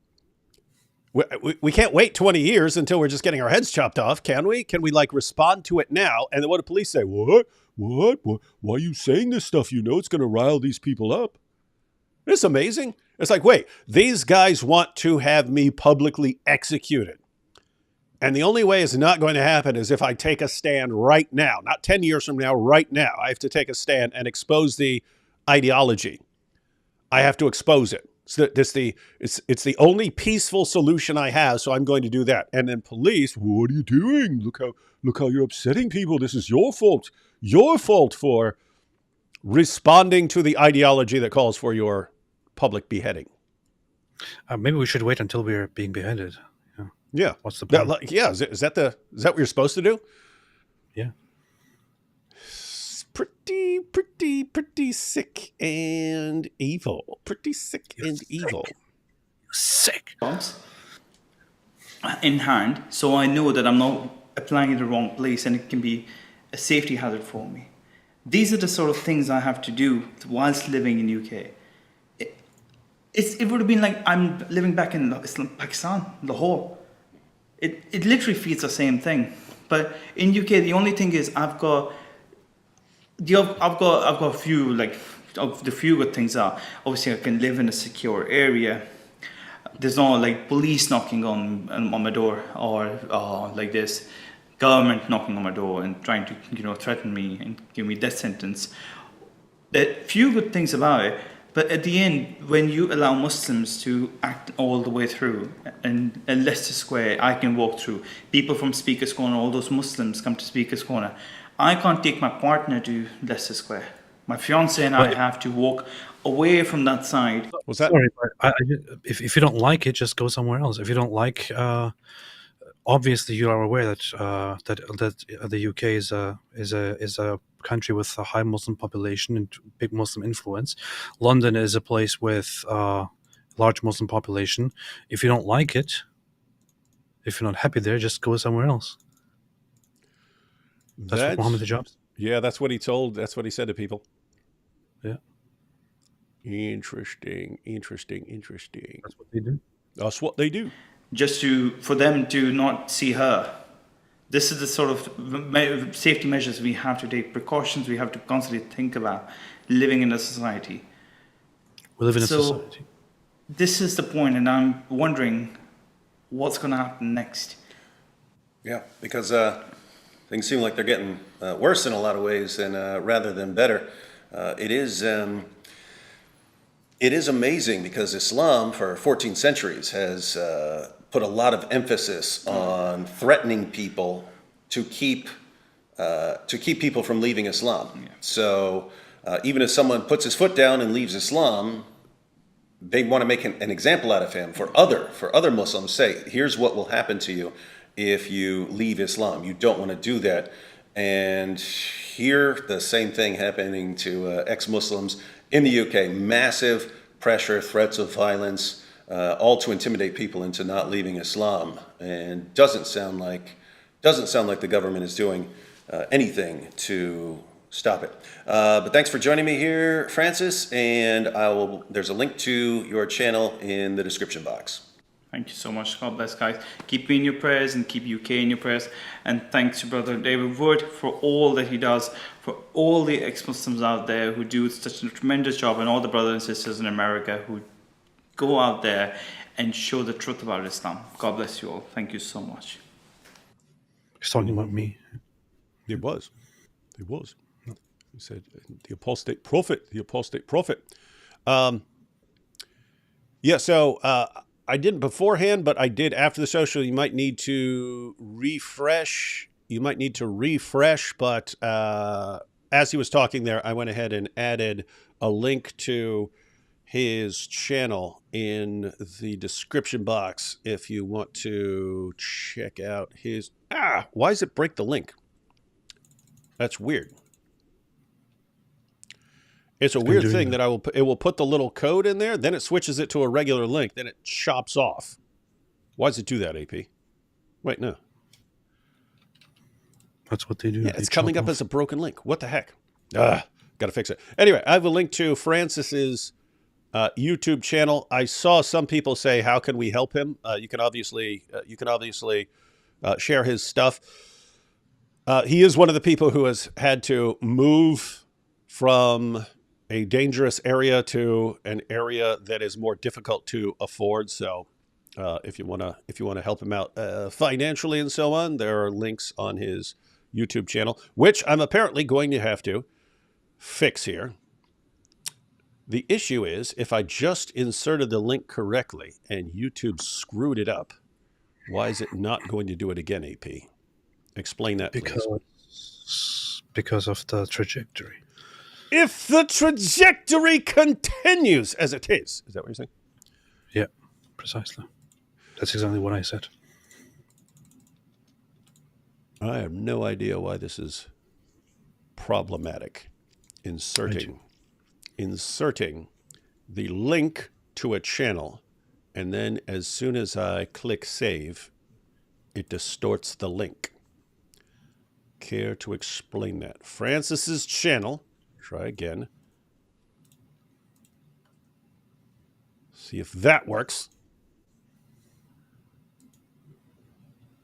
S2: We can't wait 20 years until we're just getting our heads chopped off, can we? Can we like respond to it now? And then what do police say? What? Why are you saying this stuff? You know it's going to rile these people up. It's amazing. It's like, wait, these guys want to have me publicly executed. And the only way it's not going to happen is if I take a stand right now, not 10 years from now, right now. I have to take a stand and expose the ideology. I have to expose it. So it's the only peaceful solution I have, so I'm going to do that. And then police, what are you doing? Look how you're upsetting people. This is your fault. Your fault for responding to the ideology that calls for your public beheading.
S1: Maybe we should wait until we're being beheaded.
S2: Yeah.
S1: What's the point?
S2: Yeah. Is that what you're supposed to do?
S1: Yeah.
S2: It's pretty sick and evil. Pretty sick and evil.
S1: Sick.
S5: Bombs in hand, so I know that I'm not applying in the wrong place and it can be a safety hazard for me. These are the sort of things I have to do whilst living in UK. It would have been like I'm living back in Pakistan, Lahore. It literally feels the same thing. But in UK, the only thing is I've got a few, like, of the few good things are, obviously I can live in a secure area. There's no like police knocking on my door or like this government knocking on my door and trying to threaten me and give me death sentence. There are few good things about it, but at the end, when you allow Muslims to act all the way through, and Leicester Square, I can walk through. People from Speaker's Corner, all those Muslims come to Speaker's Corner. I can't take my partner to Leicester Square. My fiance and I have to walk away from that side.
S2: Was that?
S1: Sorry, but if you don't like it, just go somewhere else. If you don't like, obviously you are aware that the UK is a country with a high Muslim population and big Muslim influence. London is a place with large Muslim population. If you don't like it, if you're not happy there, just go somewhere else. That's what Mohammed Hijab.
S2: Yeah, that's what he said to people.
S1: Yeah.
S2: Interesting.
S1: That's what they do.
S2: That's what they do.
S5: Just for them to not see her. This is the sort of safety measures we have to take, precautions we have to constantly think about living in a society.
S1: We live in a society.
S5: This is the point, and I'm wondering what's going to happen next.
S4: Yeah, because things seem like they're getting worse in a lot of ways, and rather than better. It is amazing because Islam for 14 centuries has put a lot of emphasis on threatening people to keep people from leaving Islam. Yeah. So even if someone puts his foot down and leaves Islam, they want to make an example out of him for other Muslims. Say, here's what will happen to you if you leave Islam. You don't want to do that. And here, the same thing happening to ex-Muslims in the UK. Massive pressure, threats of violence, all to intimidate people into not leaving Islam. And doesn't sound like the government is doing anything to stop it. But thanks for joining me here, Francis. And there's a link to your channel in the description box.
S5: Thank you so much. God bless, guys. Keep me in your prayers and keep UK in your prayers. And thanks to Brother David Wood for all that he does, for all the ex-Muslims out there who do such a tremendous job, and all the brothers and sisters in America who go out there and show the truth about Islam. God bless you all. Thank you so much.
S1: He's talking about me.
S2: It was. He said, the apostate prophet. Yeah, so I didn't beforehand, but I did after the social. You might need to refresh. But as he was talking there, I went ahead and added a link to his channel in the description box if you want to check out his... why does it break the link? That's weird. It's a weird thing that it will put the little code in there, then it switches it to a regular link, then it chops off. Why does it do that, AP? Wait, no.
S1: That's what they do.
S2: Yeah,
S1: They
S2: it's coming
S1: chop
S2: up
S1: off.
S2: as a broken link. What the heck? Got to fix it. Anyway, I have a link to Francis's YouTube channel. I saw some people say, "How can we help him?" You can obviously share his stuff. He is one of the people who has had to move from a dangerous area to an area that is more difficult to afford. So, if you want to help him out financially and so on, there are links on his YouTube channel, which I'm apparently going to have to fix here. The issue is, if I just inserted the link correctly and YouTube screwed it up, why is it not going to do it again, AP? Explain that, please.
S1: Because of the trajectory.
S2: If the trajectory continues as it is that what you're saying?
S1: Yeah, precisely. That's exactly what I said.
S2: I have no idea why this is problematic. Inserting the link to a channel, and then as soon as I click save, it distorts the link. Care to explain that? Francis's channel. Try again. See if that works.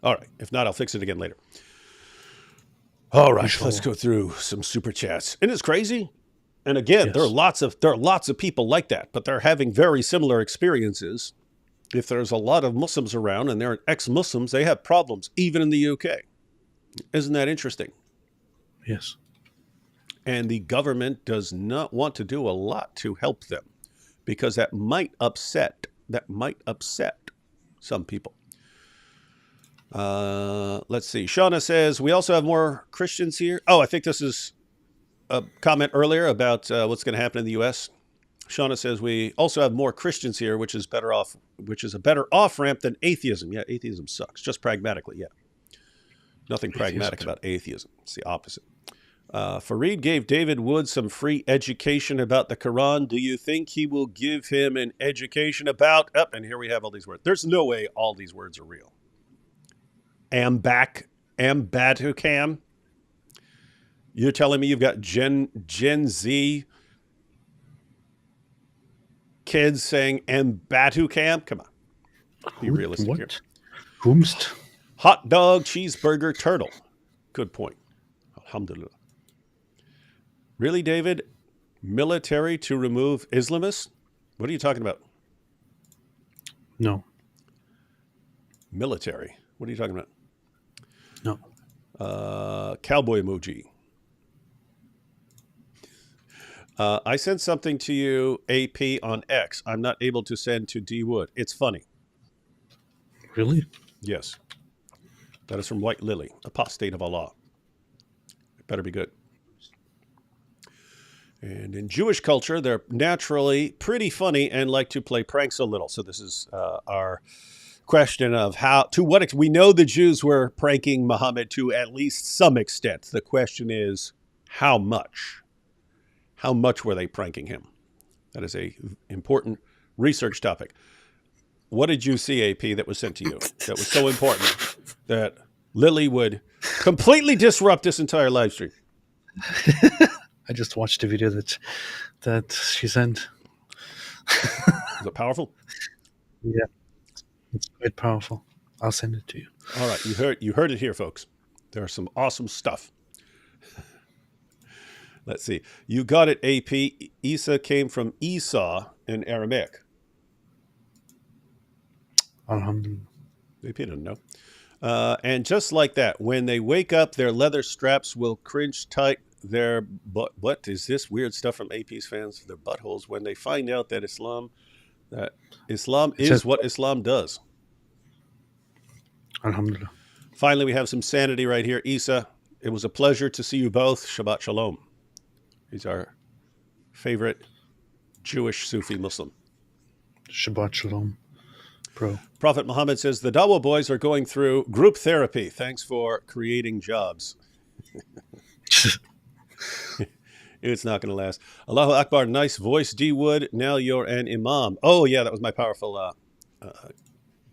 S2: All right. If not, I'll fix it again later. All right. Let's go through some super chats. And it's crazy. And again,
S1: Yes.
S2: there are lots of people like that, but they're having very similar experiences. If there's a lot of Muslims around and they're ex-Muslims, they have problems, even in the UK. Isn't that interesting?
S1: Yes.
S2: And the government does not want to do a lot to help them because that might upset some people. Let's see. Shauna says, we also have more Christians here. Oh, I think this is a comment earlier about what's going to happen in the U.S. Shauna says, we also have more Christians here, which is a better off-ramp than atheism. Yeah, atheism sucks. Just pragmatically, yeah. Nothing pragmatic about atheism. It's the opposite. Fareed gave David Wood some free education about the Quran. Do you think he will give him an education about... and here we have all these words. There's no way all these words are real. Ambatukam. You're telling me you've got Gen Z kids saying Ambatukam? Come on. Be realistic here.
S1: Whomst?
S2: Hot dog, cheeseburger, turtle. Good point. Alhamdulillah. Really, David? Military to remove Islamists? What are you talking about?
S1: No.
S2: Military. What are you talking about?
S1: No.
S2: Cowboy emoji. I sent something to you, AP, on X. I'm not able to send to D Wood. It's funny.
S1: Really?
S2: Yes. That is from White Lily, apostate of Allah. It better be good. And in Jewish culture, they're naturally pretty funny and like to play pranks a little. So this is our question of we know the Jews were pranking Muhammad to at least some extent. The question is, how much? How much were they pranking him? That is a important research topic. What did you see, AP, that was sent to you that was so important that Lily would completely disrupt this entire live stream?
S1: I just watched the video that she sent.
S2: Is it powerful?
S1: Yeah. It's quite powerful. I'll send it to you.
S2: All right, you heard it here, folks. There's some awesome stuff. Let's see. You got it, AP. Isa came from Esau in Aramaic.
S1: Alhamdulillah.
S2: AP didn't know. And just like that, when they wake up, their leather straps will cringe tight. Their what is this weird stuff from AP's fans? Their buttholes when they find out that Islam That Islam
S1: It says,
S2: is what Islam does.
S1: Alhamdulillah.
S2: Finally, we have some sanity right here. Isa, it was a pleasure to see you both. Shabbat Shalom. He's our favorite Jewish Sufi Muslim.
S1: Shabbat Shalom, bro.
S2: Prophet Muhammad says, the Dawa boys are going through group therapy. Thanks for creating jobs. It's not going to last. Allahu Akbar. Nice voice, D Wood. Now you're an imam. Oh, yeah, that was my powerful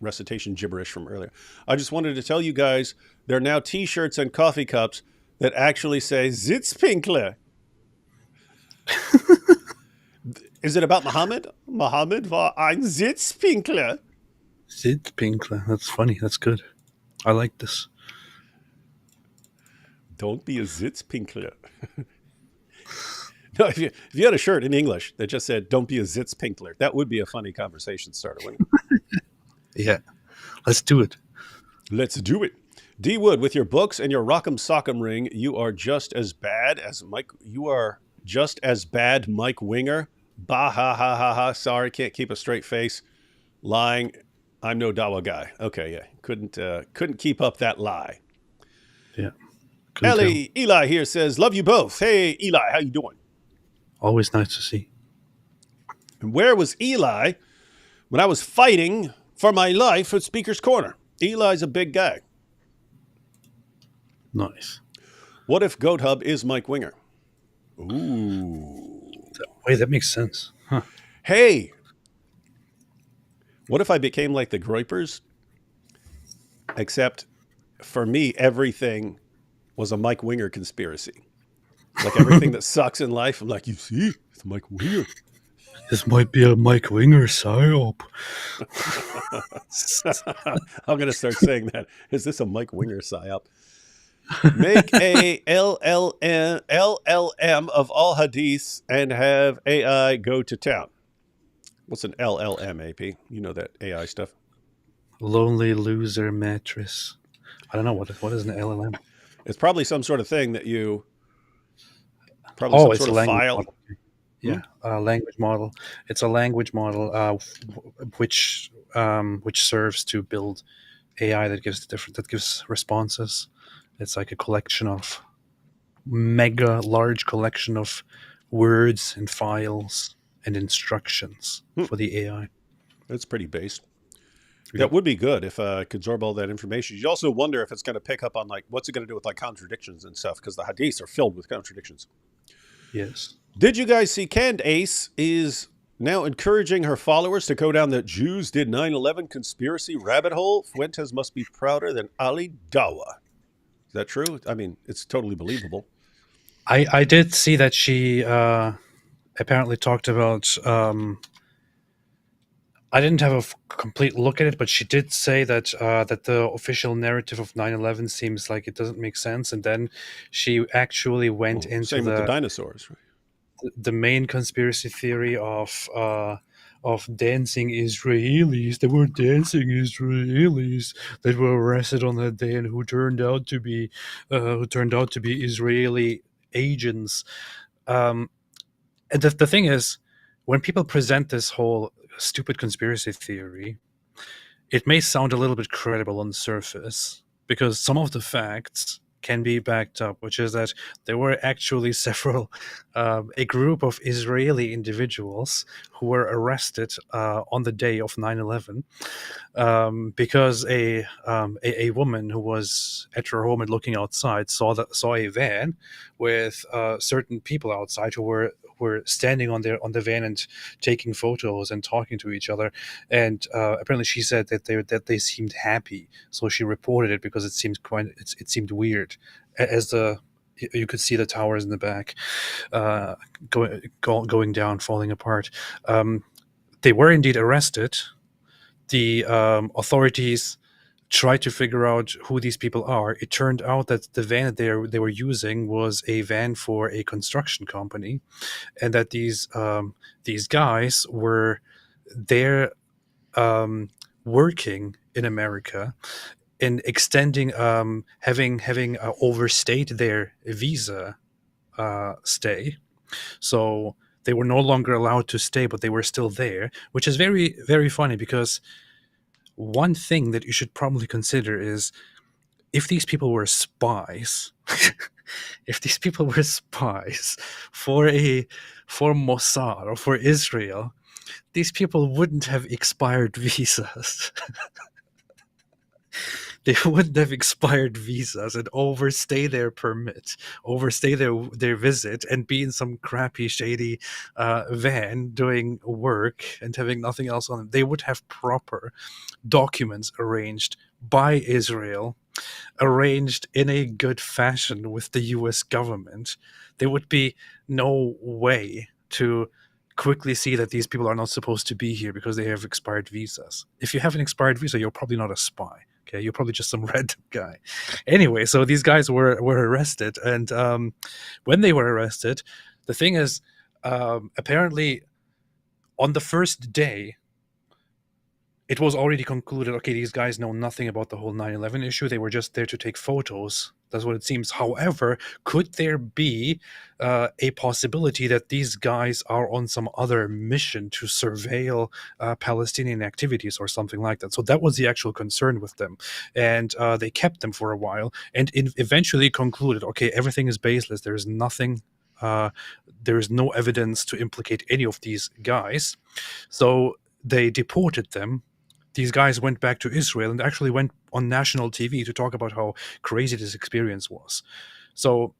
S2: recitation gibberish from earlier. I just wanted to tell you guys, there are now T-shirts and coffee cups that actually say Sitzpinkler. Is it about Muhammad? Muhammad war ein Sitzpinkler.
S1: Sitzpinkler. That's funny. That's good. I like this.
S2: Don't be a Sitzpinkler. No, if you had a shirt in English that just said "Don't be a Sitzpinkler," that would be a funny conversation starter, wouldn't it?
S1: Yeah. Let's do it.
S2: Let's do it. D Wood, with your books and your Rock'em Sock'em ring, you are just as bad as Mike. You are just as bad, Mike Winger. Bah ha ha ha ha. Sorry, can't keep a straight face. Lying. I'm no Dawa guy. Okay, yeah, couldn't keep up that lie.
S1: Yeah. Couldn't tell.
S2: Eli here says, "Love you both." Hey, Eli, how you doing?
S1: Always nice to see.
S2: And where was Eli when I was fighting for my life at Speaker's Corner? Eli's a big guy.
S1: Nice.
S2: What if Goat Hub is Mike Winger? Ooh.
S1: Wait, that makes sense. Huh.
S2: Hey, what if I became like the Groypers? Except for me, everything was a Mike Winger conspiracy. Like everything that sucks in life, I'm like, you see, it's Mike Winger.
S1: This might be a Mike Winger psyop.
S2: I'm going to start saying that. Is this a Mike Winger psyop? Make a LLM of all hadiths and have AI go to town. What's an LLM, AP? You know that AI stuff.
S1: Lonely loser mattress. I don't know what is an LLM.
S2: It's probably some sort of thing that you probably some sort of file.
S1: Model. Yeah, language model. It's a language model which serves to build AI that gives responses. It's like a collection of large collection of words and files and instructions for the AI.
S2: That's pretty based.
S1: Yep.
S2: That would be good if I could absorb all that information. You also wonder if it's going to pick up on like what's it going to do with like contradictions and stuff, because the hadiths are filled with contradictions.
S1: Yes.
S2: Did you guys see Candace is now encouraging her followers to go down the Jews did 9/11 conspiracy rabbit hole? Fuentes must be prouder than Ali Dawa. Is that true? I mean, it's totally believable.
S1: I did see that she apparently talked about. I didn't have a complete look at it, but she did say that that the official narrative of 9/11 seems like it doesn't make sense, and then she actually went into
S2: same with the dinosaurs, right?
S1: The main conspiracy theory of dancing Israelis. There were dancing Israelis that were arrested on that day and who turned out to be Israeli agents. And the thing is, when people present this whole stupid conspiracy theory, it may sound a little bit credible on the surface because some of the facts can be backed up, which is that there were actually a group of Israeli individuals who were arrested on the day of 9/11 because a woman who was at her home and looking outside saw a van with certain people outside who were standing on the van and taking photos and talking to each other, and apparently she said that they seemed happy, so she reported it because it seemed weird, as you could see the towers in the back going down, falling apart. They were indeed arrested. The authorities tried to figure out who these people are. It turned out that the van that they were using was a van for a construction company, and that these guys were there working in America and extending, having overstayed their visa stay. So They were no longer allowed to stay, but they were still there, which is very, very funny because one thing that you should probably consider is if these people were spies, if these people were spies for Mossad or for Israel, these people wouldn't have expired visas. They wouldn't have expired visas and overstay their permit, overstay their visit, and be in some crappy, shady van doing work and having nothing else on them. They would have proper documents arranged by Israel, arranged in a good fashion with the US government. There would be no way to quickly see that these people are not supposed to be here because they have expired visas. If you have an expired visa, you're probably not a spy. Okay, you're probably just some random guy. Anyway, so these guys were arrested, and when they were arrested, the thing is, apparently, on the first day, it was already concluded, okay, these guys know nothing about the whole 9/11 issue. They were just there to take photos. That's what it seems. However, could there be a possibility that these guys are on some other mission to surveil Palestinian activities or something like that? So that was the actual concern with them. And they kept them for a while and eventually concluded, okay, everything is baseless. There is nothing, there is no evidence to implicate any of these guys. So they deported them. These guys went back to Israel and actually went on national TV to talk about how crazy this experience was. So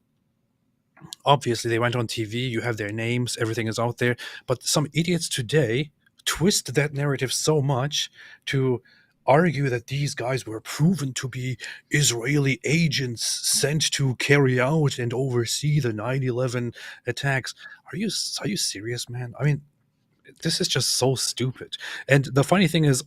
S1: obviously they went on TV, you have their names, everything is out there, but some idiots today twist that narrative so much to argue that these guys were proven to be Israeli agents sent to carry out and oversee the 9/11 attacks. Are you serious, man? I mean, this is just so stupid. And the funny thing is,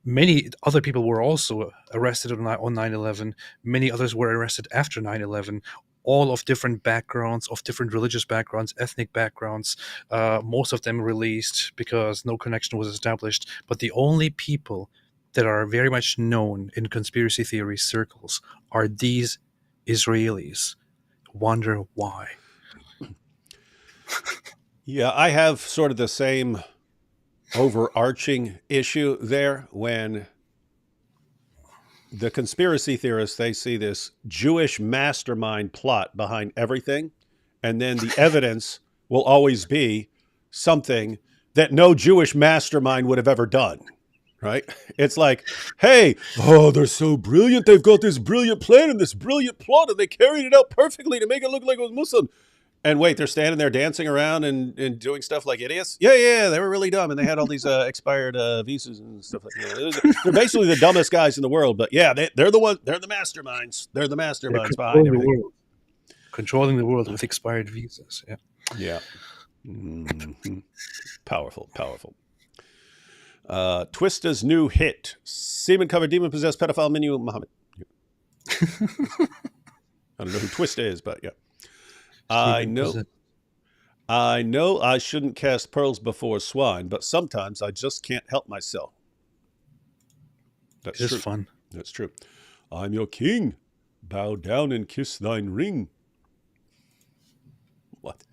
S1: many other people were also arrested on 9/11. Many others were arrested after 9/11, all of different backgrounds, of different religious backgrounds, ethnic backgrounds. Most of them released because no connection was established. But the only people that are very much known in conspiracy theory circles are these Israelis. Wonder why.
S2: Yeah, I have sort of the same overarching issue there when the conspiracy theorists, they see this Jewish mastermind plot behind everything, and then the evidence will always be something that no Jewish mastermind would have ever done, right? It's like, hey, oh, they're so brilliant. They've got this brilliant plan and this brilliant plot, and they carried it out perfectly to make it look like it was Muslim. And wait, they're standing there dancing around and doing stuff like idiots? Yeah, they were really dumb. And they had all these expired visas and stuff like that. They're basically the dumbest guys in the world. But yeah, they're the ones, they're the masterminds. They're the masterminds behind everything.
S1: Controlling the world with expired visas. Yeah.
S2: Yeah. Mm-hmm. Powerful. Twista's new hit. Semen-covered demon-possessed pedophile Minu Muhammad. I don't know who Twista is, but yeah. I know I shouldn't cast pearls before swine, but sometimes I just can't help myself. That's true.
S1: Fun.
S2: That's true. I'm your king. Bow down and kiss thine ring. What?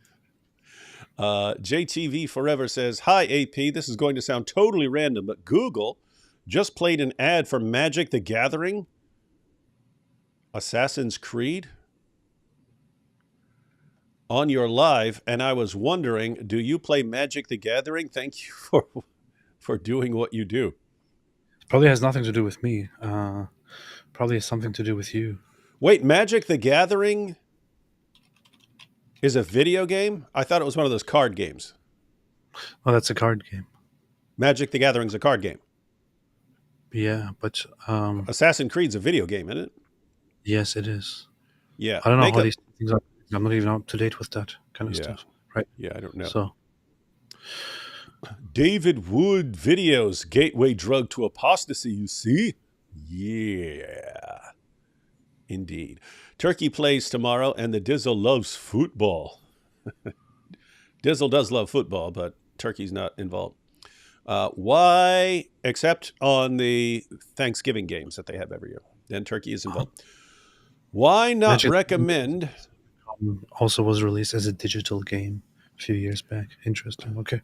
S2: JTV Forever says, hi, AP. This is going to sound totally random, but Google just played an ad for Magic the Gathering. Assassin's Creed. On your live, and I was wondering, do you play Magic the Gathering? Thank you for doing what you do.
S1: Probably has nothing to do with me. Probably has something to do with you.
S2: Wait, Magic the Gathering is a video game? I thought it was one of those card games.
S1: Oh, that's a card game.
S2: Magic the Gathering's a card game.
S1: Yeah, but
S2: Assassin's Creed's a video game, isn't it?
S1: Yes, it is.
S2: Yeah.
S1: I don't know how these things are. I'm not even up to date with that kind of stuff. Right.
S2: Yeah, I don't know.
S1: So
S2: David Wood videos, gateway drug to apostasy, you see? Yeah. Indeed. Turkey plays tomorrow, and the Dizzle loves football. Dizzle does love football, but Turkey's not involved. Why? Except on the Thanksgiving games that they have every year. Then Turkey is involved. Why not recommend...
S1: Also was released as a digital game few years back. Interesting. Okay.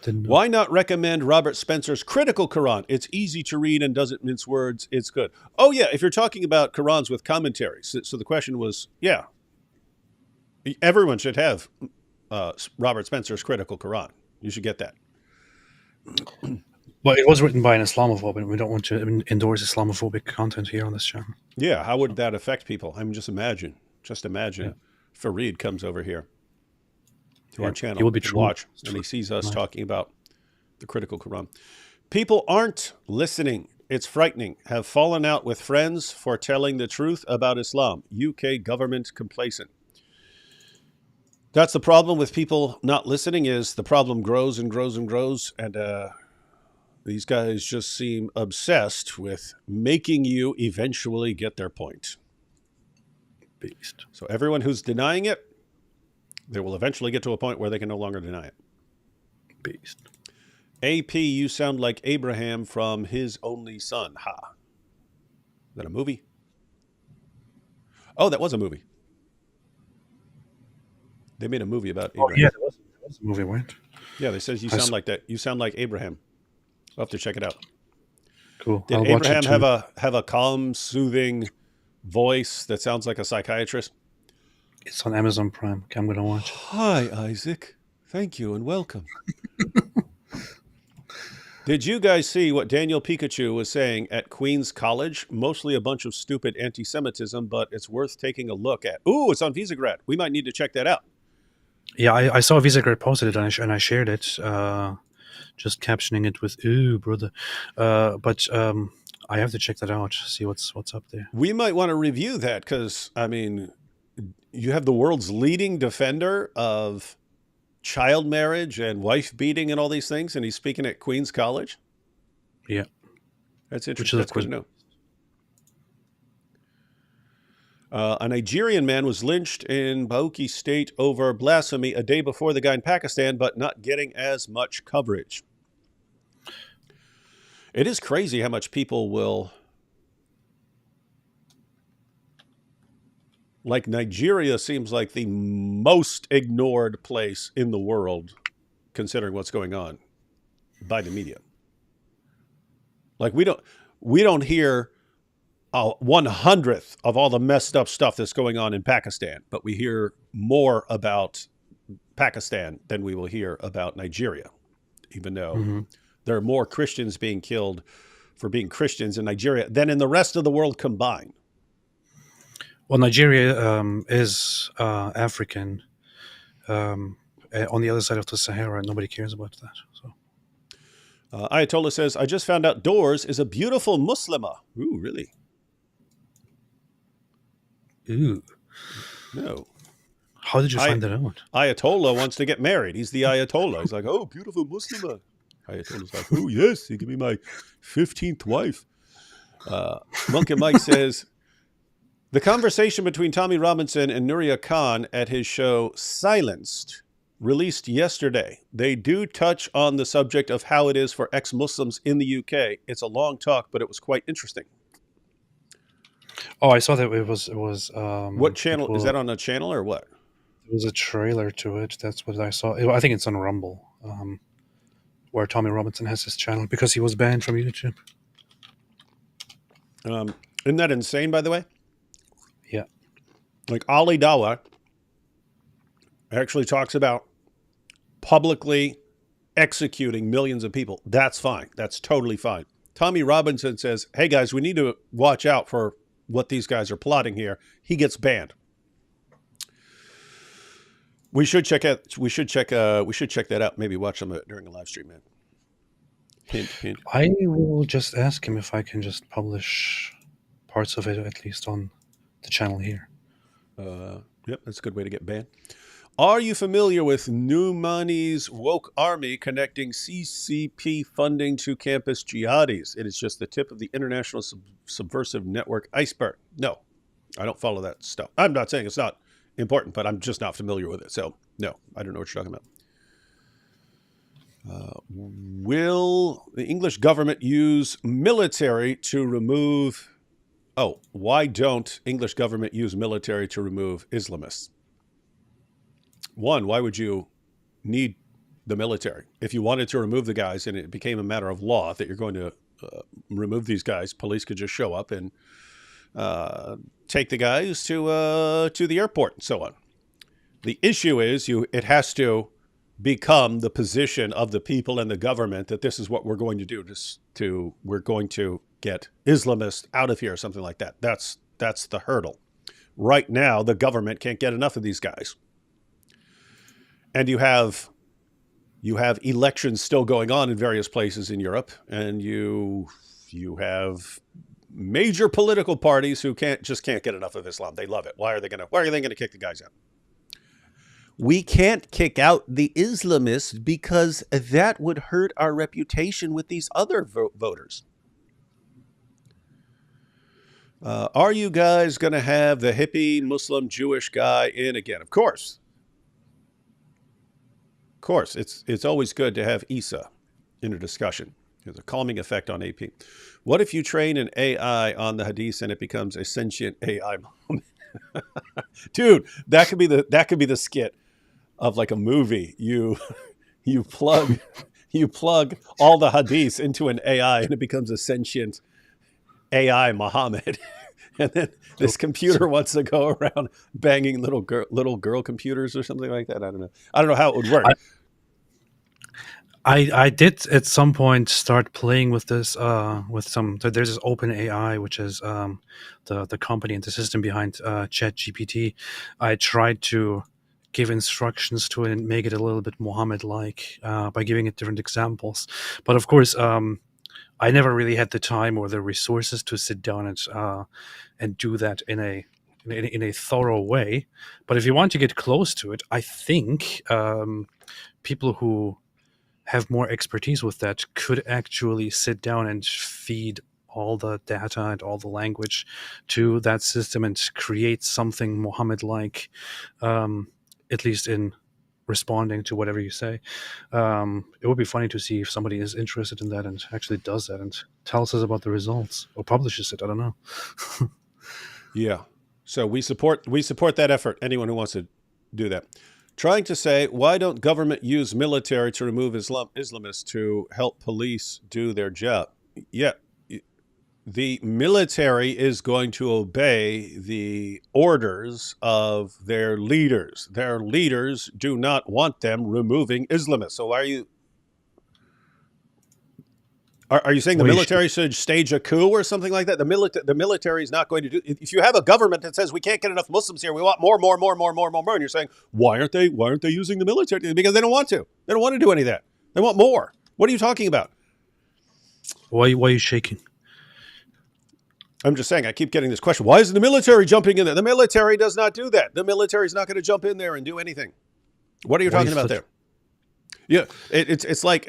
S1: Didn't know.
S2: Why not recommend Robert Spencer's Critical Quran? It's easy to read and doesn't mince words. It's good. Oh, yeah, if you're talking about Qurans with commentaries. So the question was, yeah, everyone should have Robert Spencer's Critical Quran. You should get that.
S1: Well, it was written by an Islamophobe, and we don't want to endorse Islamophobic content here on this channel.
S2: Yeah, how would that affect people? I mean, just imagine Fareed comes over here to our channel,
S1: he will be
S2: to
S1: true.
S2: watch, and he sees us talking about the Critical Quran. People aren't listening. It's frightening. Have fallen out with friends for telling the truth about Islam. UK government complacent. That's the problem with people not listening, is the problem grows and grows and grows, and these guys just seem obsessed with making you eventually get their point.
S1: Beast.
S2: So everyone who's denying it, they will eventually get to a point where they can no longer deny it.
S1: Beast.
S2: AP, you sound like Abraham from His Only Son. Ha. Is that a movie? Oh, that was a movie. They made a movie about Abraham.
S1: Oh, yeah, there was a movie, right?
S2: Yeah, they says you sound like that. You sound like Abraham. I'll have to check it out.
S1: Cool.
S2: Did
S1: I'll watch it
S2: Abraham
S1: too.
S2: have a calm, soothing voice that sounds like a psychiatrist?
S1: It's on Amazon Prime. Okay, I'm going to watch.
S2: Hi, Isaac. Thank you and welcome. Did you guys see what Daniel Pikachu was saying at Queen's College? Mostly a bunch of stupid anti-Semitism, but it's worth taking a look at. Ooh, it's on Visegrad. We might need to check that out.
S1: Yeah, I saw Visegrad posted it, and I shared it, just captioning it with "ooh, brother." But I have to check that out, see what's up there.
S2: We might want to review that because, I mean, you have the world's leading defender of child marriage and wife beating and all these things, and he's speaking at Queen's College.
S1: Yeah,
S2: That's
S1: which
S2: interesting.
S1: is, of
S2: That's
S1: course,
S2: good to know. A Nigerian man was lynched in Bauchi State over blasphemy a day before the guy in Pakistan, but not getting as much coverage. It is crazy how much people will... Like, Nigeria seems like the most ignored place in the world, considering what's going on by the media. Like, we don't hear 1/100th of all the messed up stuff that's going on in Pakistan, but we hear more about Pakistan than we will hear about Nigeria, even though there are more Christians being killed for being Christians in Nigeria than in the rest of the world combined.
S1: Well, Nigeria is African, on the other side of the Sahara, and nobody cares about that. So,
S2: Ayatollah says, I just found out Doors is a beautiful Muslimah. Ooh, really?
S1: ooh,
S2: No.
S1: how did you find that out?
S2: Ayatollah wants to get married. He's the Ayatollah. He's like, oh, beautiful Muslimah. Ayatollah's like, oh, yes, he can be my 15th wife. Monk and Mike says, the conversation between Tommy Robinson and Nuria Khan at his show Silenced, released yesterday. They do touch on the subject of how it is for ex-Muslims in the UK. It's a long talk, but it was quite interesting.
S1: Oh, I saw that it was.
S2: What channel? Is that on a channel or what?
S1: There was a trailer to it. That's what I saw. I think it's on Rumble, where Tommy Robinson has his channel because he was banned from YouTube.
S2: Isn't that insane, by the way?
S1: Yeah.
S2: Like Ali Dawah actually talks about publicly executing millions of people. That's fine. That's totally fine. Tommy Robinson says, hey guys, we need to watch out for what these guys are plotting here. He gets banned. We should check that out. Maybe watch them during a live stream, man. Hint, hint.
S1: I will just ask him if I can just publish parts of it, at least on the channel here.
S2: Yep, that's a good way to get banned. Are you familiar with Numani's woke army connecting CCP funding to campus jihadis? It is just the tip of the international subversive network iceberg. No, I don't follow that stuff. I'm not saying it's not important, but I'm just not familiar with it. So, no, I don't know what you're talking about. Will the English government use military to remove... Oh, why don't English government use military to remove Islamists? One, why would you need the military. If you wanted to remove the guys and it became a matter of law that you're going to remove these guys, police could just show up and take the guys to the airport and so on. The issue is it has to become the position of the people and the government that this is what we're going to do. We're going to get Islamists out of here or something like that. That's the hurdle. Right now, the government can't get enough of these guys. And you have elections still going on in various places in Europe, and you have major political parties who can't get enough of Islam. They love it. Why are they going to kick the guys out? We can't kick out the Islamists because that would hurt our reputation with these other voters. Are you guys going to have the hippie Muslim Jewish guy in again? Of course. Of course. It's always good to have Isa in a discussion. There's a calming effect on AP. What if you train an AI on the hadith and it becomes a sentient AI moment? Dude, that could be the skit of like a movie. You plug all the hadiths into an AI and it becomes a sentient AI Muhammad. And then this computer wants to go around banging little girl computers or something like that. I don't know how it would work.
S1: I did at some point start playing with this there's this OpenAI, which is the company and the system behind ChatGPT. I tried to give instructions to it and make it a little bit Muhammad-like by giving it different examples. But of course, I never really had the time or the resources to sit down and do that in a thorough way. But if you want to get close to it, I think people who have more expertise with that could actually sit down and feed all the data and all the language to that system and create something Muhammad-like, at least in responding to whatever you say. It would be funny to see if somebody is interested in that and actually does that and tells us about the results or publishes it. I don't know.
S2: Yeah. So we support that effort. Anyone who wants to do that. Trying to say, why don't government use military to remove Islamists to help police do their job? Yeah. The military is going to obey the orders of their leaders. Their leaders do not want them removing Islamists. So why are you... Are you saying the military should stage a coup or something like that? The military is not going to do. If you have a government that says we can't get enough Muslims here, we want more, and you're saying why aren't they using the military? Because they don't want to. They don't want to do any of that. They want more. What are you talking about?
S1: Why are you shaking?
S2: I'm just saying. I keep getting this question. Why isn't the military jumping in there? The military does not do that. The military is not going to jump in there and do anything. What are you talking about there? Yeah, it's like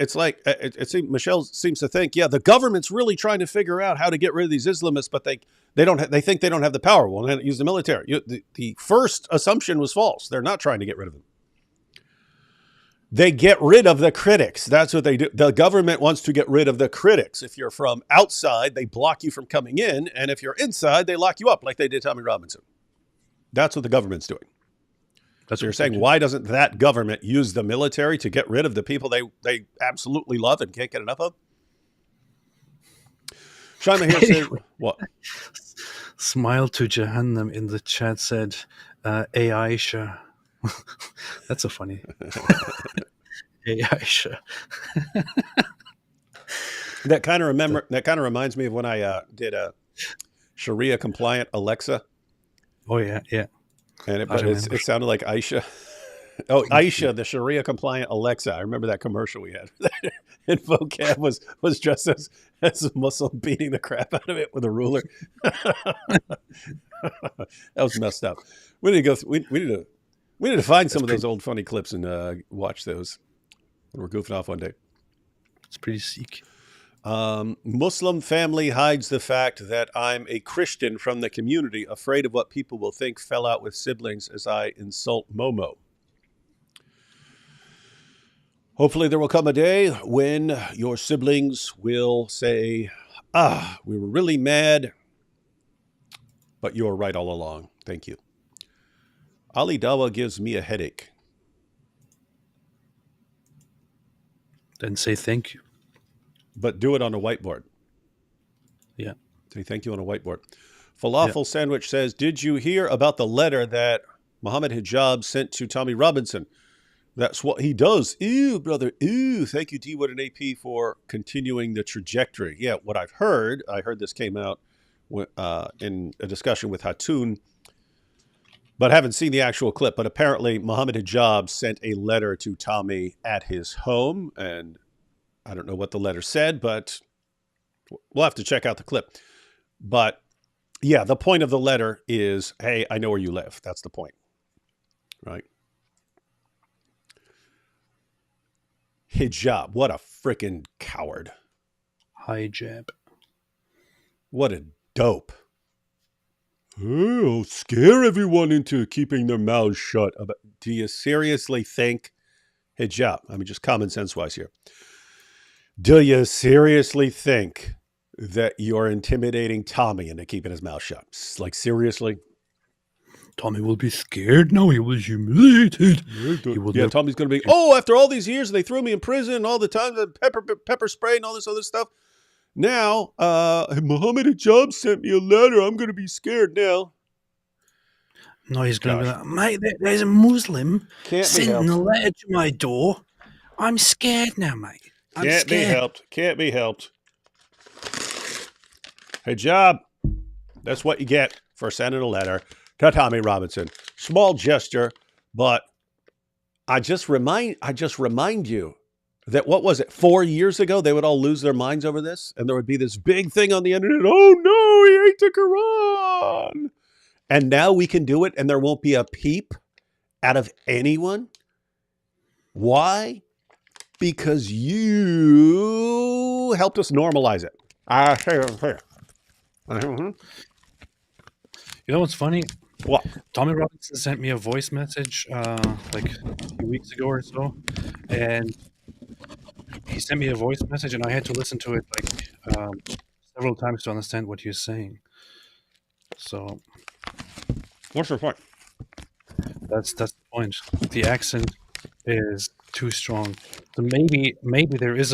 S2: Michelle seems to think, yeah, the government's really trying to figure out how to get rid of these Islamists, but they think they don't have the power. Well, then use the military. The first assumption was false. They're not trying to get rid of them. They get rid of the critics. That's what they do. The government wants to get rid of the critics. If you're from outside, they block you from coming in, and if you're inside, they lock you up, like they did Tommy Robinson. That's what the government's doing. So you're saying, why doesn't that government use the military to get rid of the people they absolutely love and can't get enough of? Shaima here said, what?
S1: Smile to Jahannam in the chat said, Aisha. That's so funny. Aisha.
S2: That kind of reminds me of when I did a Sharia compliant Alexa.
S1: Oh yeah.
S2: And it sounded like Aisha. Oh, Aisha, the Sharia compliant Alexa. I remember that commercial we had. And vocab was dressed as a Muslim beating the crap out of it with a ruler. That was messed up. We need to go. We need to find some of those old funny clips and watch those when we're goofing off one day.
S1: It's pretty sick.
S2: Muslim family hides the fact that I'm a Christian from the community, afraid of what people will think, fell out with siblings as I insult Momo. Hopefully there will come a day when your siblings will say, we were really mad, but you were right all along. Thank you. Ali Dawa gives me a headache.
S1: Then say thank you.
S2: But do it on a whiteboard.
S1: Yeah.
S2: Say thank you on a whiteboard. Falafel Sandwich says, did you hear about the letter that Mohammed Hijab sent to Tommy Robinson? That's what he does. Ew, brother. Ew. Thank you, D-Wood and AP, for continuing the trajectory. Yeah, what I heard this came out in a discussion with Hatun, but haven't seen the actual clip. But apparently Mohammed Hijab sent a letter to Tommy at his home, and I don't know what the letter said, but we'll have to check out the clip. But yeah, the point of the letter is, hey, I know where you live. That's the point, right? Hijab, what a freaking coward.
S1: Hijab.
S2: What a dope. Oh, scare everyone into keeping their mouths shut. Do you seriously think, Hijab, I mean, just common sense wise here, do you seriously think that you're intimidating Tommy into keeping his mouth shut? Like, seriously?
S1: Tommy will be scared now. He was humiliated.
S2: Yeah, Tommy's going to be, after all these years, they threw me in prison all the time, the pepper spray and all this other stuff. Now, Mohammed Hijab sent me a letter. I'm going to be scared now.
S1: No, he's going to be like, mate, there's a Muslim sending a letter to my door. I'm scared now, mate.
S2: Can't be helped. Can't be helped. Hijab, that's what you get for sending a letter to Tommy Robinson. Small gesture, but I just remind you that, what was it, 4 years ago, they would all lose their minds over this, and there would be this big thing on the internet, oh no, he ate the Quran. And now we can do it, and there won't be a peep out of anyone. Why? Because you helped us normalize it.
S1: You know what's funny?
S2: What?
S1: Tommy Robinson sent me a voice message like a few weeks ago or so, and he sent me a voice message, and I had to listen to it like several times to understand what he was saying. So,
S2: What's your point?
S1: that's the point. The accent is too strong. So maybe there is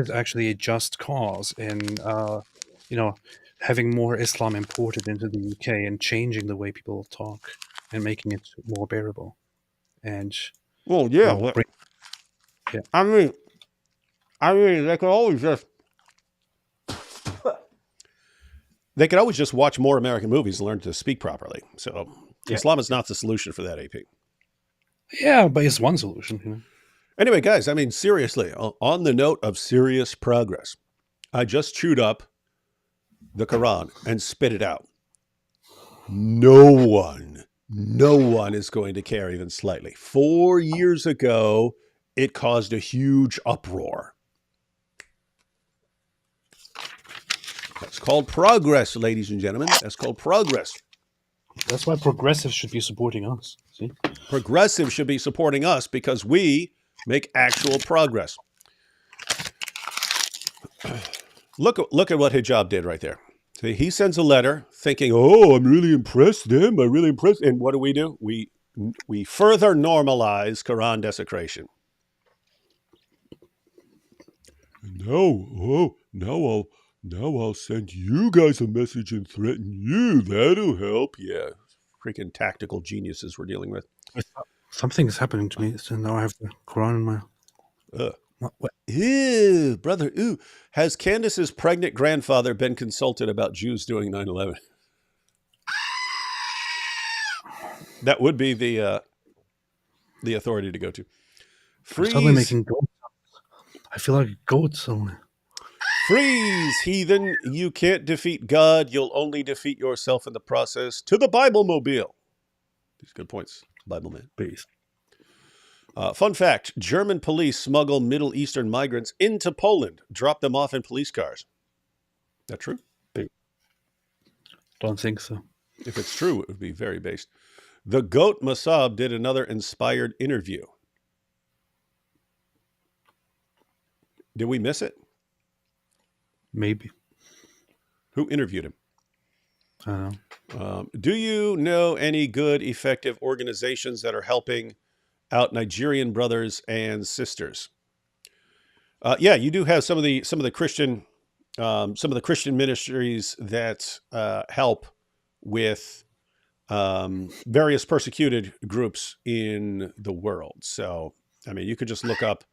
S1: actually a just cause in having more Islam imported into the UK and changing the way people talk and making it more bearable. And
S2: well, yeah.
S1: Yeah.
S2: I mean, they could always just watch more American movies and learn to speak properly. So Islam is not the solution for that, AP.
S1: Yeah, but it's one solution.
S2: Anyway, guys, I mean, seriously, on the note of serious progress, I just chewed up the Quran and spit it out. No one is going to care even slightly. 4 years ago, it caused a huge uproar. That's called progress, ladies and gentlemen. That's called progress.
S1: That's why progressives should be supporting us. See?
S2: Progressives should be supporting us because we make actual progress. Look at what Hijab did right there. See, he sends a letter thinking, oh, I'm really impressed them. I'm really impressed. And what do? We further normalize Quran desecration. Now I'll send you guys a message and threaten you. That'll help. Yeah. Freaking tactical geniuses we're dealing with.
S1: Something is happening to me, so now I have the Quran in my... What?
S2: Ew, brother, ew. Has Candace's pregnant grandfather been consulted about Jews doing 9/11? That would be the authority to go to.
S1: I'm suddenly making goat sounds. I feel like a goat suddenly.
S2: Freeze, heathen. You can't defeat God. You'll only defeat yourself in the process. To the Bible Mobile. These good points, Bible man.
S1: Peace.
S2: Fun fact, German police smuggle Middle Eastern migrants into Poland, drop them off in police cars. That true?
S1: Don't think so.
S2: If it's true, it would be very based. The GOAT Masab did another inspired interview. Did we miss it?
S1: Maybe.
S2: Who interviewed him?
S1: I don't know.
S2: Do you know any good, effective organizations that are helping out Nigerian brothers and sisters? Yeah, you do have some of the Christian ministries that help with various persecuted groups in the world. So, I mean, you could just look up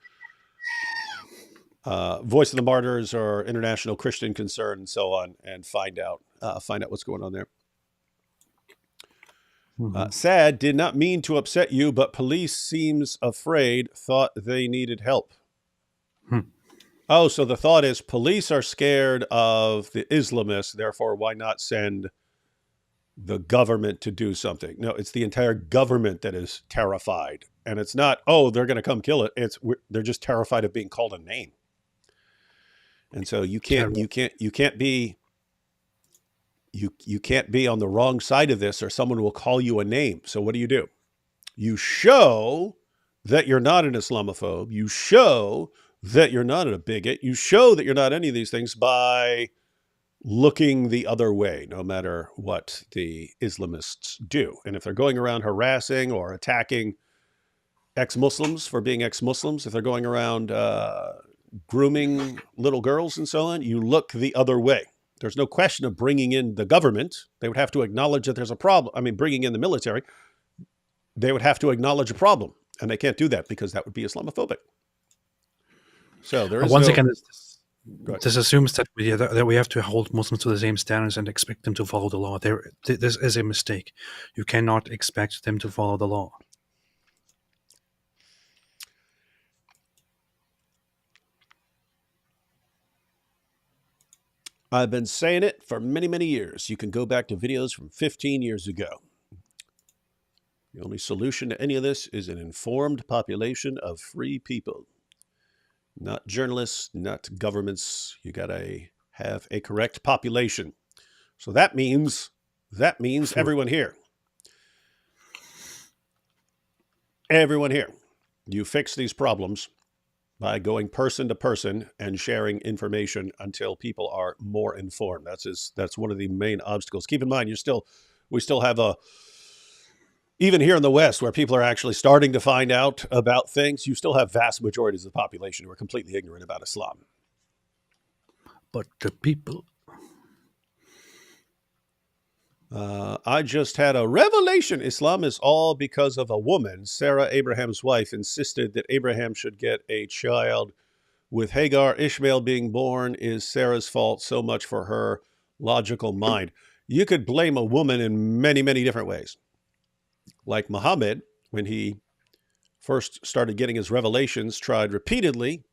S2: Voice of the Martyrs or International Christian Concern and so on, and find out what's going on there. Sad, did not mean to upset you, but police seems afraid, thought they needed help. Oh, so the thought is police are scared of the Islamists, therefore why not send the government to do something? No, it's the entire government that is terrified. And it's not, oh, they're going to come kill it. They're just terrified of being called a name. And so you can't be on the wrong side of this, or someone will call you a name. So what do? You show that you're not an Islamophobe. You show that you're not a bigot. You show that you're not any of these things by looking the other way, no matter what the Islamists do. And if they're going around harassing or attacking ex-Muslims for being ex-Muslims, if they're going around grooming little girls and so on, you look the other way. There's no question of bringing in the government. They would have to acknowledge that there's a problem. I mean, bringing in the military, they would have to acknowledge a problem. And they can't do that because that would be Islamophobic. So there is
S1: Once again, this assumes that we have to hold Muslims to the same standards and expect them to follow the law. This is a mistake. You cannot expect them to follow the law.
S2: I've been saying it for many, many years. You can go back to videos from 15 years ago. The only solution to any of this is an informed population of free people. Not journalists, not governments. You got to have a correct population. So that means everyone here. Everyone here. You fix these problems by going person to person and sharing information until people are more informed. That's one of the main obstacles. Keep in mind, we still have even here in the West, where people are actually starting to find out about things, you still have vast majorities of the population who are completely ignorant about Islam.
S1: But the people...
S2: I just had a revelation. Islam is all because of a woman. Sarah, Abraham's wife, insisted that Abraham should get a child. With Hagar, Ishmael being born is Sarah's fault. So much for her logical mind. You could blame a woman in many, many different ways. Like Muhammad, when he first started getting his revelations, tried repeatedly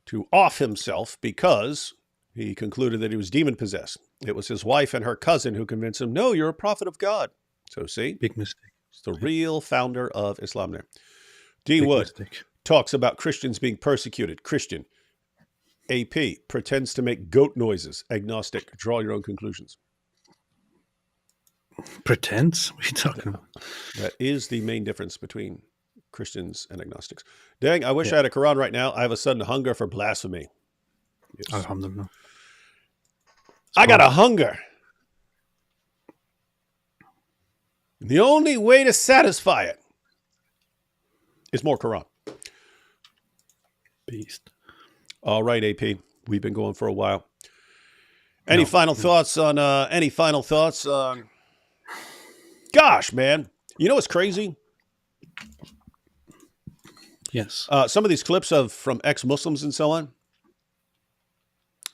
S2: to off himself because he concluded that he was demon-possessed. It was his wife and her cousin who convinced him, no, you're a prophet of God. So see?
S1: Big mistake.
S2: It's the real founder of Islam there. D. Wood talks about Christians being persecuted. Christian. AP pretends to make goat noises. Agnostic. Draw your own conclusions.
S1: Pretends? What are you talking about?
S2: That is the main difference between Christians and agnostics. Dang, I wish I had a Quran right now. I have a sudden hunger for blasphemy. Yes.
S1: Alhamdulillah.
S2: I got a hunger. And the only way to satisfy it is more Quran.
S1: Beast.
S2: All right, AP. We've been going for a while. Any final thoughts on gosh, man. You know what's crazy?
S1: Yes.
S2: Some of these clips from ex-Muslims and so on,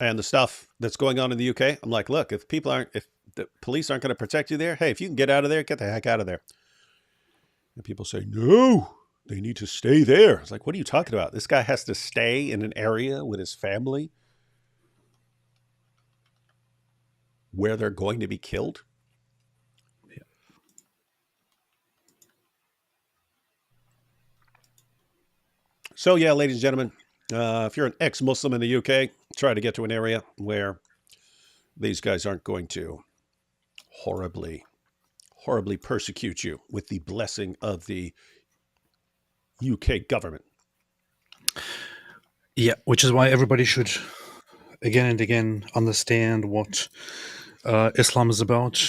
S2: and the stuff that's going on in the UK, I'm like, look, if the police aren't going to protect you there, hey, if you can get out of there, get the heck out of there. And people say, no, they need to stay there. It's like, what are you talking about? This guy has to stay in an area with his family where they're going to be killed?
S1: Yeah.
S2: So, yeah, ladies and gentlemen, if you're an ex-Muslim in the UK, try to get to an area where these guys aren't going to horribly persecute you with the blessing of the UK government.
S1: Yeah, which is why everybody should again and again understand what Islam is about,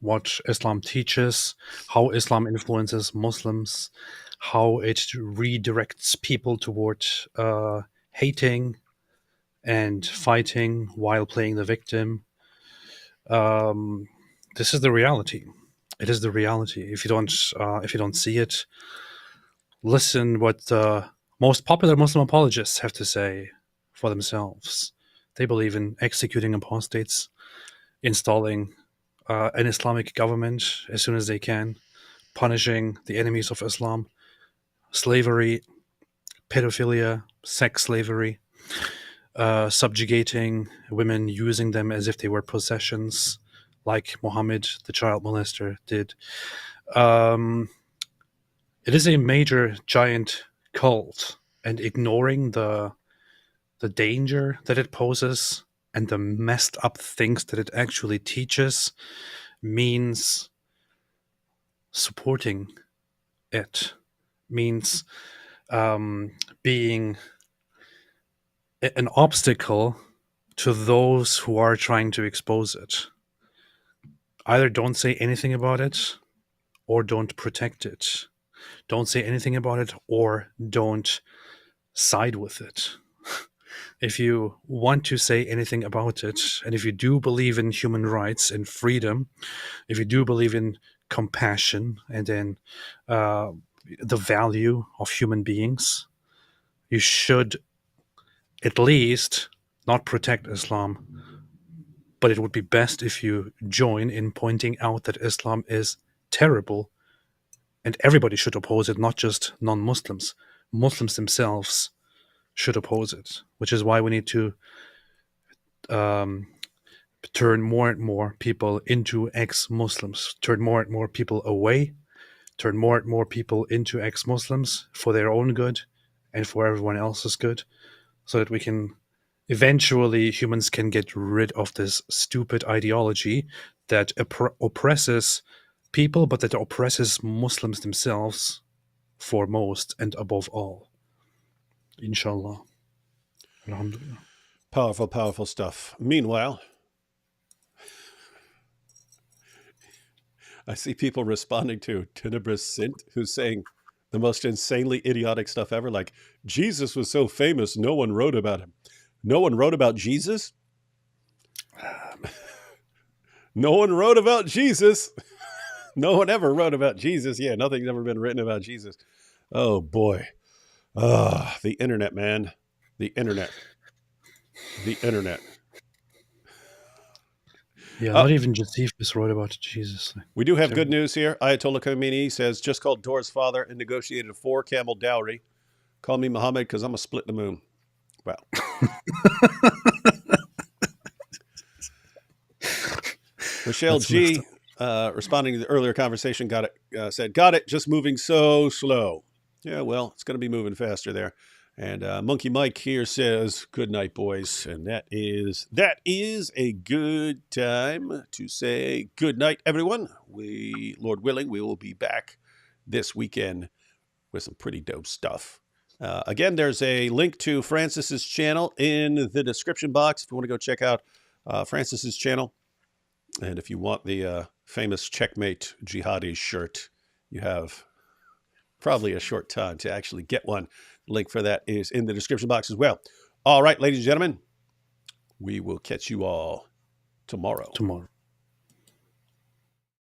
S1: what Islam teaches, how Islam influences Muslims, how it redirects people toward hating and fighting while playing the victim. This is the reality. It is the reality. If you don't see it, listen what the most popular Muslim apologists have to say for themselves. They believe in executing apostates, installing an Islamic government as soon as they can, punishing the enemies of Islam, slavery, pedophilia, sex slavery, subjugating women, using them as if they were possessions, like Muhammad, the child molester, did. It is a major, giant cult, and ignoring the danger that it poses and the messed up things that it actually teaches means supporting it, means being an obstacle to those who are trying to expose it. Either don't say anything about it or don't protect it. Don't say anything about it or don't side with it. If you want to say anything about it, and if you do believe in human rights and freedom, if you do believe in compassion and in the value of human beings, you should at least not protect Islam. But it would be best if you join in pointing out that Islam is terrible, and everybody should oppose it, not just non-Muslims. Muslims themselves should oppose it, which is why we need to turn more and more people into ex-Muslims, turn more and more people away, turn more and more people into ex-Muslims for their own good and for everyone else's good, so that we can eventually, humans can get rid of this stupid ideology that oppresses people, but that oppresses Muslims themselves foremost and above all. Inshallah. Alhamdulillah.
S2: Powerful, powerful stuff. Meanwhile, I see people responding to Tenebris Sint, who's saying the most insanely idiotic stuff ever, like, Jesus was so famous, no one wrote about him. No one wrote about Jesus? No one wrote about Jesus. No one ever wrote about Jesus. Yeah, nothing's ever been written about Jesus. Oh, boy. The internet, man. The internet. The internet.
S1: Yeah, not even Josephus wrote about Jesus.
S2: We do have good news here. Ayatollah Khomeini says, just called Dora's father and negotiated a 4-camel dowry. Call me Muhammad because I'm going to split the moon. Wow. Michelle G, responding to the earlier conversation, said, got it, just moving so slow. Yeah, well, it's going to be moving faster there. And Monkey Mike here says, good night, boys. And that is a good time to say good night, everyone. Lord willing, we will be back this weekend with some pretty dope stuff. Again, there's a link to Francis's channel in the description box if you want to go check out Francis's channel. And if you want the famous Checkmate Jihadi shirt, you have probably a short time to actually get one. Link for that is in the description box as well. All right, ladies and gentlemen, we will catch you all tomorrow.